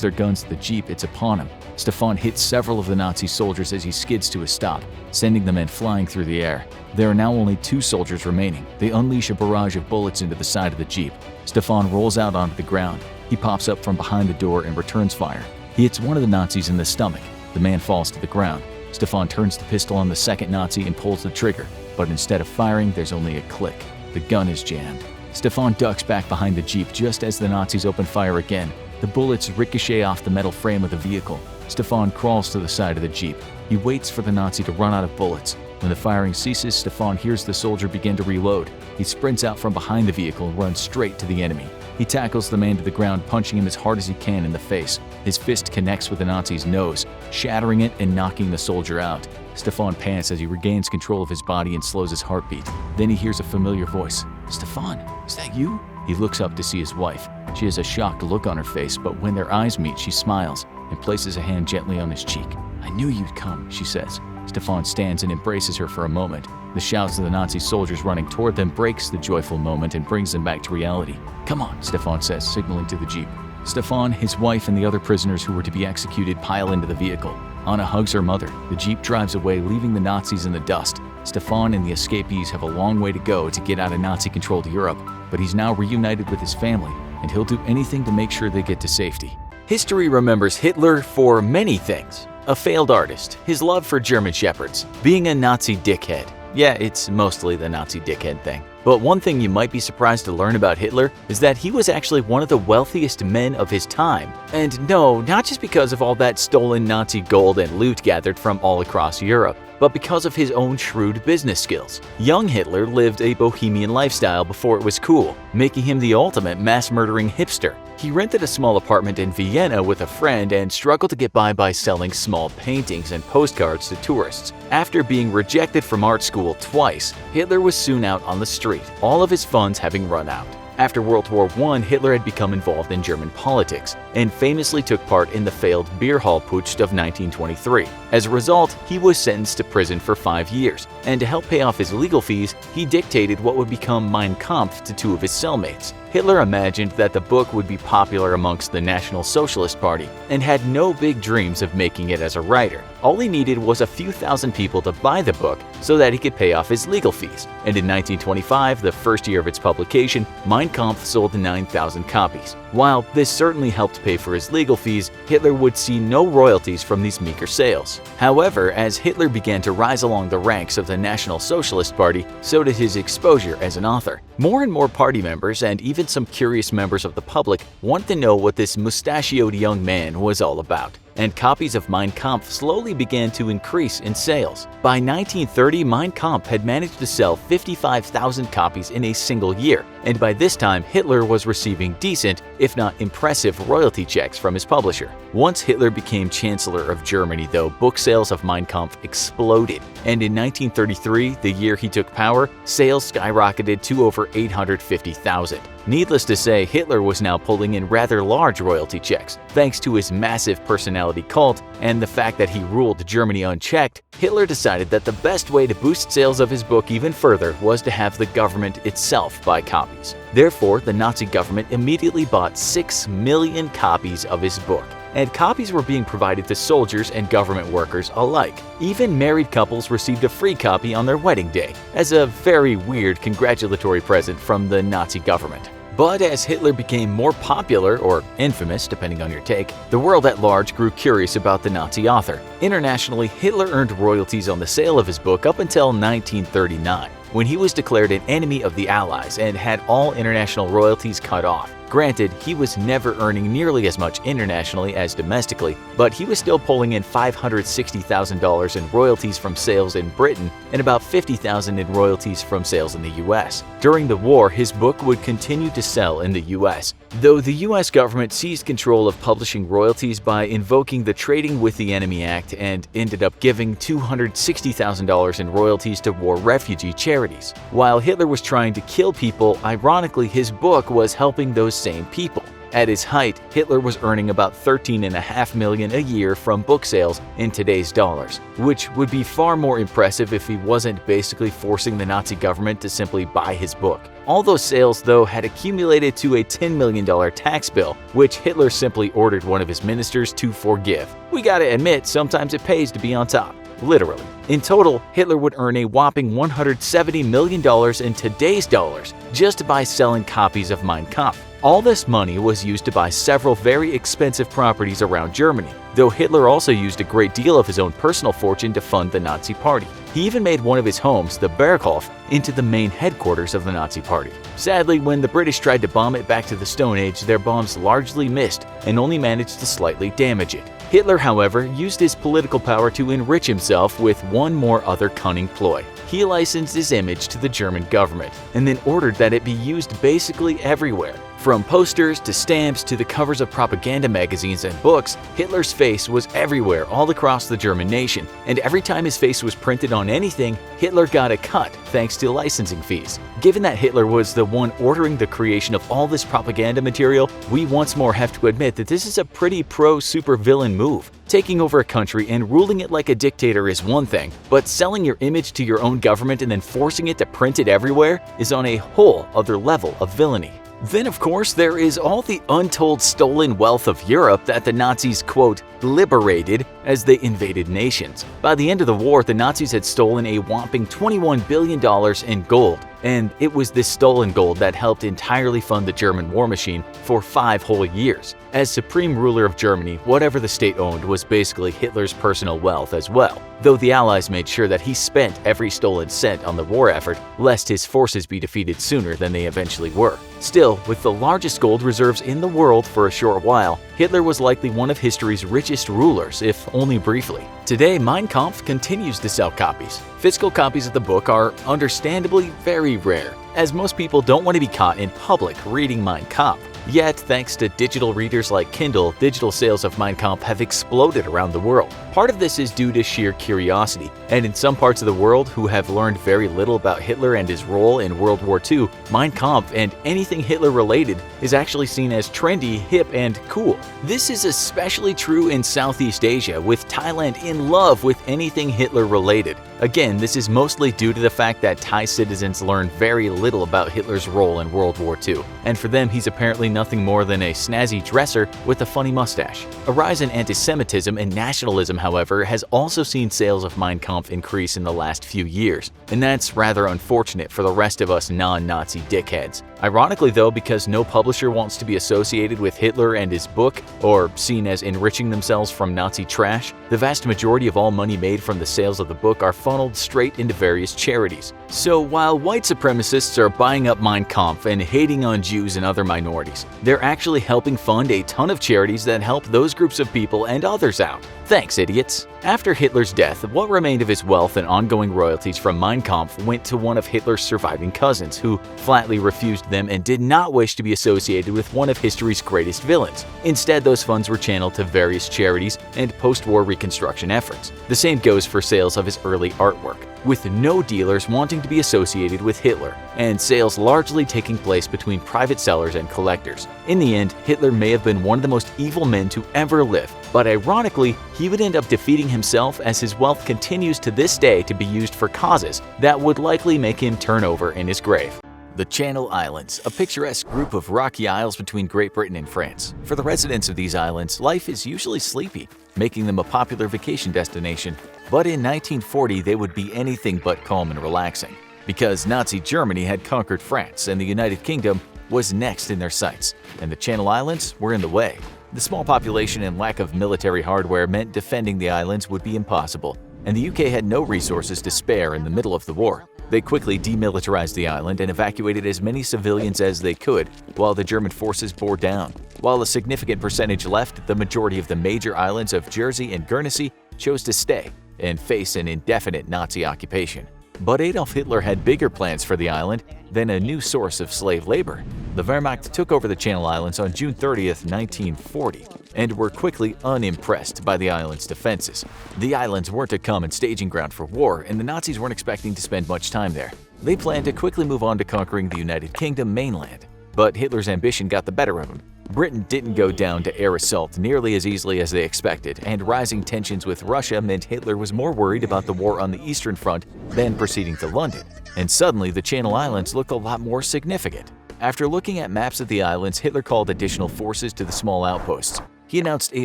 their guns to the jeep, it's upon him. Stefan hits several of the Nazi soldiers as he skids to a stop, sending the men flying through the air. There are now only 2 soldiers remaining. They unleash a barrage of bullets into the side of the jeep. Stefan rolls out onto the ground. He pops up from behind the door and returns fire. He hits one of the Nazis in the stomach. The man falls to the ground. Stefan turns the pistol on the second Nazi and pulls the trigger, but instead of firing, there's only a click. The gun is jammed. Stefan ducks back behind the jeep just as the Nazis open fire again. The bullets ricochet off the metal frame of the vehicle. Stefan crawls to the side of the jeep. He waits for the Nazi to run out of bullets. When the firing ceases, Stefan hears the soldier begin to reload. He sprints out from behind the vehicle and runs straight to the enemy. He tackles the man to the ground, punching him as hard as he can in the face. His fist connects with the Nazi's nose, shattering it and knocking the soldier out. Stefan pants as he regains control of his body and slows his heartbeat. Then he hears a familiar voice. "Stefan, is that you?" He looks up to see his wife. She has a shocked look on her face, but when their eyes meet, she smiles and places a hand gently on his cheek. "I knew you'd come," she says. Stefan stands and embraces her for a moment. The shouts of the Nazi soldiers running toward them breaks the joyful moment and brings them back to reality. "Come on," Stefan says, signaling to the jeep. Stefan, his wife, and the other prisoners who were to be executed pile into the vehicle. Anna hugs her mother. The jeep drives away, leaving the Nazis in the dust. Stefan and the escapees have a long way to go to get out of Nazi-controlled Europe, but he's now reunited with his family, and he'll do anything to make sure they get to safety. History remembers Hitler for many things. A failed artist, his love for German shepherds, being a Nazi dickhead. Yeah, it's mostly the Nazi dickhead thing. But one thing you might be surprised to learn about Hitler is that he was actually one of the wealthiest men of his time. And no, not just because of all that stolen Nazi gold and loot gathered from all across Europe, but because of his own shrewd business skills. Young Hitler lived a bohemian lifestyle before it was cool, making him the ultimate mass-murdering hipster. He rented a small apartment in Vienna with a friend and struggled to get by selling small paintings and postcards to tourists. After being rejected from art school twice, Hitler was soon out on the street, all of his funds having run out. After World War I, Hitler had become involved in German politics and famously took part in the failed beer hall putsch of 1923. As a result, he was sentenced to prison for 5 years, and to help pay off his legal fees, he dictated what would become Mein Kampf to 2 of his cellmates. Hitler imagined that the book would be popular amongst the National Socialist Party and had no big dreams of making it as a writer. All he needed was a few thousand people to buy the book so that he could pay off his legal fees. And in 1925, the first year of its publication, Mein Kampf sold 9,000 copies. While this certainly helped pay for his legal fees, Hitler would see no royalties from these meager sales. However, as Hitler began to rise along the ranks of the National Socialist Party, so did his exposure as an author. More and more party members, and even some curious members of the public, wanted to know what this mustachioed young man was all about. And copies of Mein Kampf slowly began to increase in sales. By 1930, Mein Kampf had managed to sell 55,000 copies in a single year, and by this time Hitler was receiving decent, if not impressive, royalty checks from his publisher. Once Hitler became Chancellor of Germany, though, book sales of Mein Kampf exploded, and in 1933, the year he took power, sales skyrocketed to over 850,000. Needless to say, Hitler was now pulling in rather large royalty checks. Thanks to his massive personality cult and the fact that he ruled Germany unchecked, Hitler decided that the best way to boost sales of his book even further was to have the government itself buy copies. Therefore, the Nazi government immediately bought 6 million copies of his book. and copies were being provided to soldiers and government workers alike. Even married couples received a free copy on their wedding day, as a very weird congratulatory present from the Nazi government. But as Hitler became more popular, or infamous depending on your take, the world at large grew curious about the Nazi author. Internationally, Hitler earned royalties on the sale of his book up until 1939, when he was declared an enemy of the Allies and had all international royalties cut off. Granted, he was never earning nearly as much internationally as domestically, but he was still pulling in $560,000 in royalties from sales in Britain and about $50,000 in royalties from sales in the US. During the war, his book would continue to sell in the US, though the US government seized control of publishing royalties by invoking the Trading with the Enemy Act and ended up giving $260,000 in royalties to war refugee charities. While Hitler was trying to kill people, ironically his book was helping those same people. At his height, Hitler was earning about $13.5 million a year from book sales in today's dollars, which would be far more impressive if he wasn't basically forcing the Nazi government to simply buy his book. All those sales, though, had accumulated to a $10 million tax bill, which Hitler simply ordered one of his ministers to forgive. We gotta admit, sometimes it pays to be on top. Literally. In total, Hitler would earn a whopping $170 million in today's dollars just by selling copies of Mein Kampf. All this money was used to buy several very expensive properties around Germany, though Hitler also used a great deal of his own personal fortune to fund the Nazi Party. He even made one of his homes, the Berghof, into the main headquarters of the Nazi Party. Sadly, when the British tried to bomb it back to the Stone Age, their bombs largely missed and only managed to slightly damage it. Hitler, however, used his political power to enrich himself with one more other cunning ploy. He licensed his image to the German government and then ordered that it be used basically everywhere. From posters to stamps to the covers of propaganda magazines and books, Hitler's face was everywhere all across the German nation, and every time his face was printed on anything, Hitler got a cut thanks to licensing fees. Given that Hitler was the one ordering the creation of all this propaganda material, we once more have to admit that this is a pretty pro-supervillain move. Taking over a country and ruling it like a dictator is one thing, but selling your image to your own government and then forcing it to print it everywhere is on a whole other level of villainy. Then, of course, there is all the untold stolen wealth of Europe that the Nazis, quote, liberated as they invaded nations. By the end of the war, the Nazis had stolen a whopping $21 billion in gold, and it was this stolen gold that helped entirely fund the German war machine for 5 whole years. As supreme ruler of Germany, whatever the state owned was basically Hitler's personal wealth as well, though the Allies made sure that he spent every stolen cent on the war effort, lest his forces be defeated sooner than they eventually were. Still, with the largest gold reserves in the world for a short while, Hitler was likely one of history's richest rulers, if only briefly. Today, Mein Kampf continues to sell copies. Physical copies of the book are understandably very rare, as most people don't want to be caught in public reading Mein Kampf. Yet, thanks to digital readers like Kindle, digital sales of Mein Kampf have exploded around the world. Part of this is due to sheer curiosity, and in some parts of the world who have learned very little about Hitler and his role in World War II, Mein Kampf and anything Hitler-related is actually seen as trendy, hip, and cool. This is especially true in Southeast Asia, with Thailand in love with anything Hitler-related. Again, this is mostly due to the fact that Thai citizens learn very little about Hitler's role in World War II, and for them he's apparently nothing more than a snazzy dresser with a funny mustache. A rise in anti-Semitism and nationalism, however, has also seen sales of Mein Kampf increase in the last few years, and that's rather unfortunate for the rest of us non-Nazi dickheads. Ironically though, because no publisher wants to be associated with Hitler and his book, or seen as enriching themselves from Nazi trash, the vast majority of all money made from the sales of the book are funneled straight into various charities. So while white supremacists are buying up Mein Kampf and hating on Jews and other minorities, they're actually helping fund a ton of charities that help those groups of people and others out. Thanks, idiots! After Hitler's death, what remained of his wealth and ongoing royalties from Mein Kampf went to one of Hitler's surviving cousins, who flatly refused them and did not wish to be associated with one of history's greatest villains. Instead, those funds were channeled to various charities and post-war reconstruction efforts. The same goes for sales of his early artwork, with no dealers wanting to be associated with Hitler, and sales largely taking place between private sellers and collectors. In the end, Hitler may have been one of the most evil men to ever live, but ironically, he would end up defeating himself as his wealth continues to this day to be used for causes that would likely make him turn over in his grave. The Channel Islands, a picturesque group of rocky isles between Great Britain and France. For the residents of these islands, life is usually sleepy, making them a popular vacation destination. But in 1940, they would be anything but calm and relaxing, because Nazi Germany had conquered France and the United Kingdom was next in their sights, and the Channel Islands were in the way. The small population and lack of military hardware meant defending the islands would be impossible, and the UK had no resources to spare in the middle of the war. They quickly demilitarized the island and evacuated as many civilians as they could, while the German forces bore down. While a significant percentage left, the majority of the major islands of Jersey and Guernsey chose to stay and face an indefinite Nazi occupation. But Adolf Hitler had bigger plans for the island than a new source of slave labor. The Wehrmacht took over the Channel Islands on June 30, 1940, and were quickly unimpressed by the island's defenses. The islands weren't a common staging ground for war, and the Nazis weren't expecting to spend much time there. They planned to quickly move on to conquering the United Kingdom mainland. But Hitler's ambition got the better of him. Britain didn't go down to air assault nearly as easily as they expected, and rising tensions with Russia meant Hitler was more worried about the war on the Eastern Front than proceeding to London. And suddenly, the Channel Islands looked a lot more significant. After looking at maps of the islands, Hitler called additional forces to the small outposts. He announced a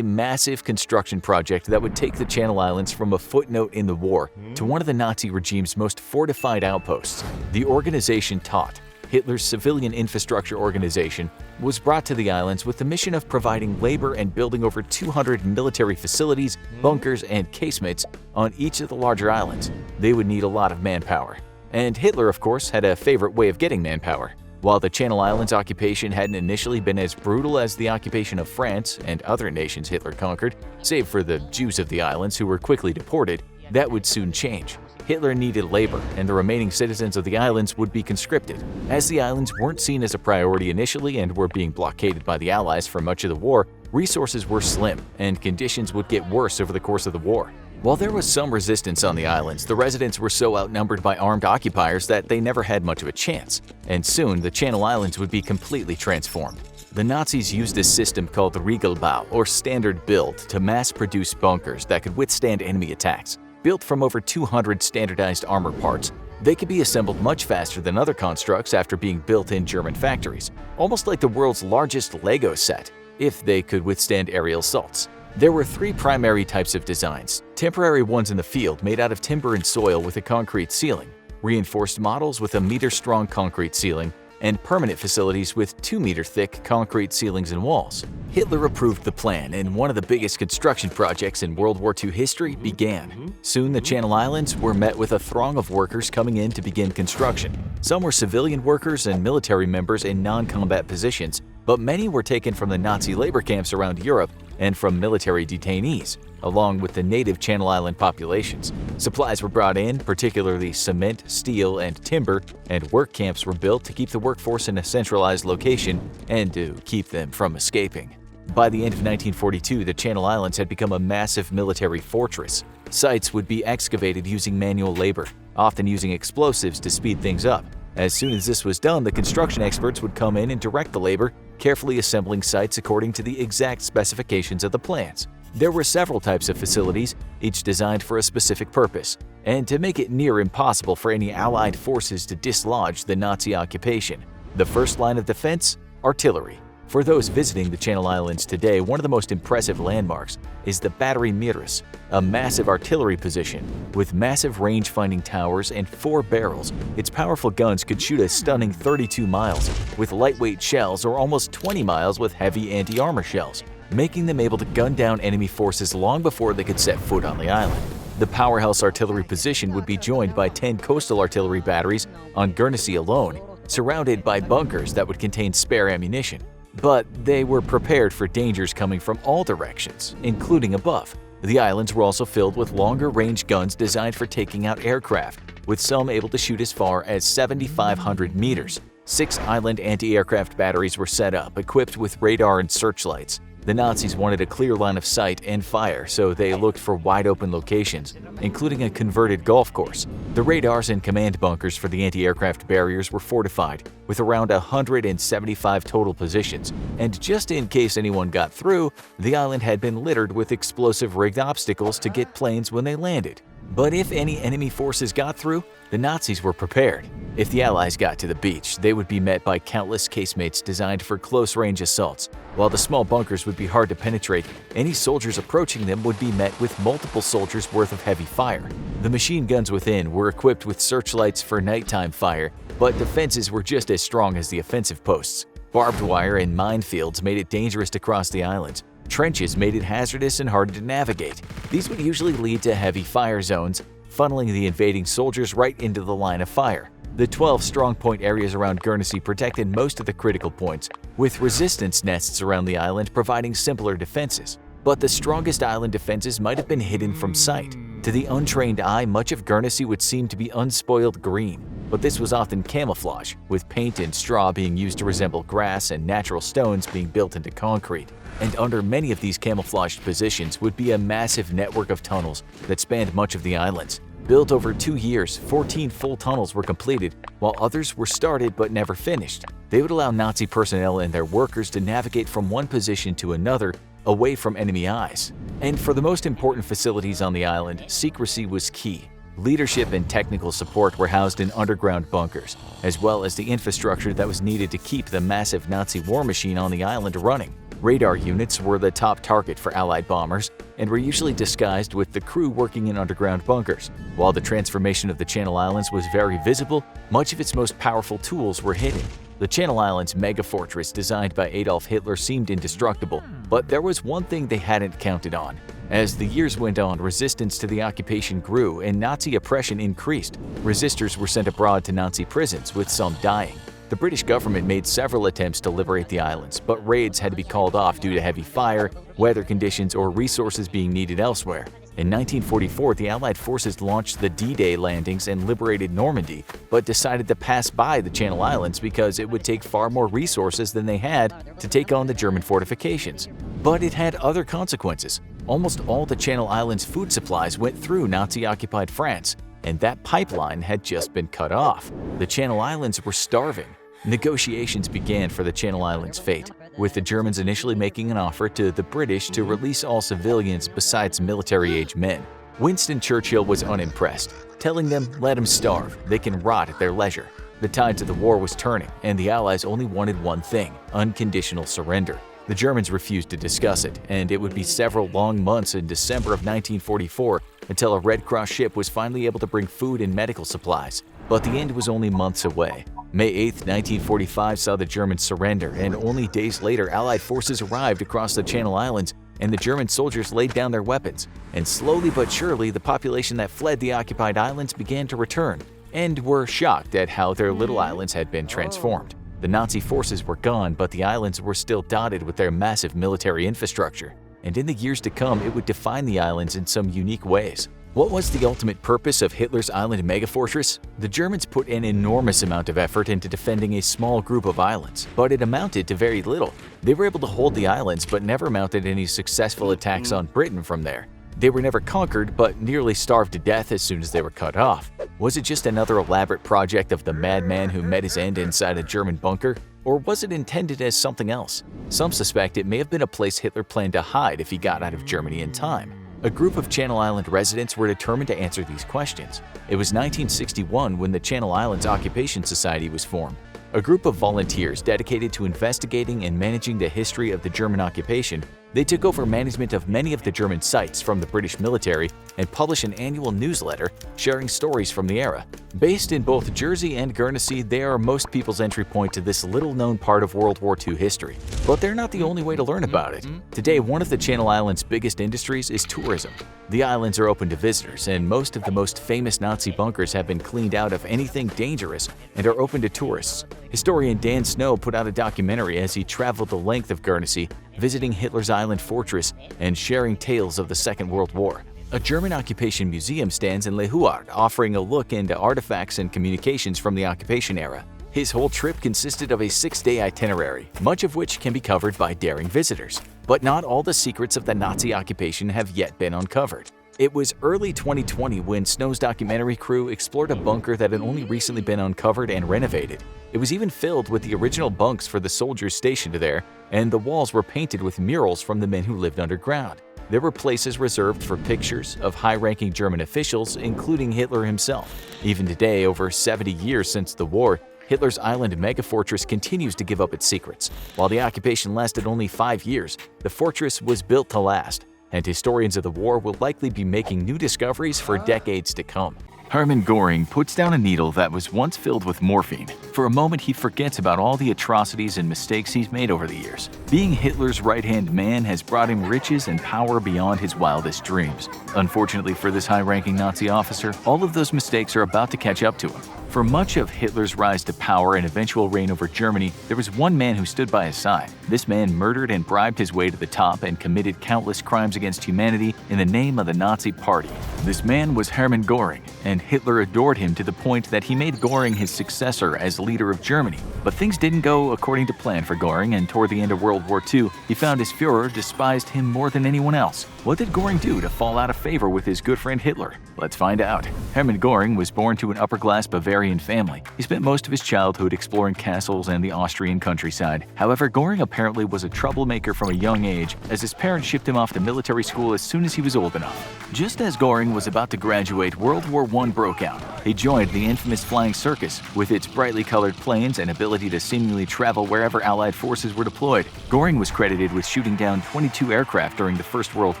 massive construction project that would take the Channel Islands from a footnote in the war to one of the Nazi regime's most fortified outposts. The organization taught Hitler's civilian infrastructure organization was brought to the islands with the mission of providing labor and building over 200 military facilities, bunkers, and casemates on each of the larger islands. They would need a lot of manpower. And Hitler, of course, had a favorite way of getting manpower. While the Channel Islands occupation hadn't initially been as brutal as the occupation of France and other nations Hitler conquered, save for the Jews of the islands who were quickly deported, that would soon change. Hitler needed labor, and the remaining citizens of the islands would be conscripted. As the islands weren't seen as a priority initially and were being blockaded by the Allies for much of the war, resources were slim, and conditions would get worse over the course of the war. While there was some resistance on the islands, the residents were so outnumbered by armed occupiers that they never had much of a chance, and soon the Channel Islands would be completely transformed. The Nazis used a system called Regelbau, or standard build, to mass-produce bunkers that could withstand enemy attacks. Built from over 200 standardized armor parts, they could be assembled much faster than other constructs after being built in German factories, almost like the world's largest Lego set, if they could withstand aerial assaults. There were three primary types of designs: temporary ones in the field made out of timber and soil with a concrete ceiling, reinforced models with a meter-strong concrete ceiling, and permanent facilities with 2-meter-thick concrete ceilings and walls. Hitler approved the plan, and one of the biggest construction projects in World War II history began. Soon, the Channel Islands were met with a throng of workers coming in to begin construction. Some were civilian workers and military members in non-combat positions, but many were taken from the Nazi labor camps around Europe and from military detainees, along with the native Channel Island populations. Supplies were brought in, particularly cement, steel, and timber, and work camps were built to keep the workforce in a centralized location and to keep them from escaping. By the end of 1942, the Channel Islands had become a massive military fortress. Sites would be excavated using manual labor, often using explosives to speed things up. As soon as this was done, the construction experts would come in and direct the labor, carefully assembling sites according to the exact specifications of the plans. There were several types of facilities, each designed for a specific purpose, and to make it near impossible for any Allied forces to dislodge the Nazi occupation. The first line of defense? Artillery. For those visiting the Channel Islands today, one of the most impressive landmarks is the Battery Miras, a massive artillery position with massive range-finding towers and 4 barrels. Its powerful guns could shoot a stunning 32 miles with lightweight shells or almost 20 miles with heavy anti-armor shells, making them able to gun down enemy forces long before they could set foot on the island. The powerhouse artillery position would be joined by 10 coastal artillery batteries on Guernsey alone, surrounded by bunkers that would contain spare ammunition. But they were prepared for dangers coming from all directions, including above. The islands were also filled with longer-range guns designed for taking out aircraft, with some able to shoot as far as 7,500 meters. 6 island anti-aircraft batteries were set up, equipped with radar and searchlights. The Nazis wanted a clear line of sight and fire, so they looked for wide-open locations, including a converted golf course. The radars and command bunkers for the anti-aircraft barriers were fortified, with around 175 total positions, and just in case anyone got through, the island had been littered with explosive rigged obstacles to get planes when they landed. But if any enemy forces got through, the Nazis were prepared. If the Allies got to the beach, they would be met by countless casemates designed for close-range assaults. While the small bunkers would be hard to penetrate, any soldiers approaching them would be met with multiple soldiers' worth of heavy fire. The machine guns within were equipped with searchlights for nighttime fire, but defenses were just as strong as the offensive posts. Barbed wire and minefields made it dangerous to cross the islands. Trenches made it hazardous and hard to navigate. These would usually lead to heavy fire zones, funneling the invading soldiers right into the line of fire. The 12 strongpoint areas around Guernsey protected most of the critical points, with resistance nests around the island providing simpler defenses. But the strongest island defenses might have been hidden from sight. To the untrained eye, much of Guernsey would seem to be unspoiled green, but this was often camouflage, with paint and straw being used to resemble grass and natural stones being built into concrete. And under many of these camouflaged positions would be a massive network of tunnels that spanned much of the islands. Built over 2 years, 14 full tunnels were completed, while others were started but never finished. They would allow Nazi personnel and their workers to navigate from one position to another, away from enemy eyes. And for the most important facilities on the island, secrecy was key. Leadership and technical support were housed in underground bunkers, as well as the infrastructure that was needed to keep the massive Nazi war machine on the island running. Radar units were the top target for Allied bombers and were usually disguised with the crew working in underground bunkers. While the transformation of the Channel Islands was very visible, much of its most powerful tools were hidden. The Channel Islands mega-fortress designed by Adolf Hitler seemed indestructible, but there was one thing they hadn't counted on. As the years went on, resistance to the occupation grew and Nazi oppression increased. Resistors were sent abroad to Nazi prisons, with some dying. The British government made several attempts to liberate the islands, but raids had to be called off due to heavy fire, weather conditions, or resources being needed elsewhere. In 1944, the Allied forces launched the D-Day landings and liberated Normandy, but decided to pass by the Channel Islands because it would take far more resources than they had to take on the German fortifications. But it had other consequences. Almost all the Channel Islands' food supplies went through Nazi-occupied France, and that pipeline had just been cut off. The Channel Islands were starving. Negotiations began for the Channel Islands' fate, with the Germans initially making an offer to the British to release all civilians besides military-age men. Winston Churchill was unimpressed, telling them, "Let them starve, they can rot at their leisure." The tides of the war was turning, and the Allies only wanted one thing: unconditional surrender. The Germans refused to discuss it, and it would be several long months in December of 1944 until a Red Cross ship was finally able to bring food and medical supplies. But the end was only months away. May 8, 1945 saw the Germans surrender, and only days later Allied forces arrived across the Channel Islands, and the German soldiers laid down their weapons. And slowly but surely, the population that fled the occupied islands began to return, and were shocked at how their little islands had been transformed. The Nazi forces were gone, but the islands were still dotted with their massive military infrastructure. And in the years to come, it would define the islands in some unique ways. What was the ultimate purpose of Hitler's island megafortress? The Germans put an enormous amount of effort into defending a small group of islands, but it amounted to very little. They were able to hold the islands, but never mounted any successful attacks on Britain from there. They were never conquered, but nearly starved to death as soon as they were cut off. Was it just another elaborate project of the madman who met his end inside a German bunker? Or was it intended as something else? Some suspect it may have been a place Hitler planned to hide if he got out of Germany in time. A group of Channel Island residents were determined to answer these questions. It was 1961 when the Channel Islands Occupation Society was formed. A group of volunteers dedicated to investigating and managing the history of the German occupation. They took over management of many of the German sites from the British military and published an annual newsletter sharing stories from the era. Based in both Jersey and Guernsey, they are most people's entry point to this little-known part of World War II history. But they're not the only way to learn about it. Today, one of the Channel Islands' biggest industries is tourism. The islands are open to visitors, and most of the most famous Nazi bunkers have been cleaned out of anything dangerous and are open to tourists. Historian Dan Snow put out a documentary as he traveled the length of Guernsey, visiting Hitler's island fortress and sharing tales of the Second World War. A German occupation museum stands in Le Huard, offering a look into artifacts and communications from the occupation era. His whole trip consisted of a 6-day itinerary, much of which can be covered by daring visitors. But not all the secrets of the Nazi occupation have yet been uncovered. It was early 2020 when Snow's documentary crew explored a bunker that had only recently been uncovered and renovated. It was even filled with the original bunks for the soldiers stationed there, and the walls were painted with murals from the men who lived underground. There were places reserved for pictures of high-ranking German officials, including Hitler himself. Even today, over 70 years since the war, Hitler's island megafortress continues to give up its secrets. While the occupation lasted only 5 years, the fortress was built to last, and historians of the war will likely be making new discoveries for decades to come. Hermann Göring puts down a needle that was once filled with morphine. For a moment, he forgets about all the atrocities and mistakes he's made over the years. Being Hitler's right-hand man has brought him riches and power beyond his wildest dreams. Unfortunately for this high-ranking Nazi officer, all of those mistakes are about to catch up to him. For much of Hitler's rise to power and eventual reign over Germany, there was one man who stood by his side. This man murdered and bribed his way to the top and committed countless crimes against humanity in the name of the Nazi Party. This man was Hermann Göring, and Hitler adored him to the point that he made Göring his successor as leader of Germany. But things didn't go according to plan for Göring, and toward the end of World War II, he found his Führer despised him more than anyone else. What did Göring do to fall out of favor with his good friend Hitler? Let's find out. Hermann Göring was born to an upper-class Bavarian family. He spent most of his childhood exploring castles and the Austrian countryside. However, Göring apparently was a troublemaker from a young age, as his parents shipped him off to military school as soon as he was old enough. Just as Göring was about to graduate, World War I broke out. He joined the infamous Flying Circus. With its brightly colored planes and ability to seemingly travel wherever Allied forces were deployed, Göring was credited with shooting down 22 aircraft during the First World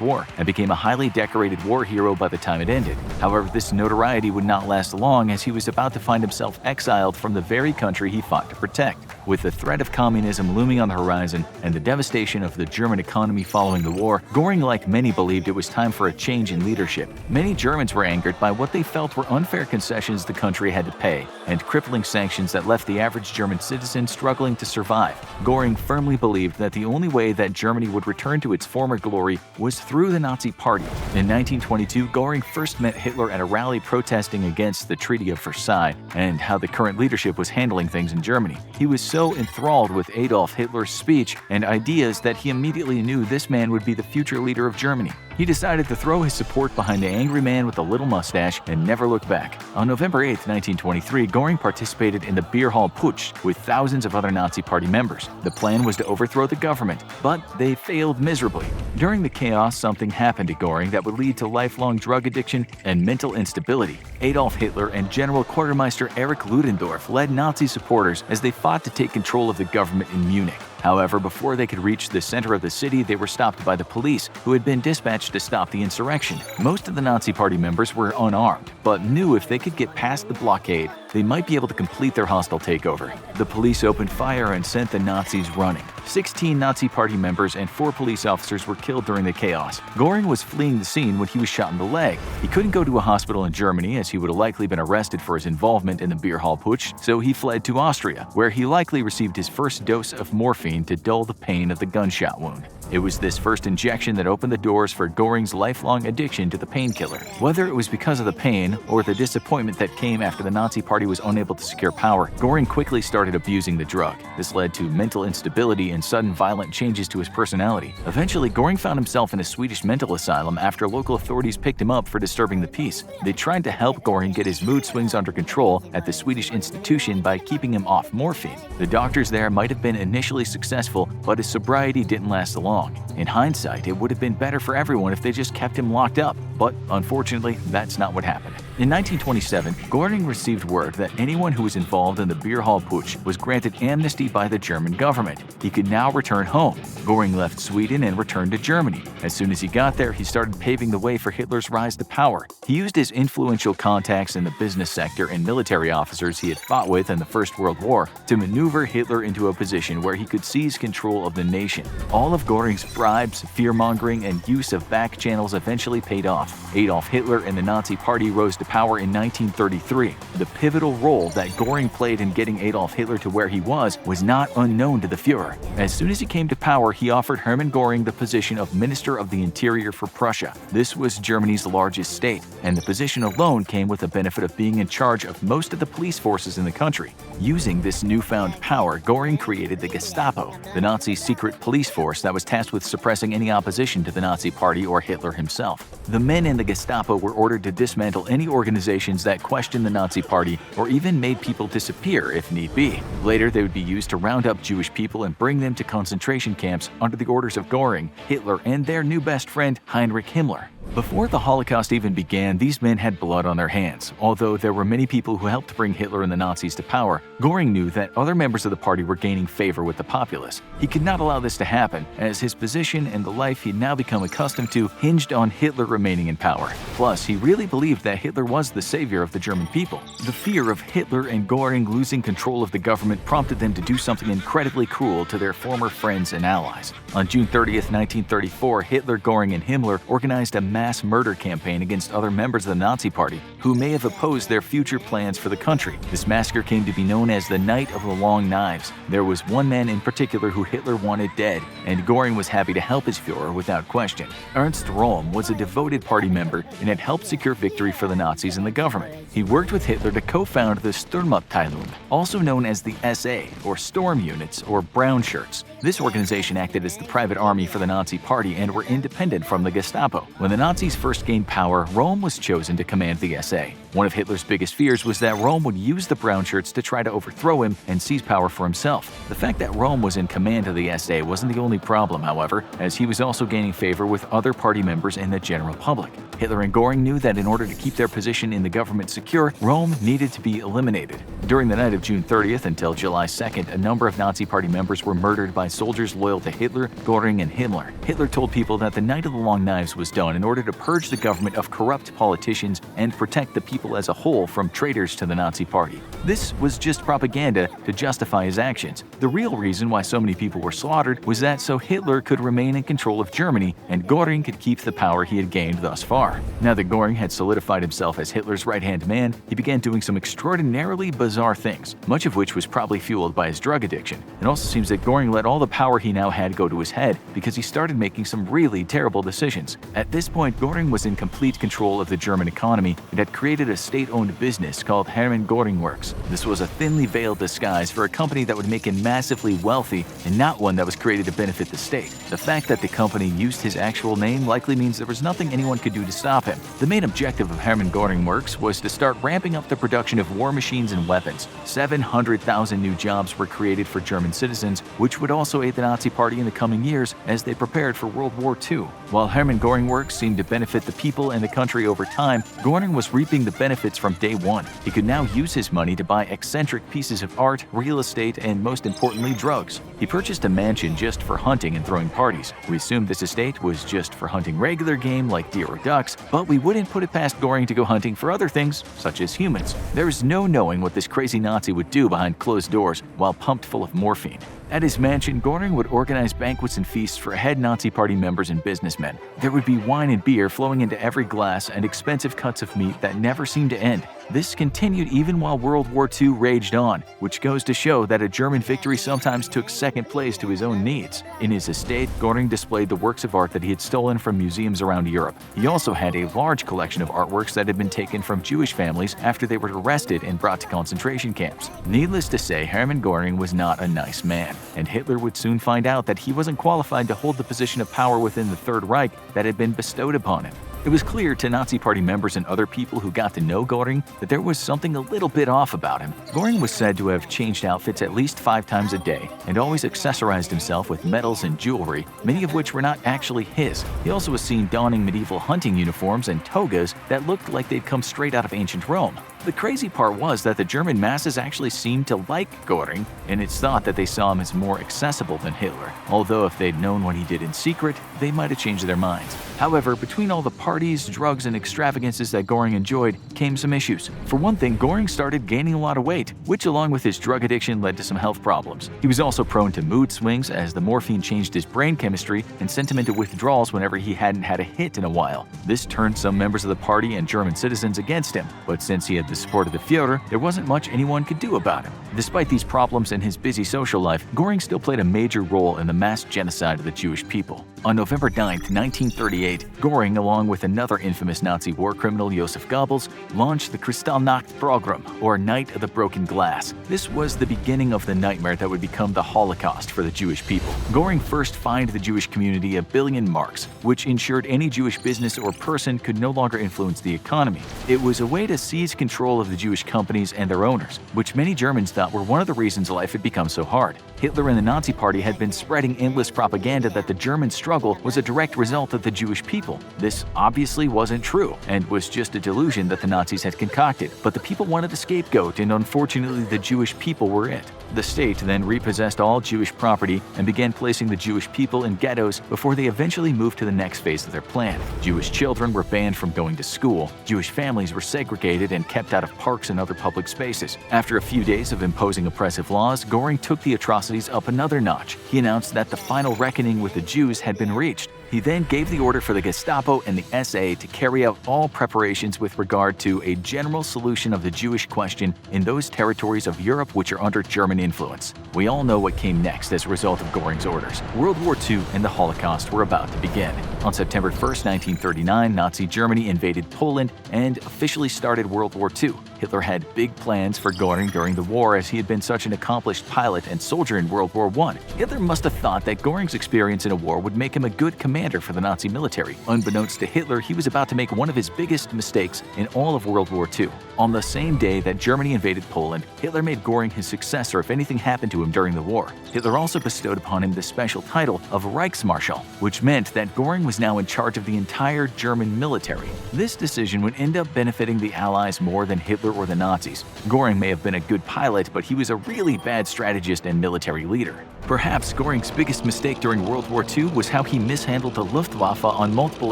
War and became a highly decorated war hero by the time it ended. However, this notoriety would not last long, as he was about to find himself exiled from the very country he fought to protect. With the threat of communism looming on the horizon and the devastation of the German economy following the war, Göring, like many, believed it was time for a change in leadership. Many Germans were angered by what they felt were unfair concessions the country had to pay and crippling sanctions that left the average German citizen struggling to survive. Göring firmly believed that the only way that Germany would return to its former glory was through the Nazi Party. In 1922, Göring first met Hitler at a rally protesting against the Treaty of Versailles and how the current leadership was handling things in Germany. He was so enthralled with Adolf Hitler's speech and ideas that he immediately knew this man would be the future leader of Germany. He decided to throw his support behind the angry man with the little mustache and never look back. On November 8, 1923, Göring participated in the Beer Hall Putsch with thousands of other Nazi Party members. The plan was to overthrow the government, but they failed miserably. During the chaos, something happened to Göring that would lead to lifelong drug addiction and mental instability. Adolf Hitler and General Quartermeister Erich Ludendorff led Nazi supporters as they fought to take control of the government in Munich. However, before they could reach the center of the city, they were stopped by the police, who had been dispatched to stop the insurrection. Most of the Nazi Party members were unarmed, but knew if they could get past the blockade, they might be able to complete their hostile takeover. The police opened fire and sent the Nazis running. 16 Nazi Party members and 4 police officers were killed during the chaos. Göring was fleeing the scene when he was shot in the leg. He couldn't go to a hospital in Germany, as he would have likely been arrested for his involvement in the Beer Hall Putsch, so he fled to Austria, where he likely received his first dose of morphine to dull the pain of the gunshot wound. It was this first injection that opened the doors for Göring's lifelong addiction to the painkiller. Whether it was because of the pain or the disappointment that came after the Nazi Party was unable to secure power, Göring quickly started abusing the drug. This led to mental instability and sudden violent changes to his personality. Eventually, Göring found himself in a Swedish mental asylum after local authorities picked him up for disturbing the peace. They tried to help Göring get his mood swings under control at the Swedish institution by keeping him off morphine. The doctors there might have been initially successful, but his sobriety didn't last long. In hindsight, it would have been better for everyone if they just kept him locked up, but unfortunately, that's not what happened. In 1927, Göring received word that anyone who was involved in the Beer Hall Putsch was granted amnesty by the German government. He could now return home. Göring left Sweden and returned to Germany. As soon as he got there, he started paving the way for Hitler's rise to power. He used his influential contacts in the business sector and military officers he had fought with in the First World War to maneuver Hitler into a position where he could seize control of the nation. All of Göring's bribes, fear-mongering, and use of back channels eventually paid off. Adolf Hitler and the Nazi Party rose to power in 1933. The pivotal role that Göring played in getting Adolf Hitler to where he was not unknown to the Führer. As soon as he came to power, he offered Hermann Göring the position of Minister of the Interior for Prussia. This was Germany's largest state, and the position alone came with the benefit of being in charge of most of the police forces in the country. Using this newfound power, Göring created the Gestapo, the Nazi secret police force that was tasked with suppressing any opposition to the Nazi Party or Hitler himself. The men in the Gestapo were ordered to dismantle any organizations that questioned the Nazi Party or even made people disappear if need be. Later, they would be used to round up Jewish people and bring them to concentration camps under the orders of Göring, Hitler, and their new best friend, Heinrich Himmler. Before the Holocaust even began, these men had blood on their hands. Although there were many people who helped bring Hitler and the Nazis to power, Göring knew that other members of the party were gaining favor with the populace. He could not allow this to happen, as his position and the life he'd now become accustomed to hinged on Hitler remaining in power. Plus, he really believed that Hitler was the savior of the German people. The fear of Hitler and Göring losing control of the government prompted them to do something incredibly cruel to their former friends and allies. On June 30th, 1934, Hitler, Göring, and Himmler organized a mass murder campaign against other members of the Nazi Party who may have opposed their future plans for the country. This massacre came to be known as the Night of the Long Knives. There was one man in particular who Hitler wanted dead, and Göring was happy to help his Führer without question. Ernst Röhm was a devoted party member and had helped secure victory for the Nazis and the government. He worked with Hitler to co-found the Sturmabteilung, also known as the SA, or Storm Units, or Brown Shirts. This organization acted as the private army for the Nazi Party and were independent from the Gestapo. When the Nazis first gained power, Röhm was chosen to command the SA. One of Hitler's biggest fears was that Röhm would use the Brown Shirts to try to overthrow him and seize power for himself. The fact that Röhm was in command of the SA wasn't the only problem, however, as he was also gaining favor with other party members and the general public. Hitler and Göring knew that in order to keep their position in the government secure, Röhm needed to be eliminated. During the night of June 30th until July 2nd, a number of Nazi Party members were murdered by soldiers loyal to Hitler, Göring, and Himmler. Hitler told people that the Night of the Long Knives was done in order to purge the government of corrupt politicians and protect the people as a whole from traitors to the Nazi Party. This was just propaganda to justify his actions. The real reason why so many people were slaughtered was that so Hitler could remain in control of Germany and Göring could keep the power he had gained thus far. Now that Göring had solidified himself as Hitler's right-hand man, he began doing some extraordinarily bizarre things, much of which was probably fueled by his drug addiction. It also seems that Göring let all the power he now had go to his head because he started making some really terrible decisions. At this point, Göring was in complete control of the German economy and had created a state-owned business called Hermann Göring Works. This was a thinly veiled disguise for a company that would make him massively wealthy and not one that was created to benefit the state. The fact that the company used his actual name likely means there was nothing anyone could do to stop him. The main objective of Hermann Göring Works was to start ramping up the production of war machines and weapons. 700,000 new jobs were created for German citizens, which would also aid the Nazi Party in the coming years as they prepared for World War II. While Hermann Göring Works seemed to benefit the people and the country over time, Göring was reaping the benefits from day one. He could now use his money to buy eccentric pieces of art, real estate, and most importantly, drugs. He purchased a mansion just for hunting and throwing parties. We assumed this estate was just for hunting regular game like deer or ducks, but we wouldn't put it past Göring to go hunting for other things, such as humans. There's no knowing what this crazy Nazi would do behind closed doors while pumped full of morphine. At his mansion, Göring would organize banquets and feasts for head Nazi Party members and businessmen. There would be wine and beer flowing into every glass and expensive cuts of meat that never seemed to end. This continued even while World War II raged on, which goes to show that a German victory sometimes took second place to his own needs. In his estate, Göring displayed the works of art that he had stolen from museums around Europe. He also had a large collection of artworks that had been taken from Jewish families after they were arrested and brought to concentration camps. Needless to say, Hermann Göring was not a nice man, and Hitler would soon find out that he wasn't qualified to hold the position of power within the Third Reich that had been bestowed upon him. It was clear to Nazi Party members and other people who got to know Göring that there was something a little bit off about him. Göring was said to have changed outfits at least 5 times a day and always accessorized himself with medals and jewelry, many of which were not actually his. He also was seen donning medieval hunting uniforms and togas that looked like they'd come straight out of ancient Rome. The crazy part was that the German masses actually seemed to like Göring, and it's thought that they saw him as more accessible than Hitler, although if they'd known what he did in secret, they might have changed their minds. However, between all the parties, drugs, and extravagances that Göring enjoyed came some issues. For one thing, Göring started gaining a lot of weight, which along with his drug addiction led to some health problems. He was also prone to mood swings as the morphine changed his brain chemistry and sent him into withdrawals whenever he hadn't had a hit in a while. This turned some members of the party and German citizens against him, but since he had the support of the Führer, there wasn't much anyone could do about him. Despite these problems and his busy social life, Göring still played a major role in the mass genocide of the Jewish people. On November 9, 1938, Göring, along with another infamous Nazi war criminal, Josef Goebbels, launched the Kristallnacht program, or Night of the Broken Glass. This was the beginning of the nightmare that would become the Holocaust for the Jewish people. Göring first fined the Jewish community 1 billion marks, which ensured any Jewish business or person could no longer influence the economy. It was a way to seize control of the Jewish companies and their owners, which many Germans thought were one of the reasons life had become so hard. Hitler and the Nazi Party had been spreading endless propaganda that the German struggle was a direct result of the Jewish people. This obviously wasn't true and was just a delusion that the Nazis had concocted, but the people wanted a scapegoat, and unfortunately the Jewish people were it. The state then repossessed all Jewish property and began placing the Jewish people in ghettos before they eventually moved to the next phase of their plan. Jewish children were banned from going to school, Jewish families were segregated and kept out of parks and other public spaces. After a few days of imposing oppressive laws, Göring took the atrocities up another notch. He announced that the final reckoning with the Jews had been reached. He then gave the order for the Gestapo and the SA to carry out all preparations with regard to a general solution of the Jewish question in those territories of Europe which are under German influence. We all know what came next as a result of Göring's orders. World War II and the Holocaust were about to begin. On September 1, 1939, Nazi Germany invaded Poland and officially started World War II. Hitler had big plans for Göring during the war as he had been such an accomplished pilot and soldier in World War I. Hitler must have thought that Göring's experience in a war would make him a good commander for the Nazi military. Unbeknownst to Hitler, he was about to make one of his biggest mistakes in all of World War II. On the same day that Germany invaded Poland, Hitler made Göring his successor if anything happened to him during the war. Hitler also bestowed upon him the special title of Reichsmarschall, which meant that Göring was now in charge of the entire German military. This decision would end up benefiting the Allies more than Hitler or the Nazis. Göring may have been a good pilot, but he was a really bad strategist and military leader. Perhaps Göring's biggest mistake during World War II was how he mishandled the Luftwaffe on multiple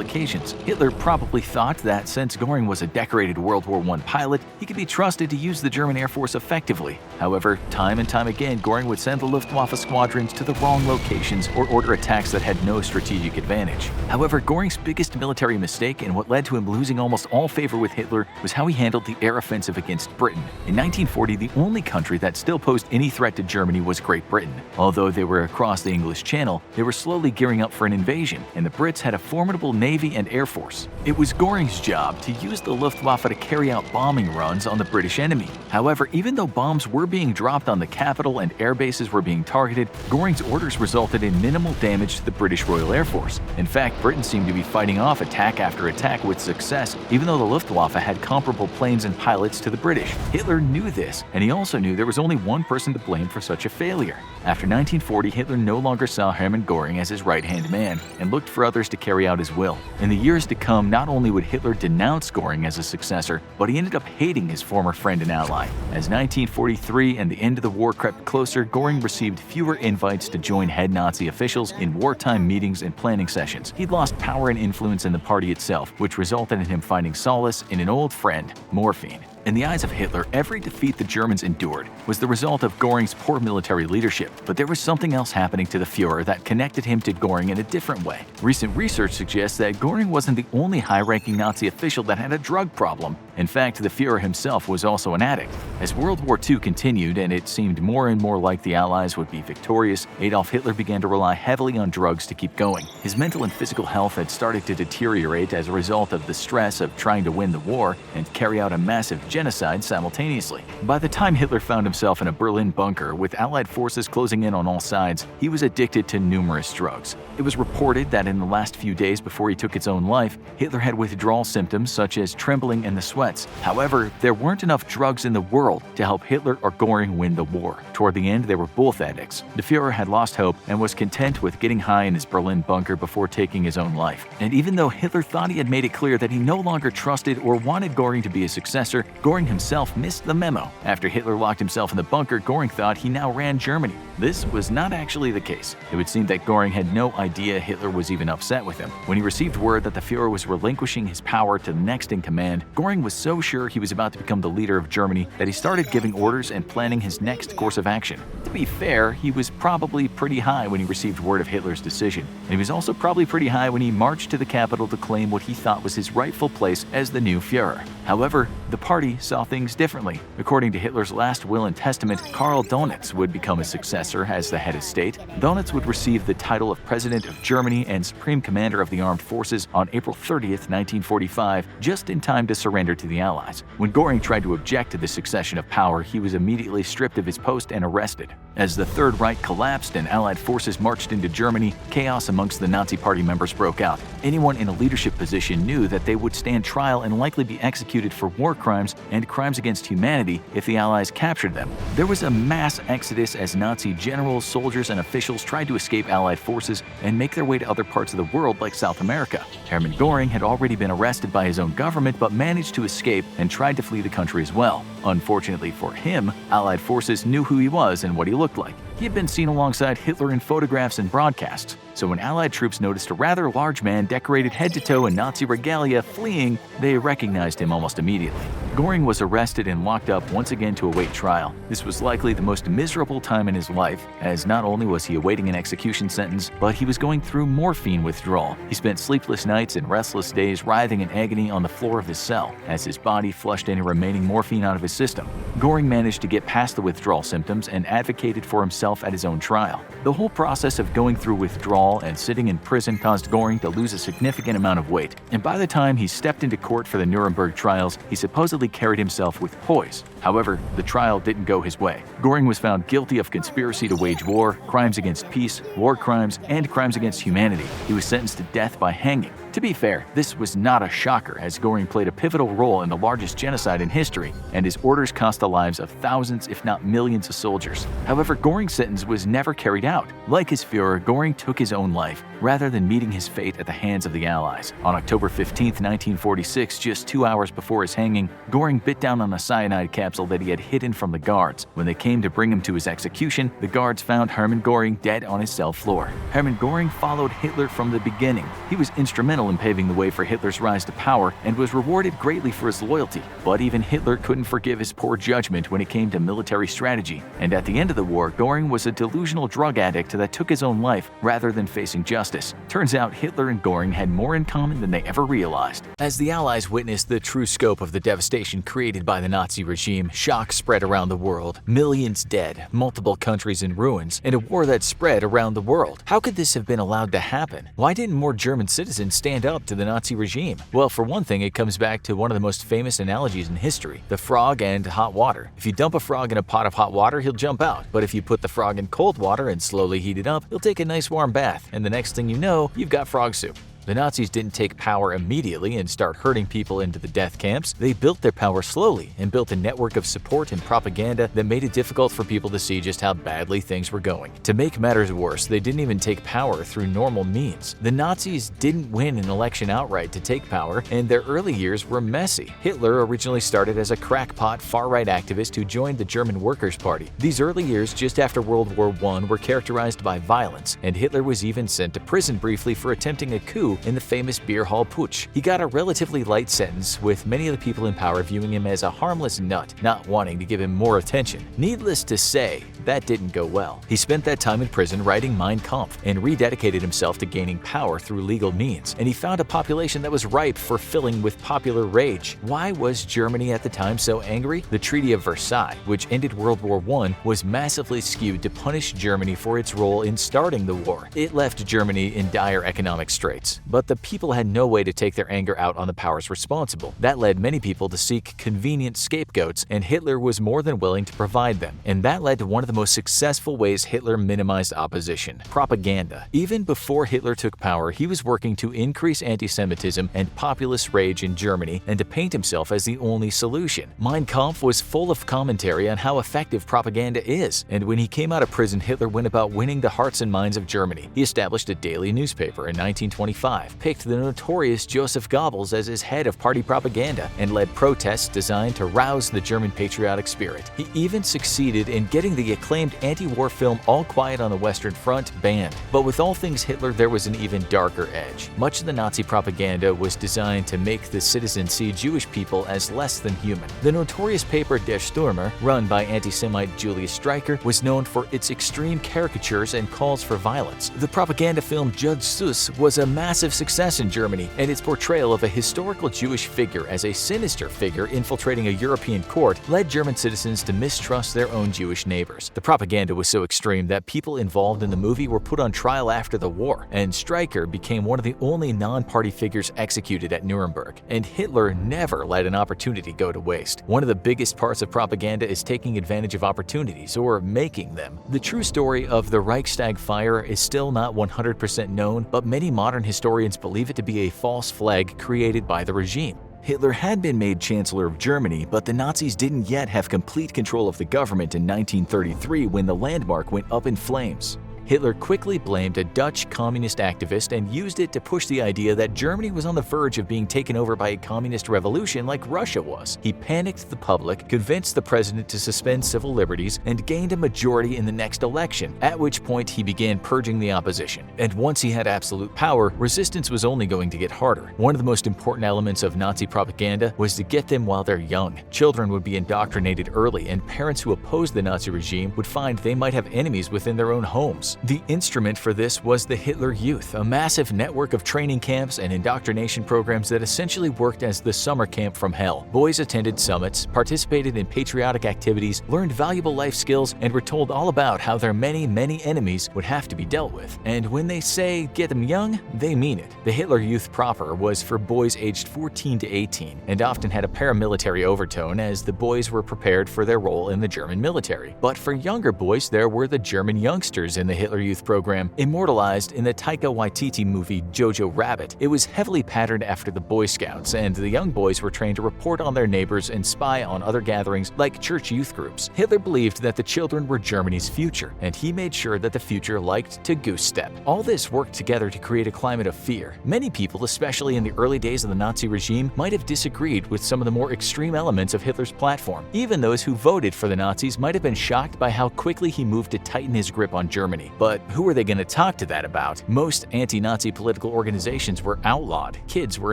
occasions. Hitler probably thought that since Göring was a decorated World War I pilot, he could be trusted to use the German Air Force effectively. However, time and time again, Göring would send the Luftwaffe squadrons to the wrong locations or order attacks that had no strategic advantage. However, Göring's biggest military mistake and what led to him losing almost all favor with Hitler was how he handled the air offensive against Britain. In 1940, the only country that still posed any threat to Germany was Great Britain. Although they were across the English Channel, they were slowly gearing up for an invasion, and the Brits had a formidable navy and air force. It was Göring's job to use the Luftwaffe to carry out bombing runs on the British enemy. However, even though bombs were being dropped on the capital and air bases were being targeted, Göring's orders resulted in minimal damage to the British Royal Air Force. In fact, Britain seemed to be fighting off attack after attack with success, even though the Luftwaffe had comparable planes and pilots to the British. Hitler knew this, and he also knew there was only one person to blame for such a failure. After 1940, Hitler no longer saw Hermann Göring as his right-hand man and looked for others to carry out his will. In the years to come, not only would Hitler denounce Göring as a successor, but he ended up hating his former friend and ally. As 1943 and the end of the war crept closer, Göring received fewer invites to join head Nazi officials in wartime meetings and planning sessions. He'd lost power and influence in the party itself, which resulted in him finding solace in an old friend, morphine. In the eyes of Hitler, every defeat the Germans endured was the result of Göring's poor military leadership, but there was something else happening to the Führer that connected him to Göring in a different way. Recent research suggests that Göring wasn't the only high-ranking Nazi official that had a drug problem. In fact, the Führer himself was also an addict. As World War II continued and it seemed more and more like the Allies would be victorious, Adolf Hitler began to rely heavily on drugs to keep going. His mental and physical health had started to deteriorate as a result of the stress of trying to win the war and carry out a massive genocide simultaneously. By the time Hitler found himself in a Berlin bunker with Allied forces closing in on all sides, he was addicted to numerous drugs. It was reported that in the last few days before he took his own life, Hitler had withdrawal symptoms such as trembling and the sweats. However, there weren't enough drugs in the world to help Hitler or Göring win the war. Toward the end, they were both addicts. The Führer had lost hope and was content with getting high in his Berlin bunker before taking his own life. And even though Hitler thought he had made it clear that he no longer trusted or wanted Göring to be his successor, Göring himself missed the memo. After Hitler locked himself in the bunker, Göring thought he now ran Germany. This was not actually the case. It would seem that Göring had no idea Hitler was even upset with him. When he received word that the Führer was relinquishing his power to the next in command, Göring was so sure he was about to become the leader of Germany that he started giving orders and planning his next course of action. To be fair, he was probably pretty high when he received word of Hitler's decision, and he was also probably pretty high when he marched to the capital to claim what he thought was his rightful place as the new Führer. However, the party saw things differently. According to Hitler's last will and testament, Karl Donitz would become his successor as the head of state. Donitz would receive the title of President of Germany and Supreme Commander of the Armed Forces on April 30th, 1945, just in time to surrender to the Allies. When Göring tried to object to the succession of power, he was immediately stripped of his post and arrested. As the Third Reich collapsed and Allied forces marched into Germany, chaos amongst the Nazi Party members broke out. Anyone in a leadership position knew that they would stand trial and likely be executed for war crimes and crimes against humanity if the Allies captured them. There was a mass exodus as Nazi generals, soldiers, and officials tried to escape Allied forces and make their way to other parts of the world like South America. Hermann Göring had already been arrested by his own government but managed to escape and tried to flee the country as well. Unfortunately for him, Allied forces knew who he was and what he looked like. He had been seen alongside Hitler in photographs and broadcasts, so when Allied troops noticed a rather large man decorated head to toe in Nazi regalia fleeing, they recognized him almost immediately. Göring was arrested and locked up once again to await trial. This was likely the most miserable time in his life, as not only was he awaiting an execution sentence, but he was going through morphine withdrawal. He spent sleepless nights and restless days writhing in agony on the floor of his cell, as his body flushed any remaining morphine out of his system. Göring managed to get past the withdrawal symptoms and advocated for himself at his own trial. The whole process of going through withdrawal and sitting in prison caused Göring to lose a significant amount of weight, and by the time he stepped into court for the Nuremberg trials, he supposedly carried himself with poise. However, the trial didn't go his way. Göring was found guilty of conspiracy to wage war, crimes against peace, war crimes, and crimes against humanity. He was sentenced to death by hanging. To be fair, this was not a shocker, as Göring played a pivotal role in the largest genocide in history, and his orders cost the lives of thousands, if not millions, of soldiers. However, Göring's sentence was never carried out. Like his Führer, Göring took his own life, rather than meeting his fate at the hands of the Allies. On October 15, 1946, just 2 hours before his hanging, Göring bit down on a cyanide capsule that he had hidden from the guards. When they came to bring him to his execution, the guards found Hermann Göring dead on his cell floor. Hermann Göring followed Hitler from the beginning. He was instrumental in paving the way for Hitler's rise to power and was rewarded greatly for his loyalty. But even Hitler couldn't forgive his poor judgment when it came to military strategy. And at the end of the war, Göring was a delusional drug addict that took his own life rather than facing justice. Turns out Hitler and Göring had more in common than they ever realized. As the Allies witnessed the true scope of the devastation created by the Nazi regime, shock spread around the world. Millions dead, multiple countries in ruins, and a war that spread around the world. How could this have been allowed to happen? Why didn't more German citizens stand up to the Nazi regime? Well, for one thing, it comes back to one of the most famous analogies in history, the frog and hot water. If you dump a frog in a pot of hot water, he'll jump out. But if you put the frog in cold water and slowly heat it up, he'll take a nice warm bath, and the next thing you know, you've got frog soup. The Nazis didn't take power immediately and start herding people into the death camps. They built their power slowly and built a network of support and propaganda that made it difficult for people to see just how badly things were going. To make matters worse, they didn't even take power through normal means. The Nazis didn't win an election outright to take power, and their early years were messy. Hitler originally started as a crackpot far-right activist who joined the German Workers' Party. These early years, just after World War I, were characterized by violence, and Hitler was even sent to prison briefly for attempting a coup in the famous beer hall putsch. He got a relatively light sentence, with many of the people in power viewing him as a harmless nut, not wanting to give him more attention. Needless to say, that didn't go well. He spent that time in prison writing Mein Kampf and rededicated himself to gaining power through legal means, and he found a population that was ripe for filling with popular rage. Why was Germany at the time so angry? The Treaty of Versailles, which ended World War I, was massively skewed to punish Germany for its role in starting the war. It left Germany in dire economic straits. But the people had no way to take their anger out on the powers responsible. That led many people to seek convenient scapegoats, and Hitler was more than willing to provide them. And that led to one of the most successful ways Hitler minimized opposition: propaganda. Even before Hitler took power, he was working to increase anti-Semitism and populist rage in Germany and to paint himself as the only solution. Mein Kampf was full of commentary on how effective propaganda is, and when he came out of prison, Hitler went about winning the hearts and minds of Germany. He established a daily newspaper in 1925 1935, picked the notorious Joseph Goebbels as his head of party propaganda and led protests designed to rouse the German patriotic spirit. He even succeeded in getting the acclaimed anti-war film All Quiet on the Western Front banned. But with all things Hitler, there was an even darker edge. Much of the Nazi propaganda was designed to make the citizens see Jewish people as less than human. The notorious paper Der Stürmer, run by anti-Semite Julius Streicher, was known for its extreme caricatures and calls for violence. The propaganda film Judge Seuss was a massive success in Germany, and its portrayal of a historical Jewish figure as a sinister figure infiltrating a European court led German citizens to mistrust their own Jewish neighbors. The propaganda was so extreme that people involved in the movie were put on trial after the war, and Streicher became one of the only non-party figures executed at Nuremberg. And Hitler never let an opportunity go to waste. One of the biggest parts of propaganda is taking advantage of opportunities, or making them. The true story of the Reichstag fire is still not 100% known, but many modern historians believe it to be a false flag created by the regime. Hitler had been made Chancellor of Germany, but the Nazis didn't yet have complete control of the government in 1933 when the landmark went up in flames. Hitler quickly blamed a Dutch communist activist and used it to push the idea that Germany was on the verge of being taken over by a communist revolution like Russia was. He panicked the public, convinced the president to suspend civil liberties, and gained a majority in the next election, at which point he began purging the opposition. And once he had absolute power, resistance was only going to get harder. One of the most important elements of Nazi propaganda was to get them while they're young. Children would be indoctrinated early, and parents who opposed the Nazi regime would find they might have enemies within their own homes. The instrument for this was the Hitler Youth, a massive network of training camps and indoctrination programs that essentially worked as the summer camp from hell. Boys attended summits, participated in patriotic activities, learned valuable life skills, and were told all about how their many enemies would have to be dealt with. And when they say get them young, they mean it. The Hitler Youth proper was for boys aged 14 to 18 and often had a paramilitary overtone as the boys were prepared for their role in the German military. But for younger boys, there were the German youngsters in the Hitler Youth program. Immortalized in the Taika Waititi movie Jojo Rabbit, it was heavily patterned after the Boy Scouts, and the young boys were trained to report on their neighbors and spy on other gatherings like church youth groups. Hitler believed that the children were Germany's future, and he made sure that the future liked to goose step. All this worked together to create a climate of fear. Many people, especially in the early days of the Nazi regime, might have disagreed with some of the more extreme elements of Hitler's platform. Even those who voted for the Nazis might have been shocked by how quickly he moved to tighten his grip on Germany. But who were they going to talk to that about? Most anti-Nazi political organizations were outlawed. Kids were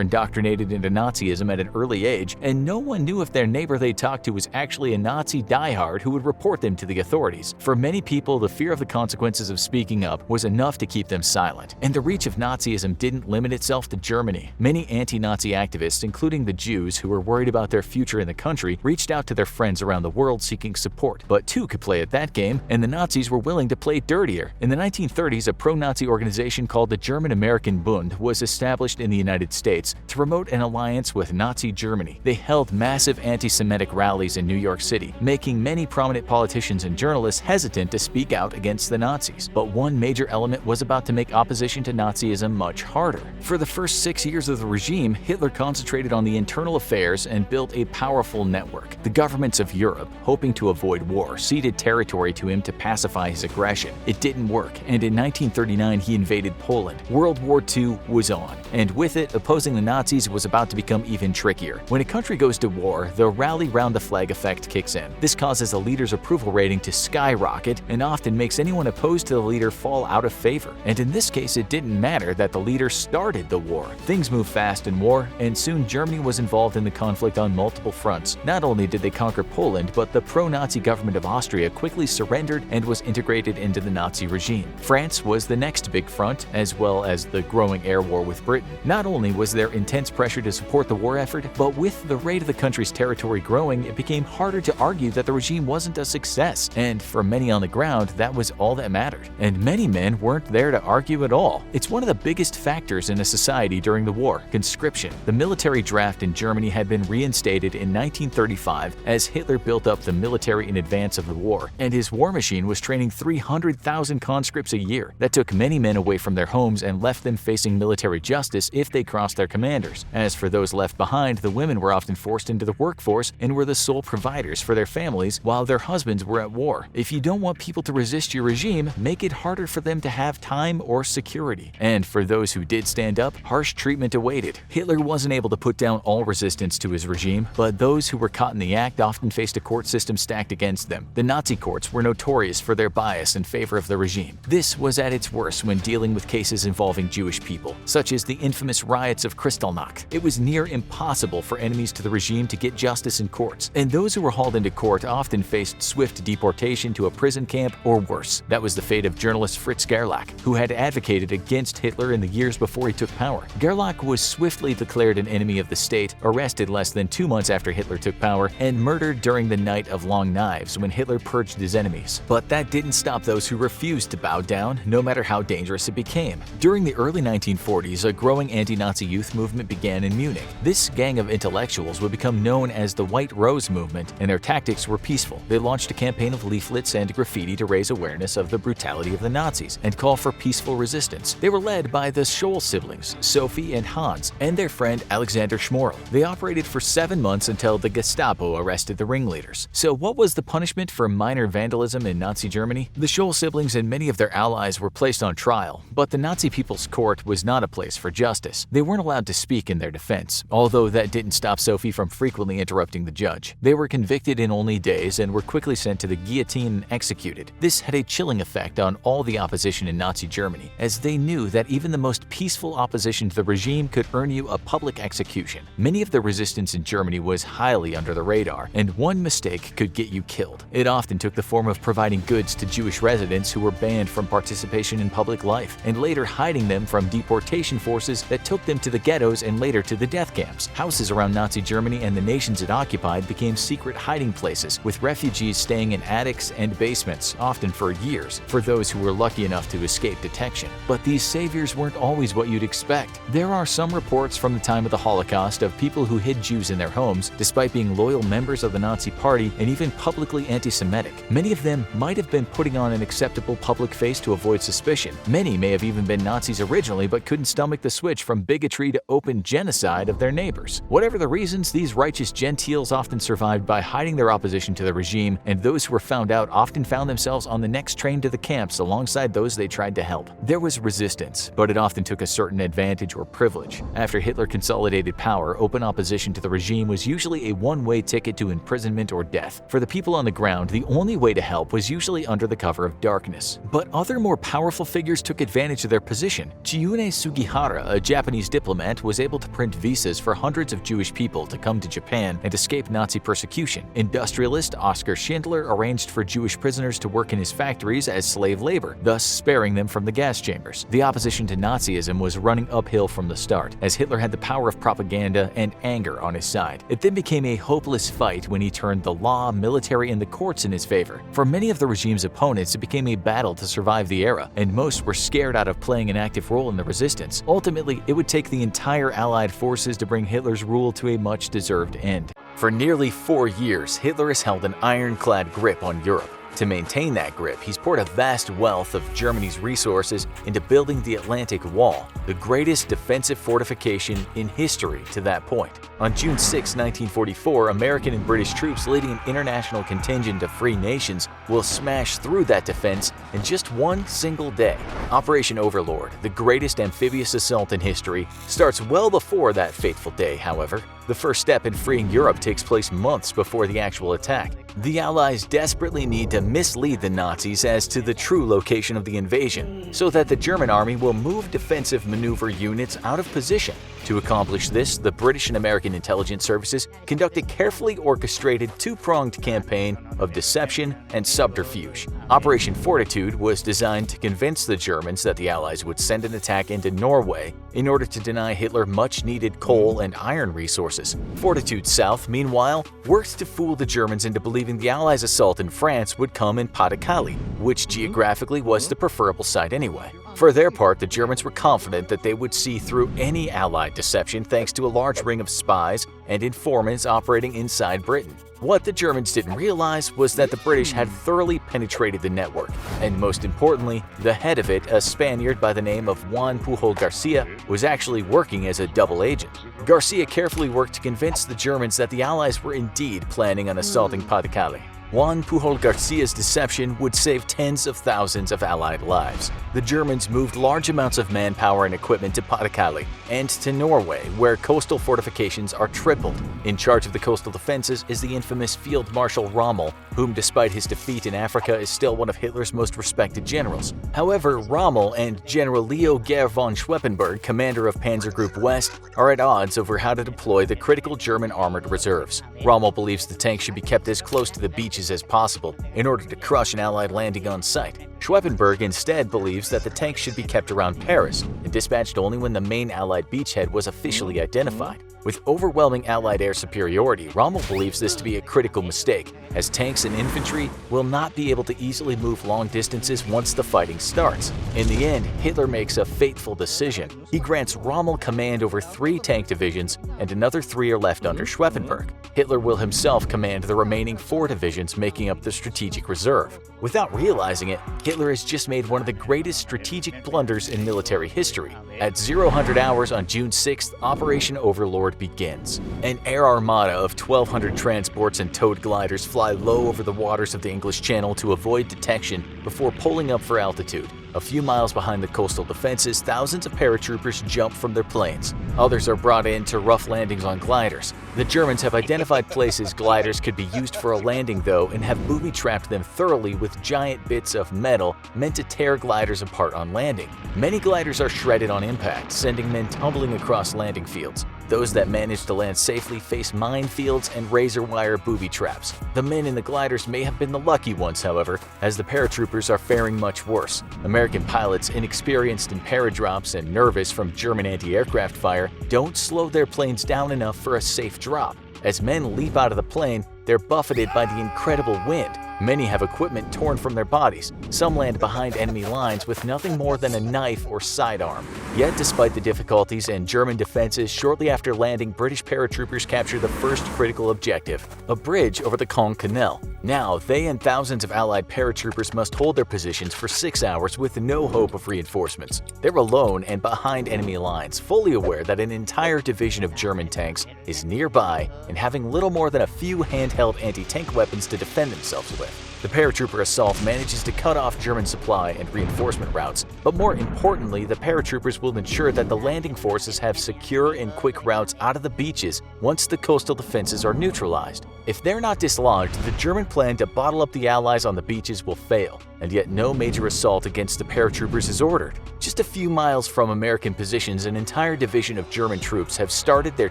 indoctrinated into Nazism at an early age, and no one knew if their neighbor they talked to was actually a Nazi diehard who would report them to the authorities. For many people, the fear of the consequences of speaking up was enough to keep them silent. And the reach of Nazism didn't limit itself to Germany. Many anti-Nazi activists, including the Jews who were worried about their future in the country, reached out to their friends around the world seeking support. But two could play at that game, and the Nazis were willing to play dirtier. In the 1930s, a pro-Nazi organization called the German-American Bund was established in the United States to promote an alliance with Nazi Germany. They held massive anti-Semitic rallies in New York City, making many prominent politicians and journalists hesitant to speak out against the Nazis. But one major element was about to make opposition to Nazism much harder. For the first 6 years of the regime, Hitler concentrated on the internal affairs and built a powerful network. The governments of Europe, hoping to avoid war, ceded territory to him to pacify his aggression. It didn't work, and in 1939 he invaded Poland. World War II was on, and with it, opposing the Nazis was about to become even trickier. When a country goes to war, the rally round the flag effect kicks in. This causes a leader's approval rating to skyrocket and often makes anyone opposed to the leader fall out of favor. And in this case, it didn't matter that the leader started the war. Things moved fast in war, and soon Germany was involved in the conflict on multiple fronts. Not only did they conquer Poland, but the pro-Nazi government of Austria quickly surrendered and was integrated into the Nazi regime. France was the next big front, as well as the growing air war with Britain. Not only was there intense pressure to support the war effort, but with the rate of the country's territory growing, it became harder to argue that the regime wasn't a success. And for many on the ground, that was all that mattered. And many men weren't there to argue at all. It's one of the biggest factors in a society during the war: conscription. The military draft in Germany had been reinstated in 1935 as Hitler built up the military in advance of the war, and his war machine was training 300,000 1,000 conscripts a year. That took many men away from their homes and left them facing military justice if they crossed their commanders. As for those left behind, the women were often forced into the workforce and were the sole providers for their families while their husbands were at war. If you don't want people to resist your regime, make it harder for them to have time or security. And for those who did stand up, harsh treatment awaited. Hitler wasn't able to put down all resistance to his regime, but those who were caught in the act often faced a court system stacked against them. The Nazi courts were notorious for their bias in favor of the regime. This was at its worst when dealing with cases involving Jewish people, such as the infamous riots of Kristallnacht. It was near impossible for enemies to the regime to get justice in courts, and those who were hauled into court often faced swift deportation to a prison camp or worse. That was the fate of journalist Fritz Gerlach, who had advocated against Hitler in the years before he took power. Gerlach was swiftly declared an enemy of the state, arrested less than 2 months after Hitler took power, and murdered during the Night of Long Knives when Hitler purged his enemies. But that didn't stop those who refused to bow down, no matter how dangerous it became. During the early 1940s, a growing anti-Nazi youth movement began in Munich. This gang of intellectuals would become known as the White Rose Movement, and their tactics were peaceful. They launched a campaign of leaflets and graffiti to raise awareness of the brutality of the Nazis and call for peaceful resistance. They were led by the Scholl siblings, Sophie and Hans, and their friend Alexander Schmorl. They operated for 7 months until the Gestapo arrested the ringleaders. So what was the punishment for minor vandalism in Nazi Germany? The Scholl siblings and many of their allies were placed on trial, but the Nazi People's Court was not a place for justice. They weren't allowed to speak in their defense, although that didn't stop Sophie from frequently interrupting the judge. They were convicted in only days and were quickly sent to the guillotine and executed. This had a chilling effect on all the opposition in Nazi Germany, as they knew that even the most peaceful opposition to the regime could earn you a public execution. Many of the resistance in Germany was highly under the radar, and one mistake could get you killed. It often took the form of providing goods to Jewish residents who were banned from participation in public life, and later hiding them from deportation forces that took them to the ghettos and later to the death camps. Houses around Nazi Germany and the nations it occupied became secret hiding places, with refugees staying in attics and basements, often for years, for those who were lucky enough to escape detection. But these saviors weren't always what you'd expect. There are some reports from the time of the Holocaust of people who hid Jews in their homes despite being loyal members of the Nazi Party and even publicly anti-Semitic. Many of them might have been putting on an acceptable public face to avoid suspicion. Many may have even been Nazis originally but couldn't stomach the switch from bigotry to open genocide of their neighbors. Whatever the reasons, these righteous Gentiles often survived by hiding their opposition to the regime, and those who were found out often found themselves on the next train to the camps alongside those they tried to help. There was resistance, but it often took a certain advantage or privilege. After Hitler consolidated power, open opposition to the regime was usually a one-way ticket to imprisonment or death. For the people on the ground, the only way to help was usually under the cover of darkness. But other more powerful figures took advantage of their position. Chiune Sugihara, a Japanese diplomat, was able to print visas for hundreds of Jewish people to come to Japan and escape Nazi persecution. Industrialist Oskar Schindler arranged for Jewish prisoners to work in his factories as slave labor, thus sparing them from the gas chambers. The opposition to Nazism was running uphill from the start, as Hitler had the power of propaganda and anger on his side. It then became a hopeless fight when he turned the law, military, and the courts in his favor. For many of the regime's opponents, it became a battle to survive the era, and most were scared out of playing an active role in the resistance. Ultimately, it would take the entire Allied forces to bring Hitler's rule to a much-deserved end. For nearly 4 years, Hitler has held an ironclad grip on Europe. To maintain that grip, he's poured a vast wealth of Germany's resources into building the Atlantic Wall, the greatest defensive fortification in history to that point. On June 6, 1944, American and British troops leading an international contingent of free nations will smash through that defense in just one single day. Operation Overlord, the greatest amphibious assault in history, starts well before that fateful day, however. The first step in freeing Europe takes place months before the actual attack. The Allies desperately need to mislead the Nazis as to the true location of the invasion, so that the German army will move defensive maneuver units out of position. To accomplish this, the British and American intelligence services conduct a carefully orchestrated two-pronged campaign of deception and subterfuge. Operation Fortitude was designed to convince the Germans that the Allies would send an attack into Norway in order to deny Hitler much-needed coal and iron resources. Fortitude South, meanwhile, worked to fool the Germans into believing the Allies' assault in France would come in Pas-de-Calais, which geographically was the preferable site anyway. For their part, the Germans were confident that they would see through any Allied deception thanks to a large ring of spies and informants operating inside Britain. What the Germans didn't realize was that the British had thoroughly penetrated the network, and most importantly, the head of it, a Spaniard by the name of Juan Pujol Garcia, was actually working as a double agent. Garcia carefully worked to convince the Germans that the Allies were indeed planning on assaulting Pas-de-Calais. Juan Pujol Garcia's deception would save tens of thousands of Allied lives. The Germans moved large amounts of manpower and equipment to Pas-de-Calais and to Norway, where coastal fortifications are tripled. In charge of the coastal defenses is the infamous Field Marshal Rommel, whom despite his defeat in Africa is still one of Hitler's most respected generals. However, Rommel and General Leo Gehr von Schweppenberg, commander of Panzer Group West, are at odds over how to deploy the critical German armored reserves. Rommel believes the tanks should be kept as close to the beaches as possible in order to crush an Allied landing on site. Schweppenberg instead believes that the tanks should be kept around Paris and dispatched only when the main Allied beachhead was officially identified. With overwhelming Allied air superiority, Rommel believes this to be a critical mistake, as tanks and infantry will not be able to easily move long distances once the fighting starts. In the end, Hitler makes a fateful decision. He grants Rommel command over 3 tank divisions, and another 3 are left under Schweppenberg. Hitler will himself command the remaining 4 divisions, making up the strategic reserve. Without realizing it, Hitler has just made one of the greatest strategic blunders in military history. At 0000 hours on June 6th, Operation Overlord begins. An air armada of 1,200 transports and towed gliders fly low over the waters of the English Channel to avoid detection before pulling up for altitude. A few miles behind the coastal defenses, thousands of paratroopers jump from their planes. Others are brought in to rough landings on gliders. The Germans have identified places gliders could be used for a landing though, and have booby-trapped them thoroughly with giant bits of metal meant to tear gliders apart on landing. Many gliders are shredded on impact, sending men tumbling across landing fields. Those that manage to land safely face minefields and razor wire booby traps. The men in the gliders may have been the lucky ones, however, as the paratroopers are faring much worse. American pilots, inexperienced in paradrops and nervous from German anti-aircraft fire, don't slow their planes down enough for a safe drop. As men leap out of the plane, they're buffeted by the incredible wind. Many have equipment torn from their bodies. Some land behind enemy lines with nothing more than a knife or sidearm. Yet despite the difficulties and German defenses, shortly after landing, British paratroopers capture the first critical objective, a bridge over the Caen Canal. Now, they and thousands of Allied paratroopers must hold their positions for 6 hours with no hope of reinforcements. They're alone and behind enemy lines, fully aware that an entire division of German tanks is nearby and having little more than a few handheld anti-tank weapons to defend themselves with. The paratrooper assault manages to cut off German supply and reinforcement routes, but more importantly, the paratroopers will ensure that the landing forces have secure and quick routes out of the beaches once the coastal defenses are neutralized. If they're not dislodged, the German plan to bottle up the Allies on the beaches will fail, and yet no major assault against the paratroopers is ordered. Just a few miles from American positions, an entire division of German troops have started their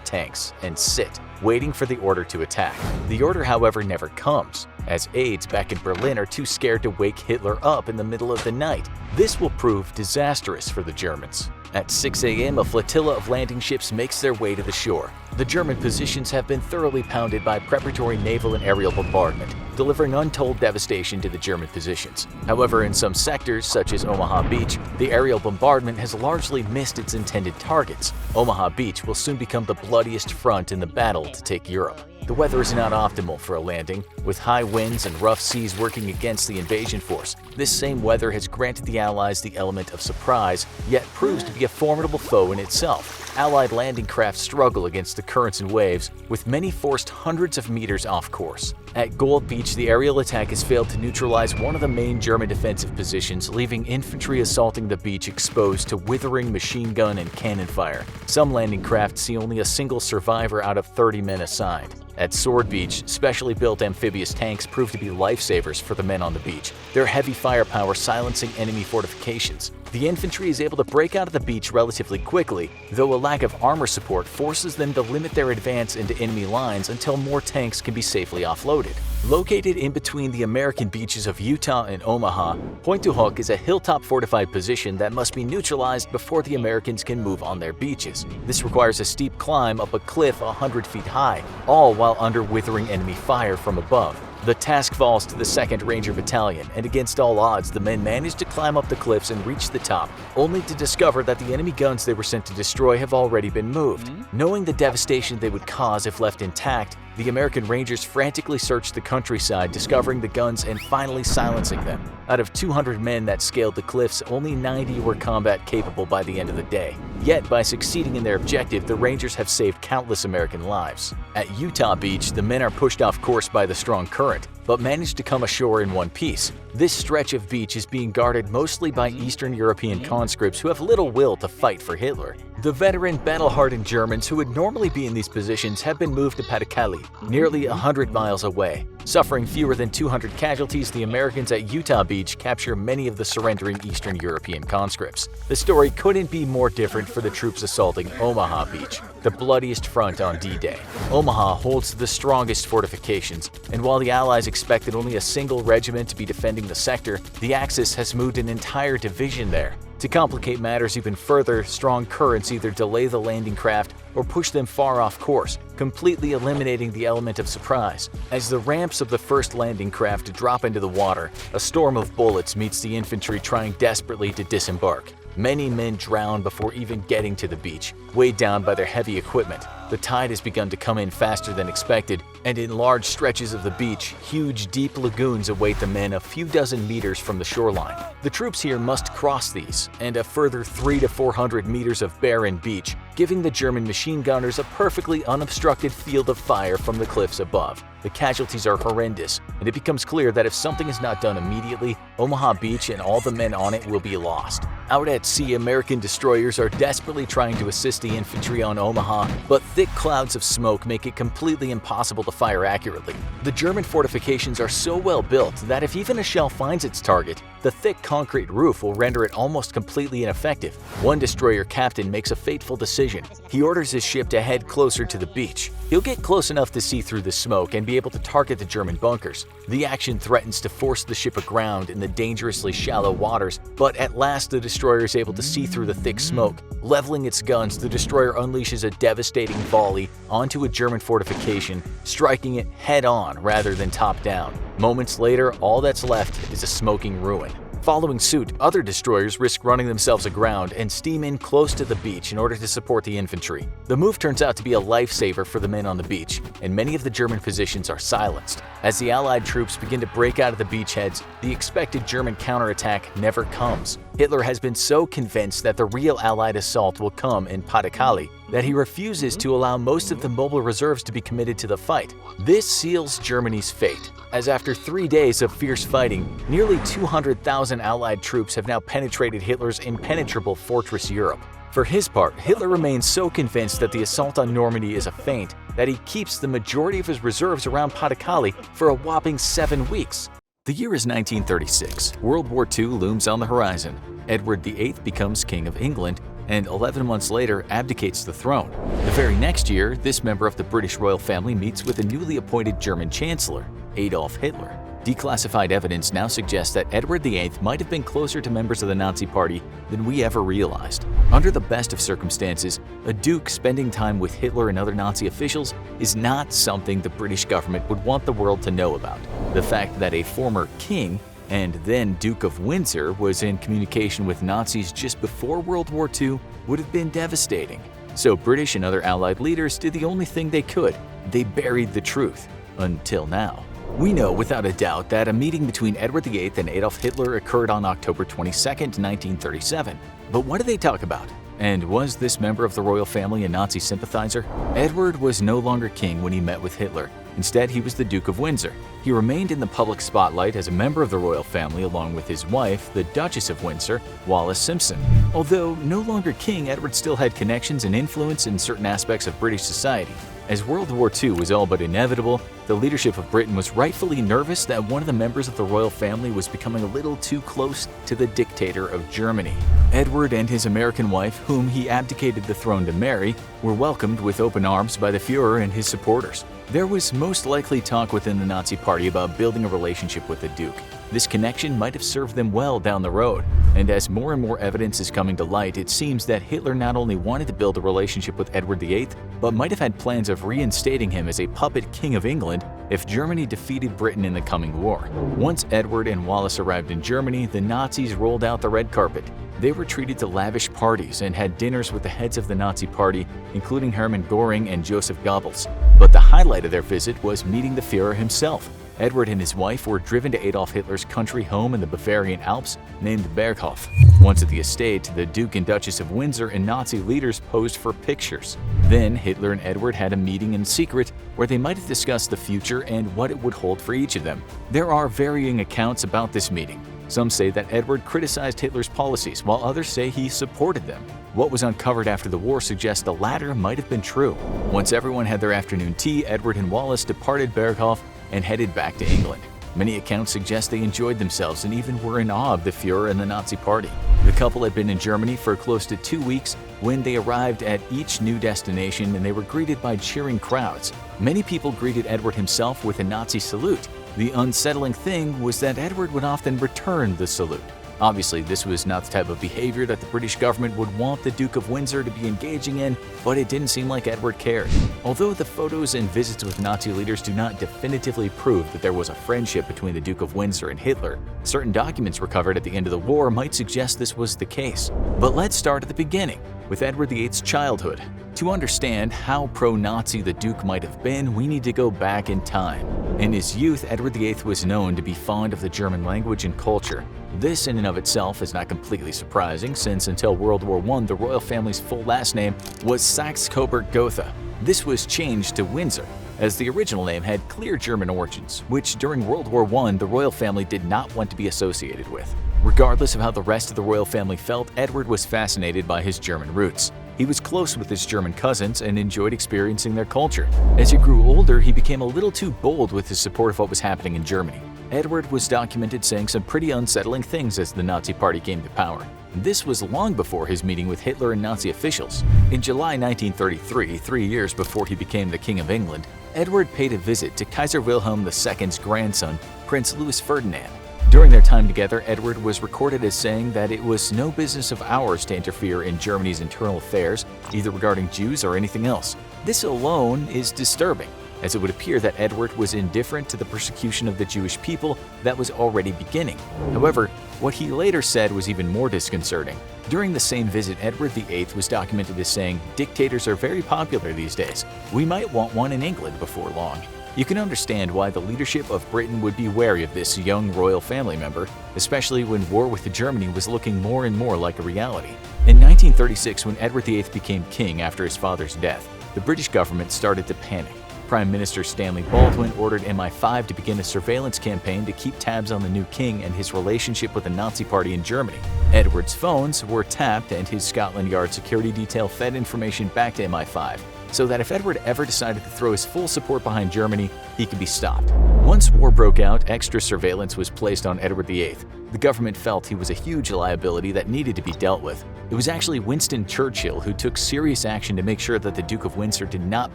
tanks and sit, waiting for the order to attack. The order, however, never comes, as aides back in Berlin are too scared to wake Hitler up in the middle of the night. This will prove disastrous for the Germans. At 6 a.m., a flotilla of landing ships makes their way to the shore. The German positions have been thoroughly pounded by preparatory naval and aerial bombardment, delivering untold devastation to the German positions. However, in some sectors, such as Omaha Beach, the aerial bombardment has largely missed its intended targets. Omaha Beach will soon become the bloodiest front in the battle to take Europe. The weather is not optimal for a landing, with high winds and rough seas working against the invasion force. This same weather has granted the Allies the element of surprise, yet proves to be a formidable foe in itself. Allied landing craft struggle against the currents and waves, with many forced hundreds of meters off course. At Gold Beach, the aerial attack has failed to neutralize one of the main German defensive positions, leaving infantry assaulting the beach exposed to withering machine gun and cannon fire. Some landing craft see only a single survivor out of 30 men assigned. At Sword Beach, specially built amphibious tanks prove to be lifesavers for the men on the beach, their heavy firepower silencing enemy fortifications. The infantry is able to break out of the beach relatively quickly, though a lack of armor support forces them to limit their advance into enemy lines until more tanks can be safely offloaded. Located in between the American beaches of Utah and Omaha, Pointe du Hoc is a hilltop fortified position that must be neutralized before the Americans can move on their beaches. This requires a steep climb up a cliff 100 feet high, all while under withering enemy fire from above. The task falls to the 2nd Ranger Battalion, and against all odds, the men manage to climb up the cliffs and reach the top, only to discover that the enemy guns they were sent to destroy have already been moved. Knowing the devastation they would cause if left intact, the American Rangers frantically searched the countryside, discovering the guns and finally silencing them. Out of 200 men that scaled the cliffs, only 90 were combat capable by the end of the day. Yet, by succeeding in their objective, the Rangers have saved countless American lives. At Utah Beach, the men are pushed off course by the strong current, but manage to come ashore in one piece. This stretch of beach is being guarded mostly by Eastern European conscripts who have little will to fight for Hitler. The veteran, battle-hardened Germans who would normally be in these positions have been moved to Patakali, nearly 100 miles away. Suffering fewer than 200 casualties, the Americans at Utah Beach capture many of the surrendering Eastern European conscripts. The story couldn't be more different for the troops assaulting Omaha Beach, the bloodiest front on D-Day. Omaha holds the strongest fortifications, and while the Allies expected only a single regiment to be defending the sector, the Axis has moved an entire division there. To complicate matters even further, strong currents either delay the landing craft or push them far off course, completely eliminating the element of surprise. As the ramps of the first landing craft drop into the water, a storm of bullets meets the infantry trying desperately to disembark. Many men drown before even getting to the beach, weighed down by their heavy equipment. The tide has begun to come in faster than expected, and in large stretches of the beach, huge deep lagoons await the men a few dozen meters from the shoreline. The troops here must cross these, and a further 300 to 400 meters of barren beach, giving the German machine gunners a perfectly unobstructed field of fire from the cliffs above. The casualties are horrendous, and it becomes clear that if something is not done immediately, Omaha Beach and all the men on it will be lost. Out at sea, American destroyers are desperately trying to assist the infantry on Omaha, but thick clouds of smoke make it completely impossible to fire accurately. The German fortifications are so well built that if even a shell finds its target, the thick concrete roof will render it almost completely ineffective. One destroyer captain makes a fateful decision. He orders his ship to head closer to the beach. He'll get close enough to see through the smoke and be able to target the German bunkers. The action threatens to force the ship aground in the dangerously shallow waters, but at last the destroyer is able to see through the thick smoke. Leveling its guns, the destroyer unleashes a devastating volley onto a German fortification, striking it head-on rather than top-down. Moments later, all that's left is a smoking ruin. Following suit, other destroyers risk running themselves aground and steam in close to the beach in order to support the infantry. The move turns out to be a lifesaver for the men on the beach, and many of the German positions are silenced. As the Allied troops begin to break out of the beachheads, the expected German counterattack never comes. Hitler has been so convinced that the real Allied assault will come in Patakali that he refuses to allow most of the mobile reserves to be committed to the fight. This seals Germany's fate, as after 3 days of fierce fighting, nearly 200,000 Allied troops have now penetrated Hitler's impenetrable fortress Europe. For his part, Hitler remains so convinced that the assault on Normandy is a feint that he keeps the majority of his reserves around Patakali for a whopping 7 weeks. The year is 1936. World War II looms on the horizon. Edward VIII becomes King of England, and 11 months later abdicates the throne. The very next year, this member of the British royal family meets with a newly appointed German Chancellor, Adolf Hitler. Declassified evidence now suggests that Edward VIII might have been closer to members of the Nazi Party than we ever realized. Under the best of circumstances, a duke spending time with Hitler and other Nazi officials is not something the British government would want the world to know about. The fact that a former king and then Duke of Windsor was in communication with Nazis just before World War II would have been devastating. So British and other Allied leaders did the only thing they could. They buried the truth. Until now. We know without a doubt that a meeting between Edward VIII and Adolf Hitler occurred on October 22, 1937. But what did they talk about? And was this member of the royal family a Nazi sympathizer? Edward was no longer king when he met with Hitler. Instead, he was the Duke of Windsor. He remained in the public spotlight as a member of the royal family along with his wife, the Duchess of Windsor, Wallis Simpson. Although no longer king, Edward still had connections and influence in certain aspects of British society. As World War II was all but inevitable, the leadership of Britain was rightfully nervous that one of the members of the royal family was becoming a little too close to the dictator of Germany. Edward and his American wife, whom he abdicated the throne to marry, were welcomed with open arms by the Führer and his supporters. There was most likely talk within the Nazi Party about building a relationship with the Duke. This connection might have served them well down the road, and as more and more evidence is coming to light, it seems that Hitler not only wanted to build a relationship with Edward VIII, but might have had plans of reinstating him as a puppet king of England if Germany defeated Britain in the coming war. Once Edward and Wallace arrived in Germany, the Nazis rolled out the red carpet. They were treated to lavish parties and had dinners with the heads of the Nazi Party, including Hermann Göring and Joseph Goebbels. But the highlight of their visit was meeting the Führer himself. Edward and his wife were driven to Adolf Hitler's country home in the Bavarian Alps named Berghof. Once at the estate, the Duke and Duchess of Windsor and Nazi leaders posed for pictures. Then Hitler and Edward had a meeting in secret where they might have discussed the future and what it would hold for each of them. There are varying accounts about this meeting. Some say that Edward criticized Hitler's policies, while others say he supported them. What was uncovered after the war suggests the latter might have been true. Once everyone had their afternoon tea, Edward and Wallace departed Berghof and headed back to England. Many accounts suggest they enjoyed themselves and even were in awe of the Führer and the Nazi Party. The couple had been in Germany for close to 2 weeks when they arrived at each new destination, and they were greeted by cheering crowds. Many people greeted Edward himself with a Nazi salute. The unsettling thing was that Edward would often return the salute. Obviously, this was not the type of behavior that the British government would want the Duke of Windsor to be engaging in, but it didn't seem like Edward cared. Although the photos and visits with Nazi leaders do not definitively prove that there was a friendship between the Duke of Windsor and Hitler, certain documents recovered at the end of the war might suggest this was the case. But let's start at the beginning, with Edward VIII's childhood. To understand how pro-Nazi the Duke might have been, we need to go back in time. In his youth, Edward VIII was known to be fond of the German language and culture. This in and of itself is not completely surprising, since until World War I, the royal family's full last name was Saxe-Coburg-Gotha. This was changed to Windsor, as the original name had clear German origins, which during World War I the royal family did not want to be associated with. Regardless of how the rest of the royal family felt, Edward was fascinated by his German roots. He was close with his German cousins and enjoyed experiencing their culture. As he grew older, he became a little too bold with his support of what was happening in Germany. Edward was documented saying some pretty unsettling things as the Nazi Party came to power. This was long before his meeting with Hitler and Nazi officials. In July 1933, 3 years before he became the King of England, Edward paid a visit to Kaiser Wilhelm II's grandson, Prince Louis Ferdinand. During their time together, Edward was recorded as saying that it was no business of ours to interfere in Germany's internal affairs, either regarding Jews or anything else. This alone is disturbing, as it would appear that Edward was indifferent to the persecution of the Jewish people that was already beginning. However, what he later said was even more disconcerting. During the same visit, Edward VIII was documented as saying, "Dictators are very popular these days. We might want one in England before long." You can understand why the leadership of Britain would be wary of this young royal family member, especially when war with Germany was looking more and more like a reality. In 1936, when Edward VIII became king after his father's death, the British government started to panic. Prime Minister Stanley Baldwin ordered MI5 to begin a surveillance campaign to keep tabs on the new king and his relationship with the Nazi Party in Germany. Edward's phones were tapped and his Scotland Yard security detail fed information back to MI5, so that if Edward ever decided to throw his full support behind Germany, he could be stopped. Once war broke out, extra surveillance was placed on Edward VIII. The government felt he was a huge liability that needed to be dealt with. It was actually Winston Churchill who took serious action to make sure that the Duke of Windsor did not